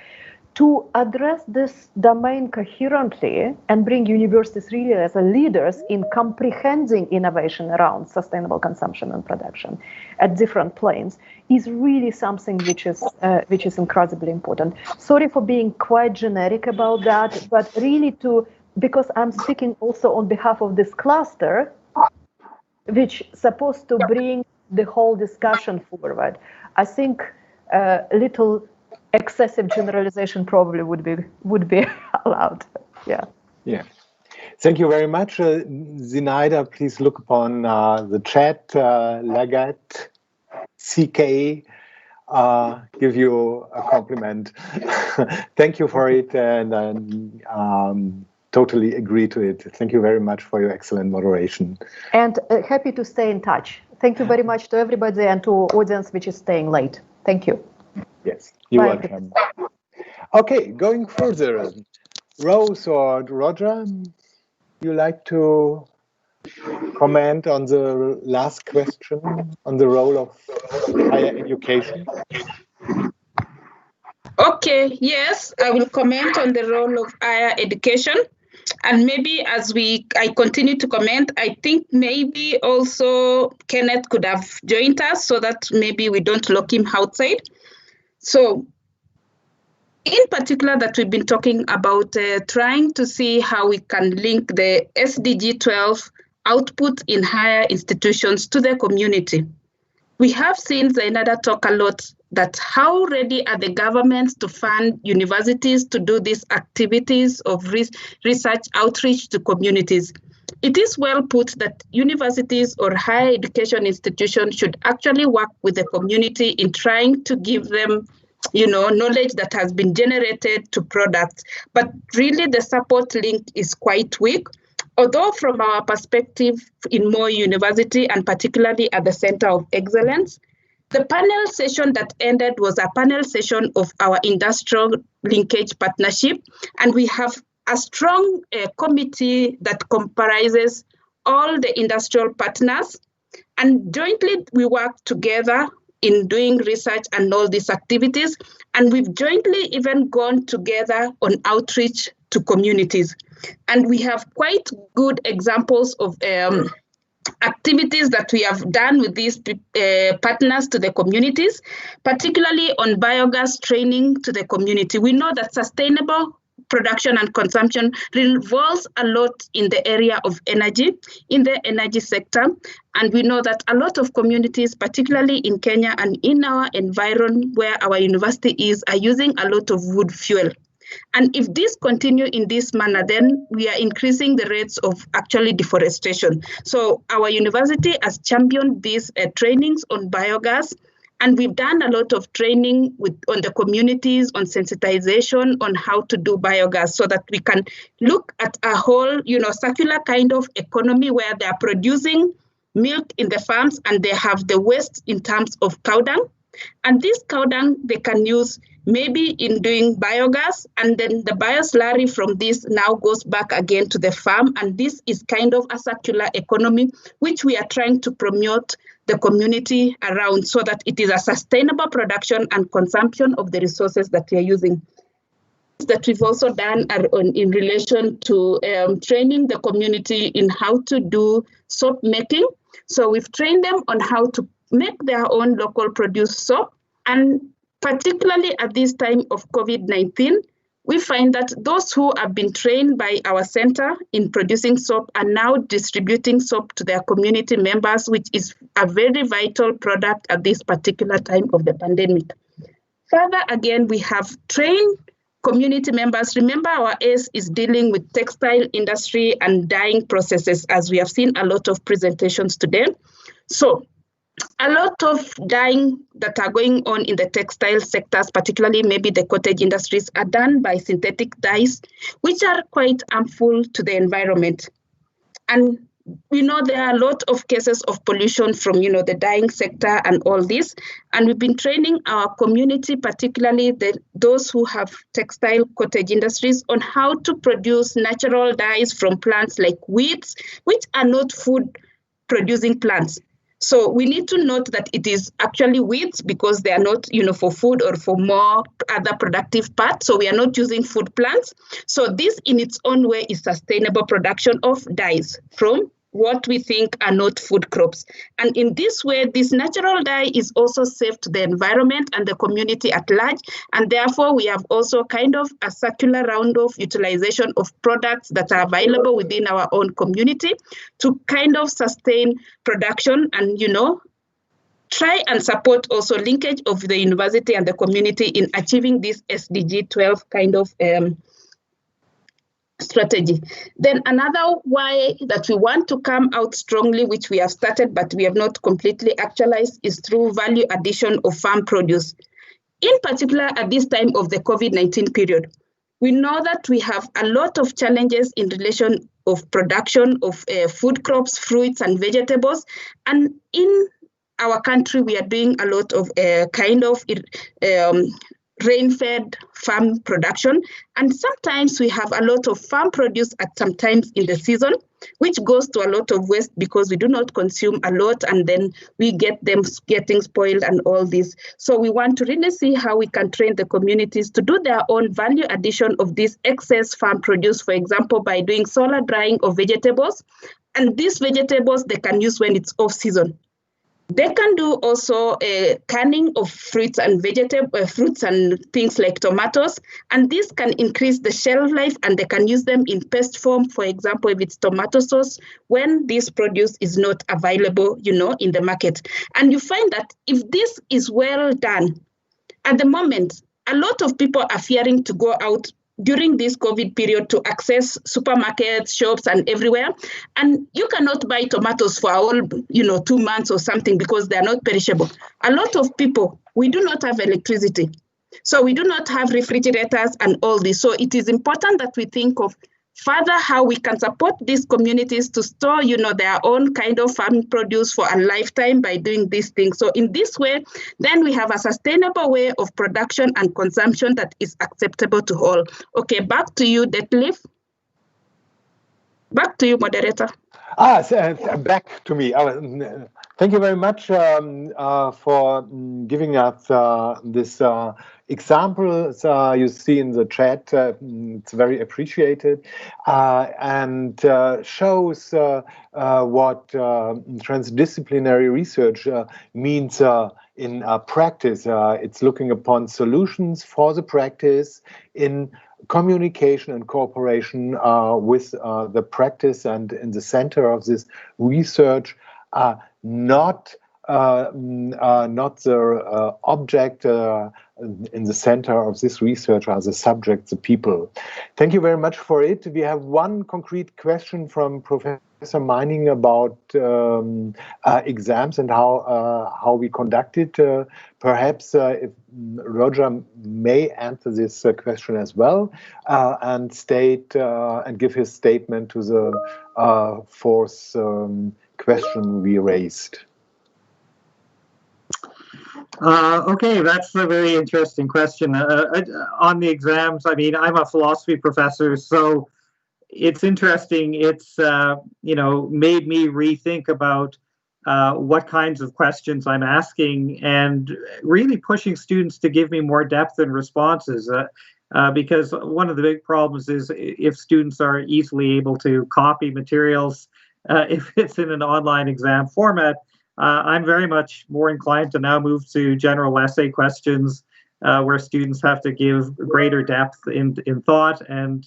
To address this domain coherently and bring universities really as leaders in comprehending innovation around sustainable consumption and production at different planes is really something which is incredibly important. Sorry for being quite generic about that, but really because I'm speaking also on behalf of this cluster, which is supposed to bring the whole discussion forward. I think little excessive generalization probably would be allowed. Yeah. Thank you very much. Zinaida, please look upon the chat. Lagat CK give you a compliment. Thank you for it, and totally agree to it. Thank you very much for your excellent moderation. And happy to stay in touch. Thank you very much to everybody and to audience which is staying late. Thank you. Yes, you're welcome. Okay, going further. Rose or Roger, you like to comment on the last question on the role of higher education? Okay, yes, I will comment on the role of higher education. And maybe as I continue to comment, I think maybe also Kenneth could have joined us so that maybe we don't lock him outside. So in particular that we've been talking about trying to see how we can link the SDG 12 output in higher institutions to the community. We have seen Zainada talk a lot that how ready are the governments to fund universities to do these activities of research outreach to communities. It is well put that universities or higher education institutions should actually work with the community in trying to give them, knowledge that has been generated to products. But really the support link is quite weak. Although from our perspective in Moi University and particularly at the Center of Excellence, the panel session that ended was a panel session of our industrial linkage partnership. And we have a strong committee that comprises all the industrial partners. And jointly we work together in doing research and all these activities. And we've jointly even gone together on outreach to communities. And we have quite good examples of activities that we have done with these partners to the communities, particularly on biogas training to the community. We know that sustainable production and consumption revolves a lot in the area of energy, in the energy sector. And we know that a lot of communities, particularly in Kenya and in our environment where our university is, are using a lot of wood fuel. And if this continue in this manner, then we are increasing the rates of actually deforestation. So our university has championed these trainings on biogas, and we've done a lot of training on the communities, on sensitization, on how to do biogas, so that we can look at a whole, circular kind of economy where they are producing milk in the farms and they have the waste in terms of cow dung. And this cow dung they can use maybe in doing biogas, and then the bioslurry from this now goes back again to the farm. And this is kind of a circular economy, which we are trying to promote the community around, so that it is a sustainable production and consumption of the resources that we are using. That we've also done are in relation to training the community in how to do soap making. So we've trained them on how to make their own local produced soap. And particularly at this time of COVID-19, we find that those who have been trained by our center in producing soap are now distributing soap to their community members, which is a very vital product at this particular time of the pandemic. Further, again, we have trained community members. Remember, our ACE is dealing with textile industry and dyeing processes, as we have seen a lot of presentations today. So a lot of dyeing that are going on in the textile sectors, particularly maybe the cottage industries, are done by synthetic dyes, which are quite harmful to the environment. And we know there are a lot of cases of pollution from, the dyeing sector and all this. And we've been training our community, particularly those who have textile cottage industries, on how to produce natural dyes from plants like weeds, which are not food producing plants. So we need to note that it is actually weeds because they are not, for food or for more other productive parts. So we are not using food plants. So this in its own way is sustainable production of dyes from what we think are not food crops. And in this way, this natural dye is also safe to the environment and the community at large. And therefore, we have also kind of a circular round of utilization of products that are available within our own community to kind of sustain production and, try and support also linkage of the university and the community in achieving this SDG 12 kind of strategy. Then another way that we want to come out strongly, which we have started but we have not completely actualized, is through value addition of farm produce. In particular, at this time of the COVID-19 period, we know that we have a lot of challenges in relation of production of food crops, fruits and vegetables. And in our country, we are doing a lot of rain-fed farm production. And sometimes we have a lot of farm produce at some times in the season, which goes to a lot of waste because we do not consume a lot and then we get them getting spoiled and all this. So we want to really see how we can train the communities to do their own value addition of this excess farm produce, for example, by doing solar drying of vegetables. And these vegetables they can use when it's off season. They can do also canning of fruits and fruits and things like tomatoes, and this can increase the shelf life and they can use them in paste form, for example, if it's tomato sauce, when this produce is not available, in the market. And you find that if this is well done, at the moment, a lot of people are fearing to go out during this COVID period to access supermarkets, shops, and everywhere. And you cannot buy tomatoes for all, 2 months or something because they are not perishable. A lot of people, we do not have electricity. So we do not have refrigerators and all this. So it is important that we think of further how we can support these communities to store, their own kind of farm produce for a lifetime by doing these things. So in this way, then we have a sustainable way of production and consumption that is acceptable to all. Okay, back to you, Detlef. Back to you, moderator. Back to me. Thank you very much for giving us this example. You see in the chat, it's very appreciated and shows what transdisciplinary research means in practice. It's looking upon solutions for the practice in communication and cooperation with the practice, and in the center of this research are not the object. In the center of this research are the subject, the people. Thank you very much for it. We have one concrete question from Professor Meining about exams and how we conduct it. Perhaps if Roger may answer this question as well, and state and give his statement to the fourth question we raised. Okay, that's a very interesting question. On the exams, I mean, I'm a philosophy professor, so it's interesting. It's, you know, made me rethink about what kinds of questions I'm asking, and really pushing students to give me more depth in responses. Because one of the big problems is if students are easily able to copy materials, if it's in an online exam format, I'm very much more inclined to now move to general essay questions where students have to give greater depth in thought and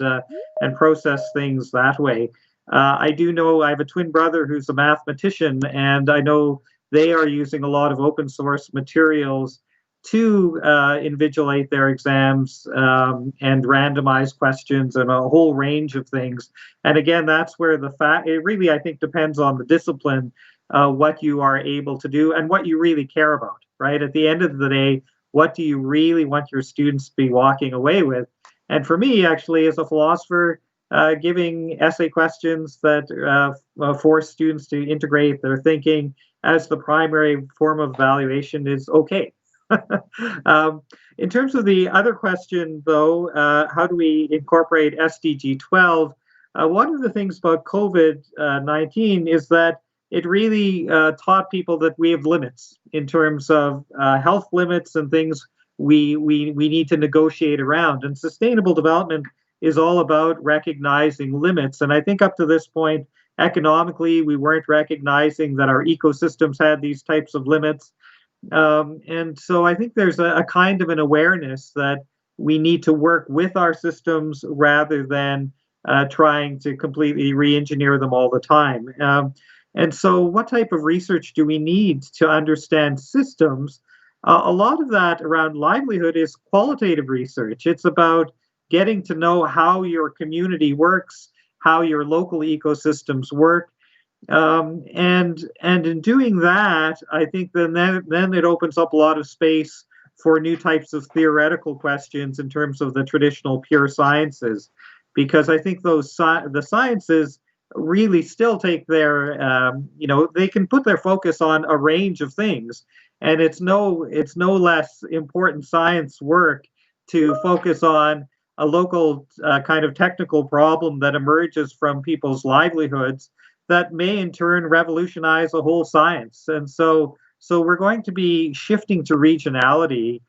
process things that way. I do know I have a twin brother who's a mathematician, and I know they are using a lot of open source materials to invigilate their exams and randomize questions and a whole range of things. And again, that's where it really, I think, depends on the discipline, what you are able to do and what you really care about, right? At the end of the day, what do you really want your students to be walking away with? And for me, actually, as a philosopher, giving essay questions that force students to integrate their thinking as the primary form of evaluation is okay. In terms of the other question, though, how do we incorporate SDG 12? One of the things about COVID-19 is that it really taught people that we have limits in terms of health limits and things we need to negotiate around. And sustainable development is all about recognizing limits. And I think up to this point, economically, we weren't recognizing that our ecosystems had these types of limits. And so I think there's a kind of an awareness that we need to work with our systems rather than trying to completely re-engineer them all the time. And so what type of research do we need to understand systems? A lot of that around livelihood is qualitative research. It's about getting to know how your community works, how your local ecosystems work. And in doing that, I think then it opens up a lot of space for new types of theoretical questions in terms of the traditional pure sciences, because I think the sciences really still take their, you know, they can put their focus on a range of things, and it's no less important science work to focus on a local kind of technical problem that emerges from people's livelihoods that may in turn revolutionize a whole science. And so we're going to be shifting to regionality.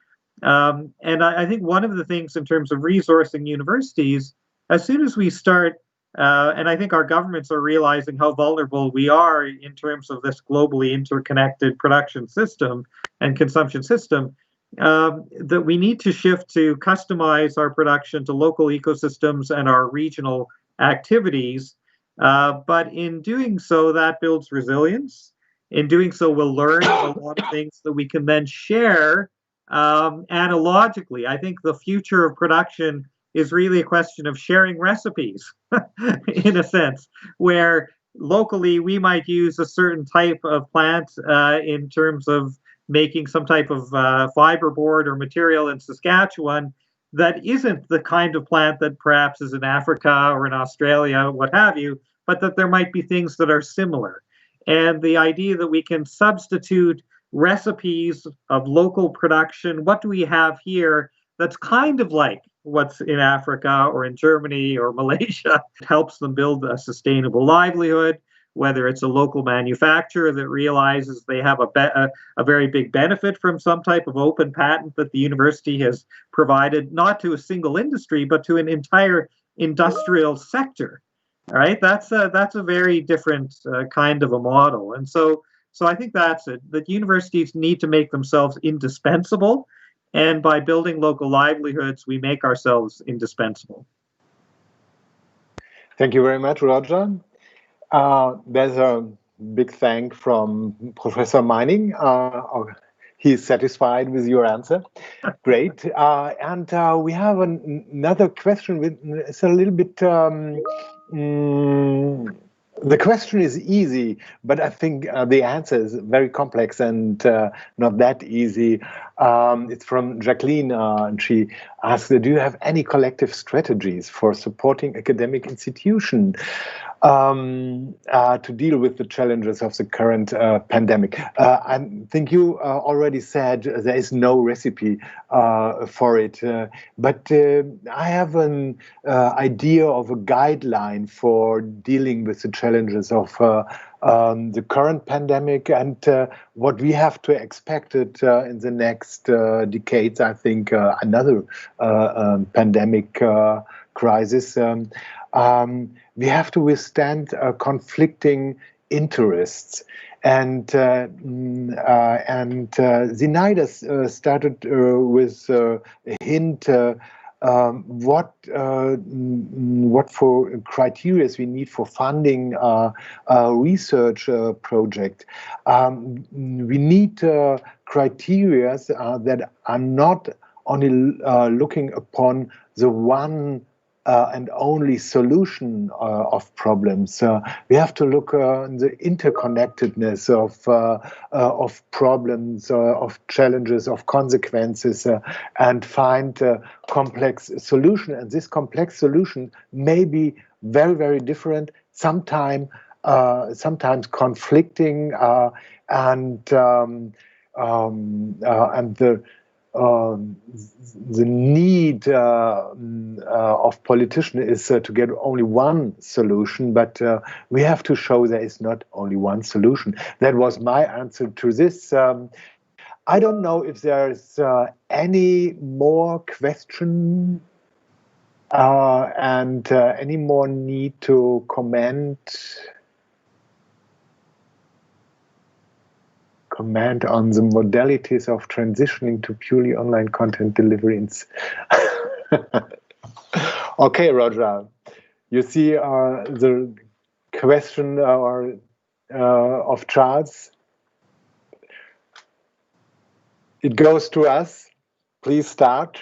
And I think one of the things in terms of resourcing universities, as soon as we start, and I think our governments are realizing how vulnerable we are in terms of this globally interconnected production system and consumption system, that we need to shift to customize our production to local ecosystems and our regional activities. But in doing so, that builds resilience. In doing so, we'll learn a lot of things that we can then share analogically. I think the future of production is really a question of sharing recipes, in a sense, where locally we might use a certain type of plant in terms of making some type of fiberboard or material in Saskatchewan that isn't the kind of plant that perhaps is in Africa or in Australia, what have you, but that there might be things that are similar. And the idea that we can substitute recipes of local production, what do we have here that's kind of like what's in Africa or in Germany or Malaysia, helps them build a sustainable livelihood, whether it's a local manufacturer that realizes they have a very big benefit from some type of open patent that the university has provided, not to a single industry, but to an entire industrial sector. All right, that's a very different kind of a model. And so I think that's it, that universities need to make themselves indispensable And by building local livelihoods, we make ourselves indispensable. Thank you very much, Roger. There's a big thank from Professor Meining. He's satisfied with your answer. Great. And we have another question. It's a little bit, the question is easy, but I think the answer is very complex and not that easy. It's from Jacqueline, and she asks, do you have any collective strategies for supporting academic institutions to deal with the challenges of the current pandemic? I think you already said there is no recipe for it, but I have an idea of a guideline for dealing with the challenges of the current pandemic and what we have to expect it in the next decades. I think another pandemic crisis. We have to withstand conflicting interests, and Zinaida started with a hint. What for criteria we need for funding a research project. We need criteria that are not only looking upon the one and only solution of problems. We have to look on the interconnectedness of problems, of challenges, of consequences, and find a complex solution. And this complex solution may be very, very different, sometimes conflicting, and the need of politicians is to get only one solution, but we have to show there is not only one solution. That was my answer to this. I don't know if there's any more question and any more need to comment on the modalities of transitioning to purely online content delivery. Okay, Roger, you see the question of Charles. It goes to us. Please start.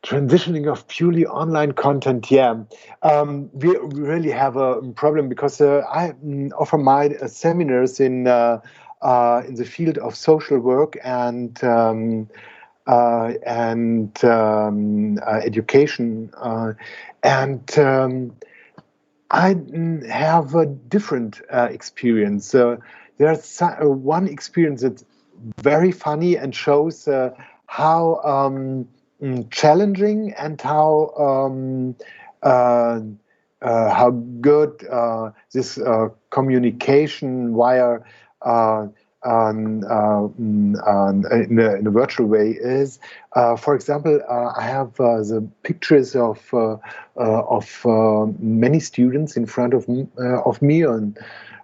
Transitioning of purely online content, yeah. We really have a problem because I offer my seminars in the field of social work and education, and I have a different experience. There's one experience that's very funny and shows how challenging and how good this communication via in a virtual way is. For example, I have the pictures of many students in front of me on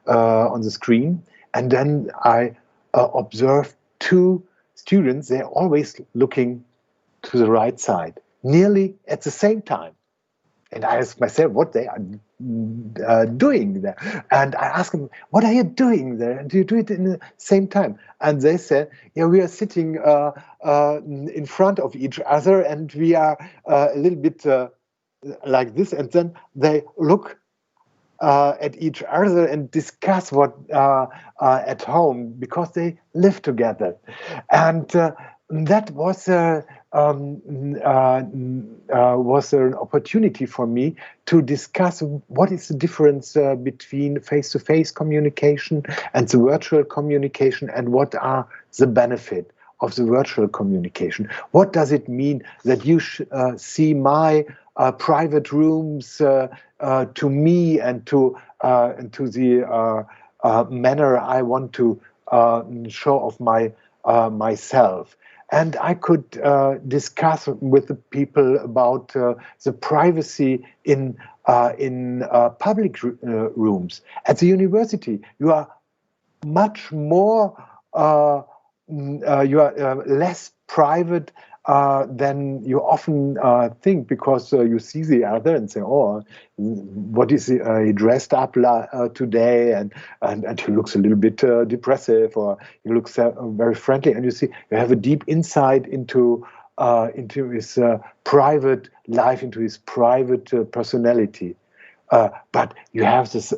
the screen, and then I observe two students. They're always looking to the right side, nearly at the same time. And I ask myself what they are doing there. And I ask them, what are you doing there? And do you do it in the same time? And they said, yeah, we are sitting in front of each other, and we are a little bit like this. And then they look at each other and discuss what at home, because they live together. And that was an opportunity for me to discuss what is the difference between face-to-face communication and the virtual communication, and what are the benefits of the virtual communication. What does it mean that you see my private rooms to me and to the manner I want to show of myself? And I could discuss with the people about the privacy in public rooms. At the university, you are much more you are less private than you often think, because you see the other and say, "Oh, what is he dressed up today?" And he looks a little bit depressive, or he looks very friendly, and you have a deep insight into his private life, into his private personality. But you have this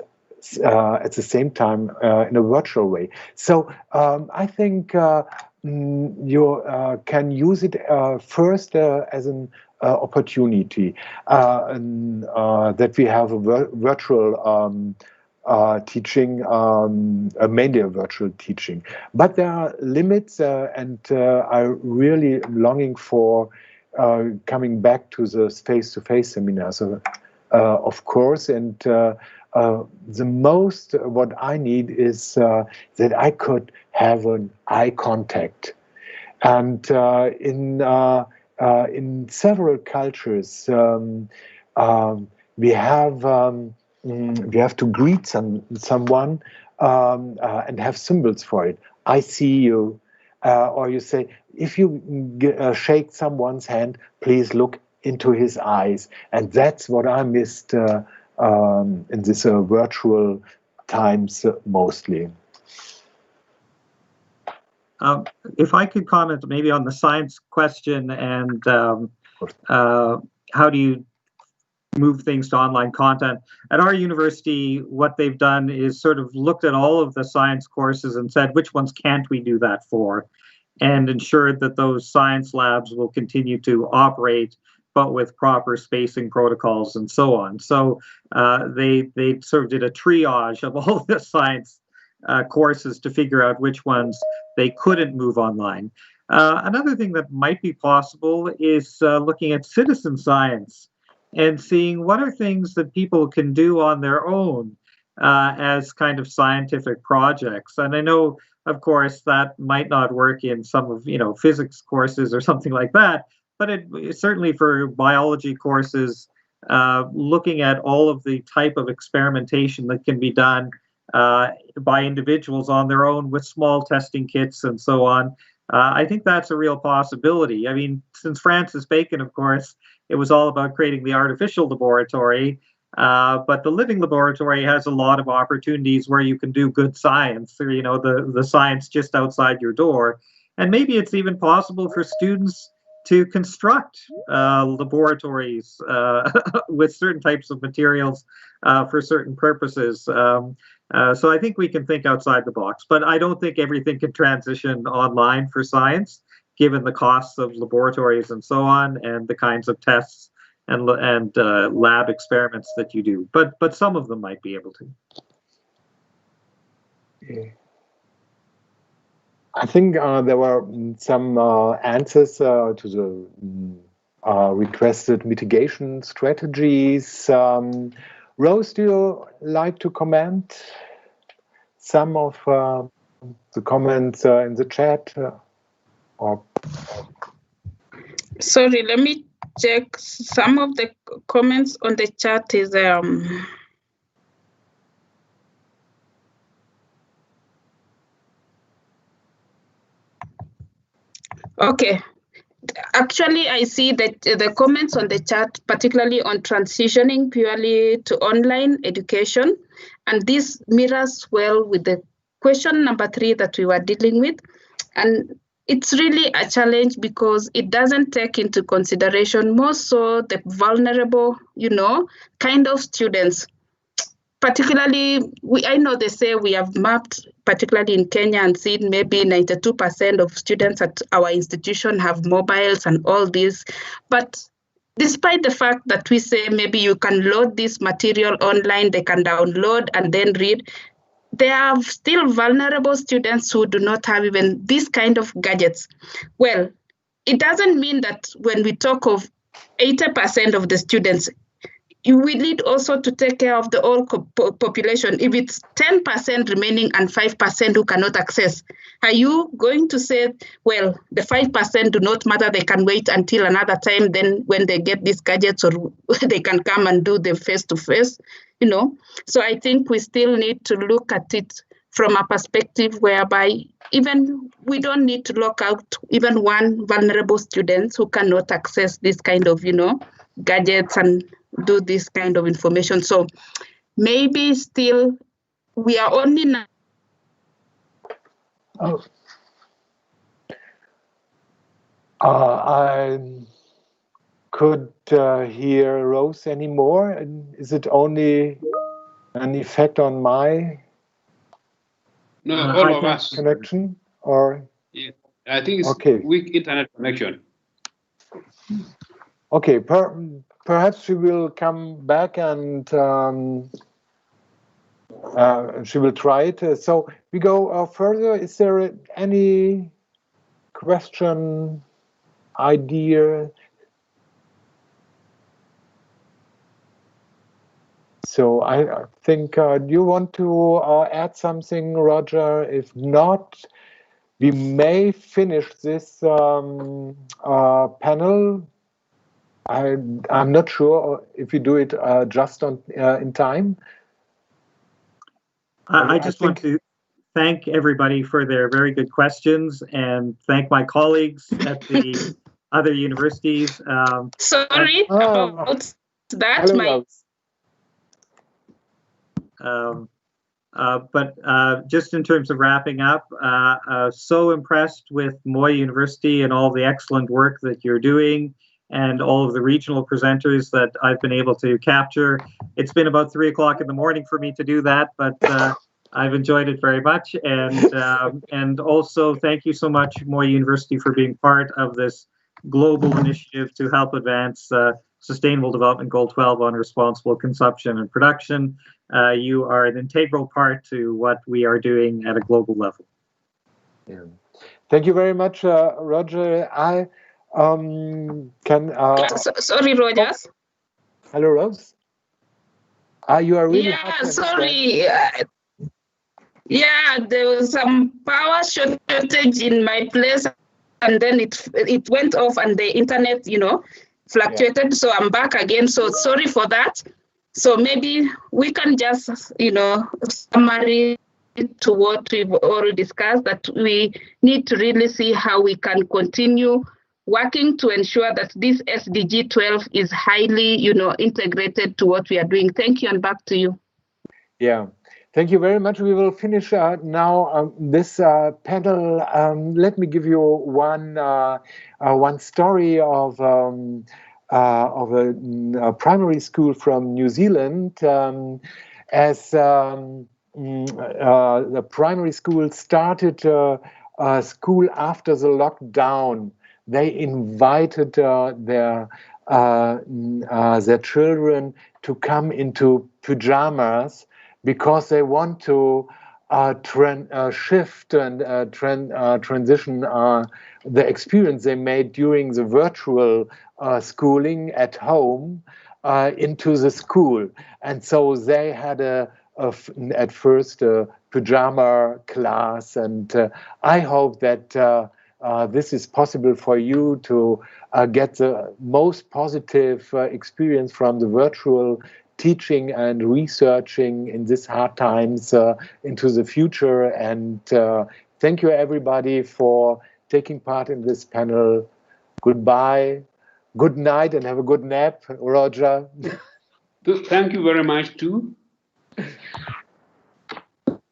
at the same time in a virtual way. So I think you can use it first as an opportunity, that we have a virtual teaching, mainly a virtual teaching. But there are limits, and I really am longing for coming back to the face-to-face seminars, of course. And the most what I need is that I could have an eye contact. And in several cultures, we have to greet someone and have symbols for it. I see you, or you say, if you shake someone's hand, please look into his eyes. And that's what I missed in this virtual times mostly. If I could comment maybe on the science question, and how do you move things to online content? At our university, what they've done is sort of looked at all of the science courses and said, which ones can't we do that for? And ensured that those science labs will continue to operate, but with proper spacing protocols and so on. So they sort of did a triage of all the science courses to figure out which ones they couldn't move online. Another thing that might be possible is looking at citizen science and seeing what are things that people can do on their own as kind of scientific projects. And I know, of course, that might not work in some of, physics courses or something like that, but it certainly for biology courses, looking at all of the type of experimentation that can be done by individuals on their own with small testing kits and so on. I think that's a real possibility. I mean, since Francis Bacon, of course, it was all about creating the artificial laboratory, but the living laboratory has a lot of opportunities where you can do good science, or, the science just outside your door. And maybe it's even possible for students to construct laboratories with certain types of materials for certain purposes. So I think we can think outside the box, but I don't think everything can transition online for science, given the costs of laboratories and so on, and the kinds of tests and lab experiments that you do. But some of them might be able to. Yeah. I think there were some answers to the requested mitigation strategies. Rose, do you like to comment some of the comments in the chat? Sorry, let me check. Some of the comments on the chat is okay. Actually, I see that the comments on the chat, particularly on transitioning purely to online education, and this mirrors well with the question number 3 that we were dealing with. And it's really a challenge because it doesn't take into consideration more so the vulnerable, kind of students. Particularly, I know they say we have mapped, particularly in Kenya, and seen maybe 92% of students at our institution have mobiles and all this. But despite the fact that we say maybe you can load this material online, they can download and then read, there are still vulnerable students who do not have even this kind of gadgets. Well, it doesn't mean that when we talk of 80% of the students, we need also to take care of the whole population. If it's 10% remaining and 5% who cannot access, are you going to say, well, the 5% do not matter, they can wait until another time, then when they get these gadgets, or they can come and do the face-to-face, So I think we still need to look at it from a perspective whereby even we don't need to lock out even one vulnerable student who cannot access this kind of, gadgets and do this kind of information. So maybe still we are only now. Oh. I could hear Rose anymore. And is it only an effect on my all of us connection, or? Yeah, I think it's okay. Weak internet connection. Okay, perhaps she will come back and she will try it. So we go further. Is there any question, idea? So I think, do you want to add something, Roger? If not, we may finish this panel. I'm not sure if we do it just in time. I just want to thank everybody for their very good questions and thank my colleagues at the other universities. Sorry about that. Hello, but just in terms of wrapping up, so impressed with Moi University and all the excellent work that you're doing and all of the regional presenters that I've been able to capture. It's been about 3 o'clock in the morning for me to do that, but I've enjoyed it very much. And also thank you so much, Moi University, for being part of this global initiative to help advance Sustainable Development Goal 12 on responsible consumption and production. You are an integral part to what we are doing at a global level. Yeah. Thank you very much, Roger. I can... sorry, Roger. Hello, Rose. You are really... Yeah, sorry. Yeah, there was some power shortage in my place, and then it went off and the internet, fluctuated. Yeah. So I'm back again. So sorry for that. So maybe we can just, summary to what we've already discussed, that we need to really see how we can continue working to ensure that this SDG 12 is highly, integrated to what we are doing. Thank you, and back to you. Yeah. Thank you very much. We will finish now this panel. Let me give you one story of a primary school from New Zealand. As the primary school started school after the lockdown, they invited their children to come into pajamas, because they want to shift and transition the experience they made during the virtual schooling at home into the school. And so they had at first a pajama class, and I hope that this is possible for you to get the most positive experience from the virtual teaching and researching in these hard times into the future. And thank you, everybody, for taking part in this panel. Goodbye, good night, and have a good nap, Roger. Thank you very much, too.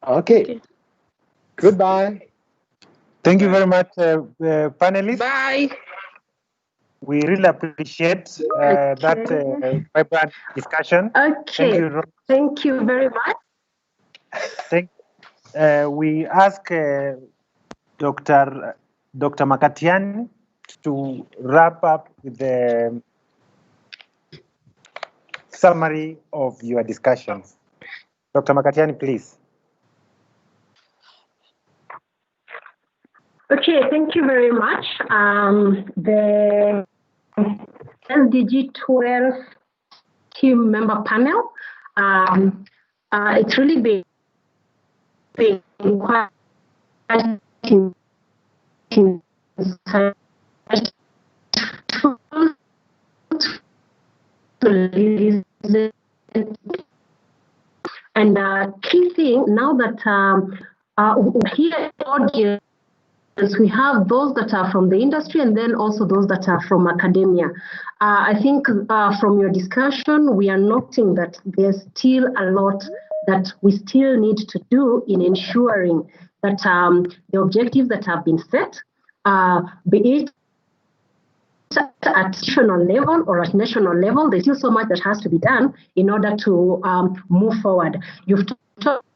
Okay. Goodbye. Thank you very much, panelists. Bye. We really appreciate that vibrant discussion. Okay. Thank you very much. We ask Dr. Makatiani to wrap up with the summary of your discussions. Dr. Makatiani, please. Okay, thank you very much. The SDG 12 team member panel, it's really been quite and key thing now that here audience, we have those that are from the industry and then also those that are from academia. I think from your discussion, we are noting that there's still a lot that we still need to do in ensuring that the objectives that have been set, be it at national level or at national level, there's still so much that has to be done in order to move forward. You've talked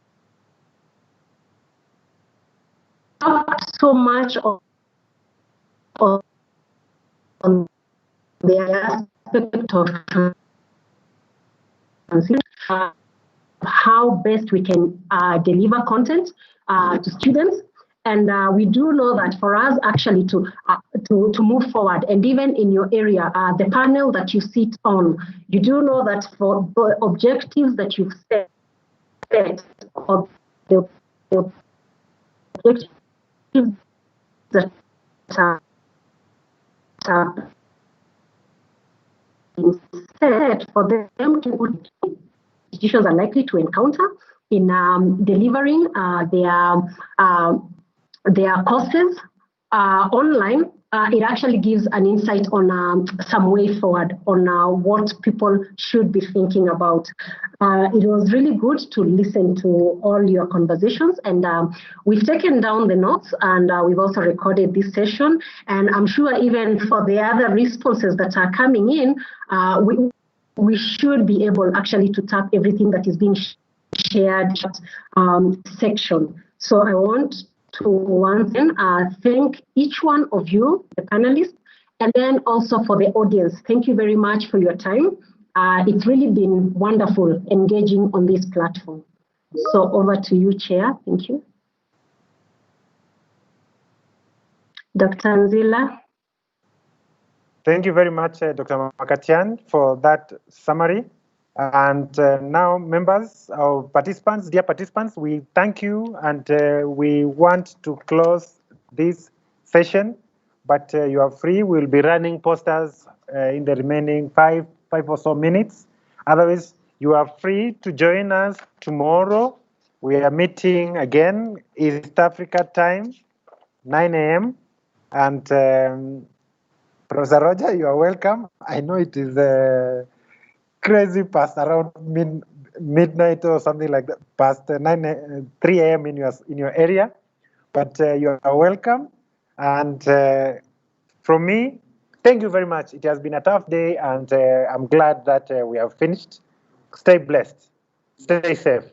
so much on the aspect of how best we can deliver content to students. And we do know that for us actually to move forward, and even in your area, the panel that you sit on, you do know that for the objectives that you've set, or the objectives that are set for them to institutions are likely to encounter in delivering their courses online. It actually gives an insight on some way forward on what people should be thinking about. It was really good to listen to all your conversations, and we've taken down the notes, and we've also recorded this session. And I'm sure even for the other responses that are coming in, we should be able actually to tap everything that is being shared section. So I want to once again thank each one of you, the panelists, and then also for the audience. Thank you very much for your time. It's really been wonderful engaging on this platform. So over to you, Chair. Thank you. Dr. Nzila. Thank you very much, Dr. Makatian, for that summary. And now, members or participants, dear participants, we thank you, and we want to close this session, but you are free. We'll be running posters in the remaining five or so minutes. Otherwise, you are free to join us tomorrow. We are meeting again East Africa time, 9 a.m. And Professor Roger, you are welcome. I know it is crazy past around midnight or something like that, past 3 a.m. in your area, but you are welcome. And from me, thank you very much. It has been a tough day, and I'm glad that we have finished. Stay blessed. Stay safe.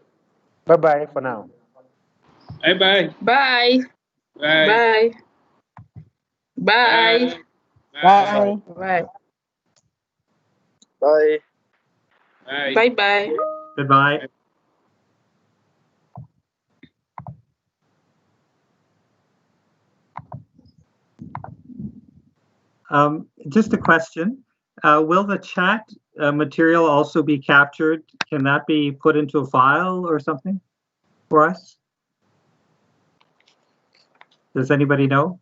Bye-bye for now. Bye-bye. Bye. Bye. Bye. Bye. Bye. Bye. Bye. Bye-bye. Goodbye. Just a question. Will the chat material also be captured? Can that be put into a file or something for us? Does anybody know?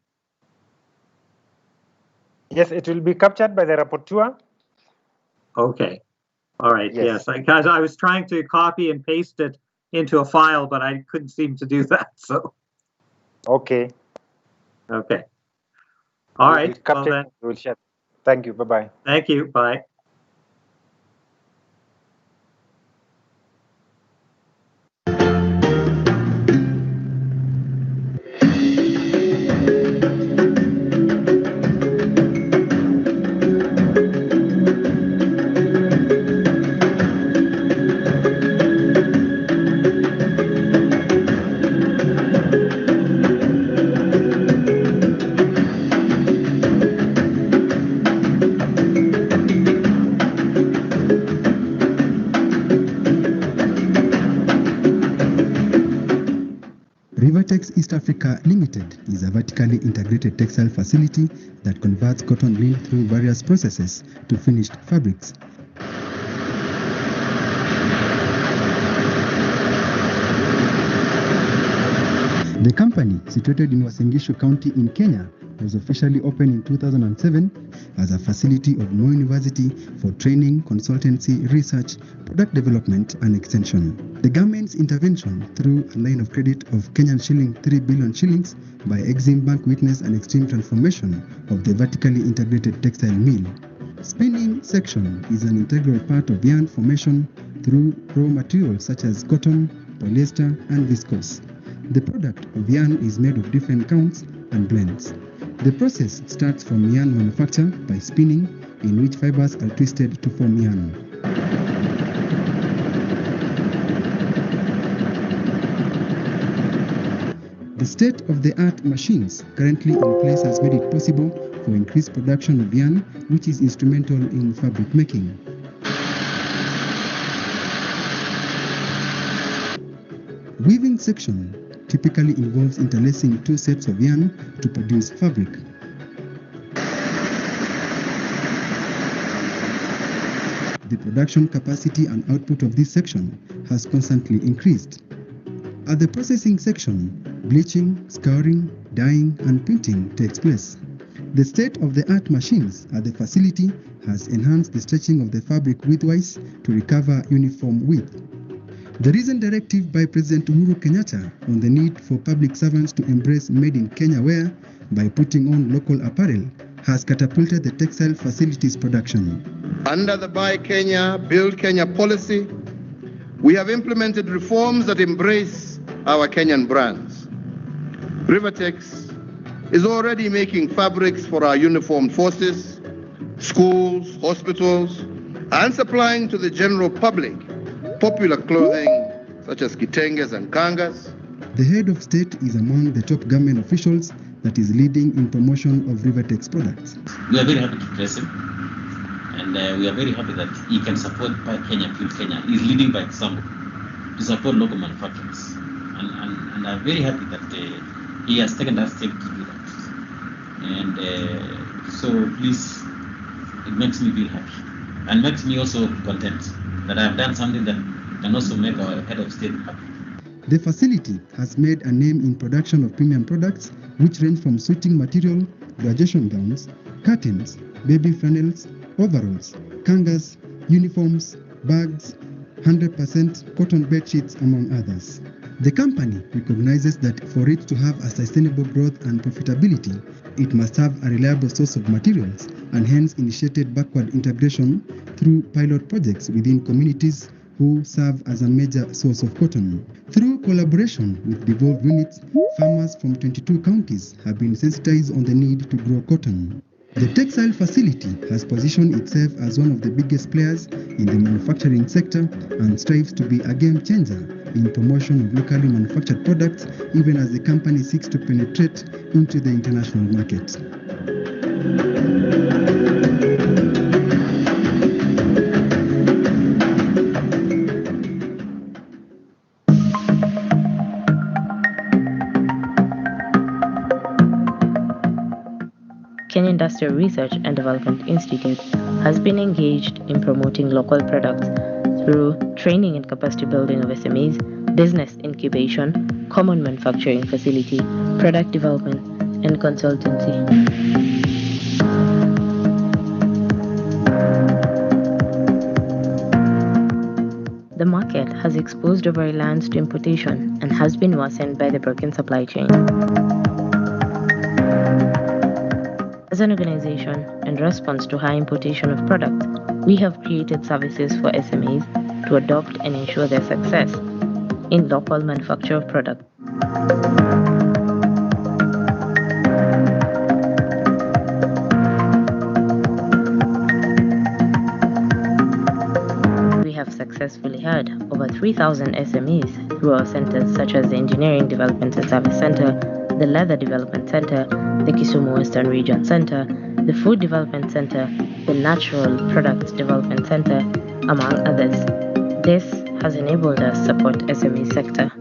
Yes, it will be captured by the rapporteur. Okay. All right. Yes. Because I was trying to copy and paste it into a file, but I couldn't seem to do that. So. Okay. Okay. All right. Well, then. We'll share. Thank you. Bye-bye. Thank you. Bye. Rivertex East Africa Limited is a vertically integrated textile facility that converts cotton reel through various processes to finished fabrics. The company, situated in Uasin Gishu County in Kenya, was officially opened in 2007 as a facility of Moi University for training, consultancy, research, product development, and extension. The government's intervention through a line of credit of Kenyan shilling 3 billion shillings by Exim Bank witnessed an extreme transformation of the vertically integrated textile mill. Spinning section is an integral part of yarn formation through raw materials such as cotton, polyester, and viscose. The product of yarn is made of different counts and blends. The process starts from yarn manufacture by spinning, in which fibers are twisted to form yarn. The state-of-the-art machines currently in place has made it possible for increased production of yarn, which is instrumental in fabric making. Weaving section typically involves interlacing two sets of yarn to produce fabric. The production capacity and output of this section has constantly increased. At the processing section, bleaching, scouring, dyeing, and printing takes place. The state-of-the-art machines at the facility has enhanced the stretching of the fabric widthwise to recover uniform width. The recent directive by President Uhuru Kenyatta on the need for public servants to embrace made in Kenya wear by putting on local apparel has catapulted the textile facilities production. Under the Buy Kenya, Build Kenya policy, we have implemented reforms that embrace our Kenyan brands. Rivertex is already making fabrics for our uniformed forces, schools, hospitals, and supplying to the general public popular clothing such as kitenges and kangas. The head of state is among the top government officials that is leading in promotion of Rivertex products. We are very happy to bless him, and we are very happy that he can support Buy Kenya, Build Kenya. He is leading by example to support local manufacturers, and I'm very happy that he has taken that step to do that. And so please, it makes me very happy and makes me also content that I have done something that can also make our head of state happy. The facility has made a name in production of premium products which range from suiting material, graduation gowns, curtains, baby flannels, overalls, kangas, uniforms, bags, 100% cotton bed sheets, among others. The company recognizes that for it to have a sustainable growth and profitability, it must have a reliable source of materials and hence initiated backward integration through pilot projects within communities who serve as a major source of cotton. Through collaboration with devolved units, farmers from 22 counties have been sensitized on the need to grow cotton. The textile facility has positioned itself as one of the biggest players in the manufacturing sector and strives to be a game changer in promotion of locally manufactured products, even as the company seeks to penetrate into the international market. Kenya Industrial Research and Development Institute has been engaged in promoting local products through training and capacity building of SMEs, business incubation, common manufacturing facility, product development, and consultancy. The market has exposed over lands to importation and has been worsened by the broken supply chain. As an organization, in response to high importation of products, we have created services for SMEs to adopt and ensure their success in local manufacture of products. We have successfully had over 3,000 SMEs through our centers such as the Engineering Development and Service Center, the Leather Development Center, the Kisumu Western Region Center, the Food Development Center, the Natural Products Development Center, among others. This has enabled us to support SME sector.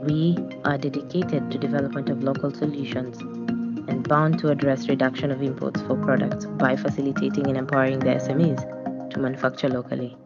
We are dedicated to development of local solutions and bound to address reduction of imports for products by facilitating and empowering the SMEs to manufacture locally.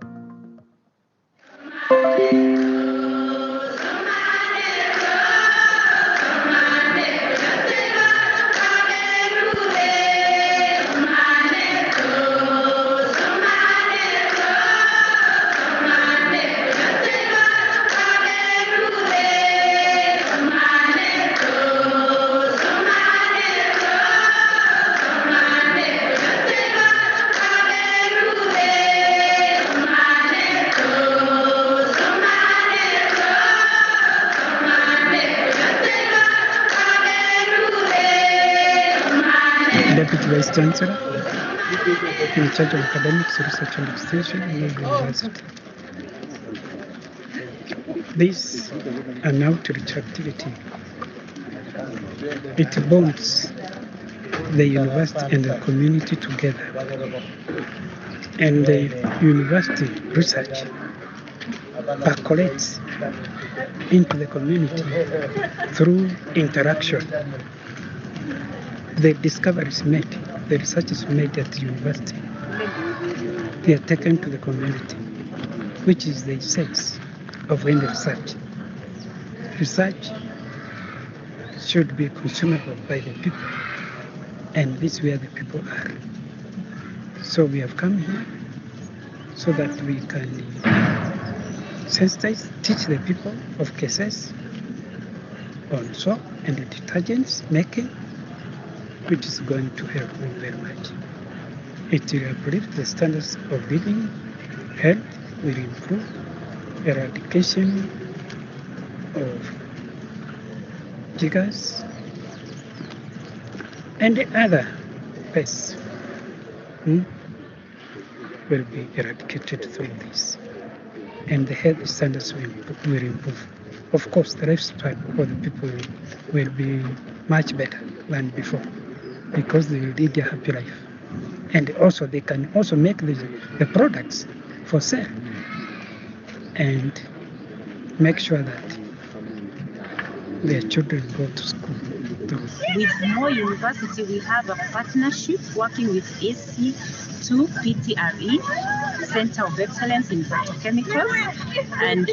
Deputy Vice Chancellor in charge of academics, research and extension in the university. This an outreach activity. It bonds the university and the community together. And the university research percolates into the community through interaction. The discoveries made, the research is made at the university. They are taken to the community, which is the essence of any research. Research should be consumable by the people, and this is where the people are. So we have come here so that we can sensitize, teach the people of cases on soap and the detergents making, which is going to help them very much. It will uplift the standards of living, health will improve, eradication of jiggers and the other pests will be eradicated through this. And the health standards will improve. Of course, the lifespan for the people will be much better than before, because they will lead a happy life. And also they can also make the products for sale and make sure that their children go to school. With Moi University, we have a partnership working with AC2 PTRE, Center of Excellence in Phytochemicals, and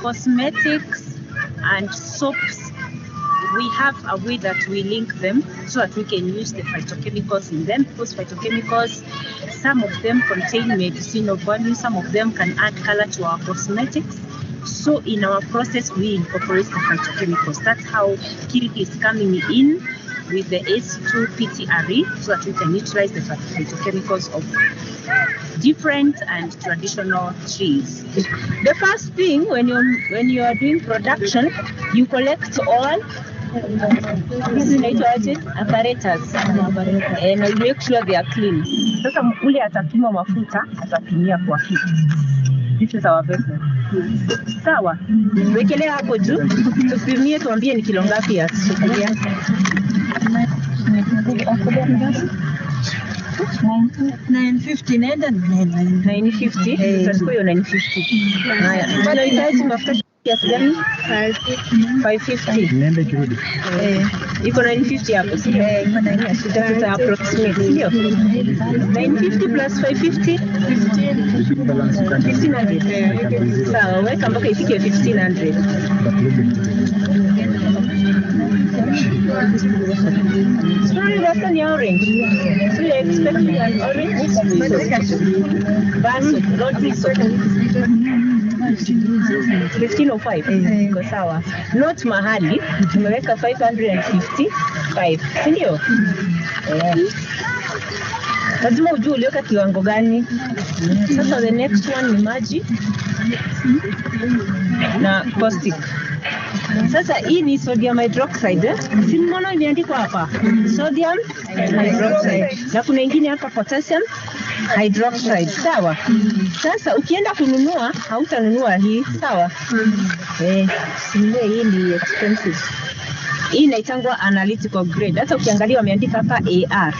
cosmetics and soaps. We have a way that we link them so that we can use the phytochemicals in them, because phytochemicals, some of them contain medicinal value, some of them can add color to our cosmetics. So in our process, we incorporate the phytochemicals. That's how Kirk is coming in with the AC2 PTRE, so that we can utilize the phytochemicals of different and traditional trees. The first thing when you are doing production, you collect all apparatus and you make sure they are clean. Sasa ule atapima mafuta atapimia kwa kitu. This is our vessel. Sawa. Wekelea hapo juu. Tupimie tuambie ni kilo ngapi ya sufuria. 950 naenda 950. Tutachukua hiyo 950. Haya. Tunahitaji mafuta kiasi gani? 550. Nenda kirudi. Iko 950 hapo, sio? Tuta approximate, sio? 950 plus 550 1500. Sawa, weka mpaka ifike 1500. Sorry, that's an orange. So you're expecting an orange? Baso, not this one. 1505 iko sawa. Not mahali tumeweka 555, si ndio? Lazima ujue uliweka kiwango gani. Sasa the next one ni maji na caustic. Sasa hii ni sodium hydroxide. Si mbona imeandikwa hapa? Sodium hydroxide. Na kuna ingine hapa potassium hydroxide. Sawa? Sasa ukienda kununua, hautanunua hii, sawa? Sinunue hii ni expensive. Hii inaitangwa analytical grade. Hata ukiangalia wameandika hapa AR.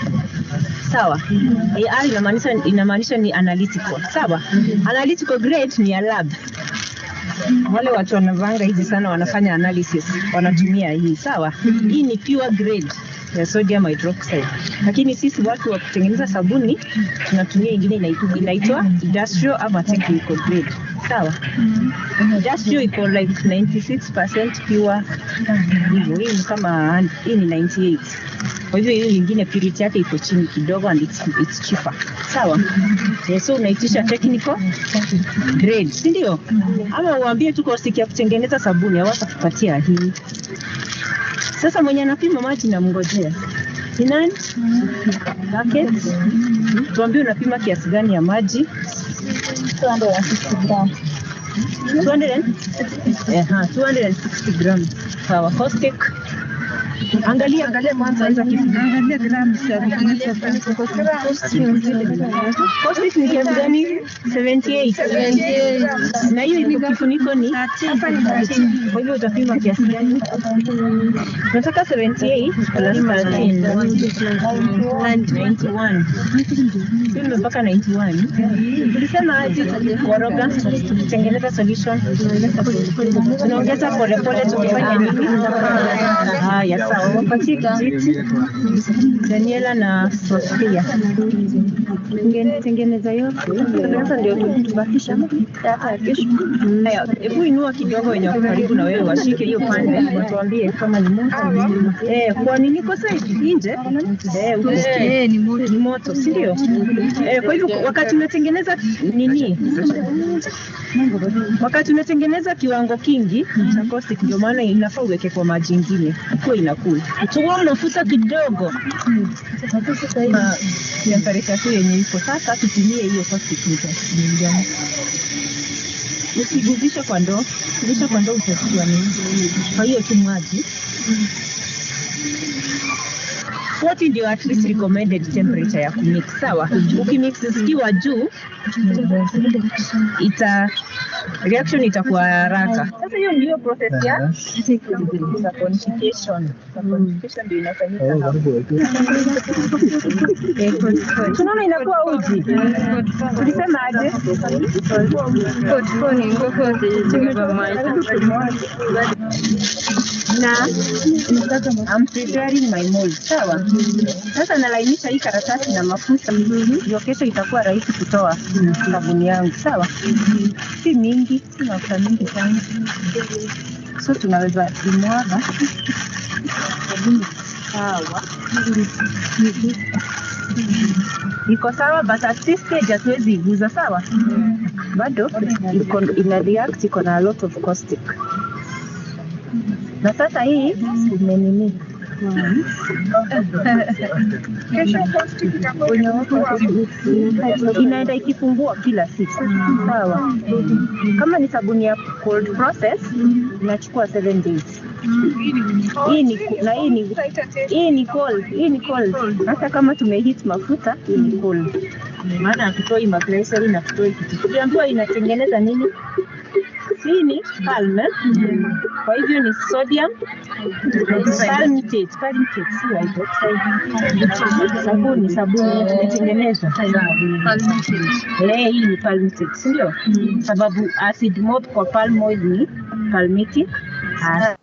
Sawa? AR inamaanisha ni analytical. Sawa? Analytical grade ni ya lab. Wale watu wanavanga hizi sana wanafanya analysis, wanatumia hii, sawa? Hii ni pure grade. ya sodium hydroxide. Lakini sisi watu wa kutengeneza sabuni tunatumia ingine inaitwa industrial ama technical grade. Sawa? Industrial iko like 96% pure. Hivyo hii ni kama hii ni 98. Kwa hivyo hiyo nyingine purity yake iko chini kidogo and it's cheaper. Sawa? So unaitisha technical grade, si ndio? Ama uambie tu cost ya kutengeneza sabuni hawata kupatia hii. Sasa mwenye anapima maji na mngojea. Ni nani? Bucket. Tuambie unapima kiasi gani ya maji? 260 grams. 260 grams. Sawa, caustic. Angalia kwanza anza angalia grams caustic ni kiasi gani? 78. Na hiyo iko kifuniko ni hapa ni 13. Kwa hivyo utapima kiasi gani? Nataka 78 plus 13 and 91. Pima mpaka 91. Tulisema aje koroga tutengeneza solution. Tunaongeza polepole tukifanya nini? Haya sawa. Wapatie kijiti Daniela na Sofia. Tengeneza yote. Sasa ndio tubakisha hata kesho. Haya, hebu inua kidogo wenye karibu na wewe washike hiyo pande watuambie kama ni moto. Kwa nini kosa nje? Ni moto, si ndio? Kwa hivyo wakati unatengeneza nini? Wakati unatengeneza kiwango kingi cha caustic ndio maana inafaa uweke kwa maji ingine. Kwa inakula. Chukua mafuta kidogo. Sasa hivi temperature tu yenye iko sasa tutumie hiyo caustic ndio. Usiguzishe kwa ndoo. Guzisha kwa ndoo utachukua nini? Kwa hiyo tu maji. What ndio at least recommended temperature ya kumix, sawa? Ukimix zikiwa juu reaction itakuwa haraka. Sasa hiyo ndio process ya saponification. Saponification ndio inafanyika hapo. Tunaona inakuwa uji. Tulisema aje? Na I'm preparing my mold, sawa? Sasa nalainisha hii karatasi na mafuta ndio kesho itakuwa rahisi kutoa sabuni yangu, sawa? Si mingi, si mafuta mingi sana. So tunaweza imwaga sabuni sawa. Iko sawa but at this stage hatuwezi iguza, sawa? Bado ina react iko na a lot of caustic. Na sasa hii imenini inaenda ikifungua kila siku, sawa? Kama ni sabuni ya cold process inachukua 7 days. Hii ni cold. Hata kama tumehit mafuta hii ni cold. Maana hatutoi maglycerin na hatutoi kitu. Tuliambiwa inatengeneza nini? Hii ni palm. Kwa hivyo ni sodium palmitate, si hydroxide. Sabuni tumetengeneza. Hii ni palmitate, ndio? Sababu acid mob kwa palm oil ni palmitic acid.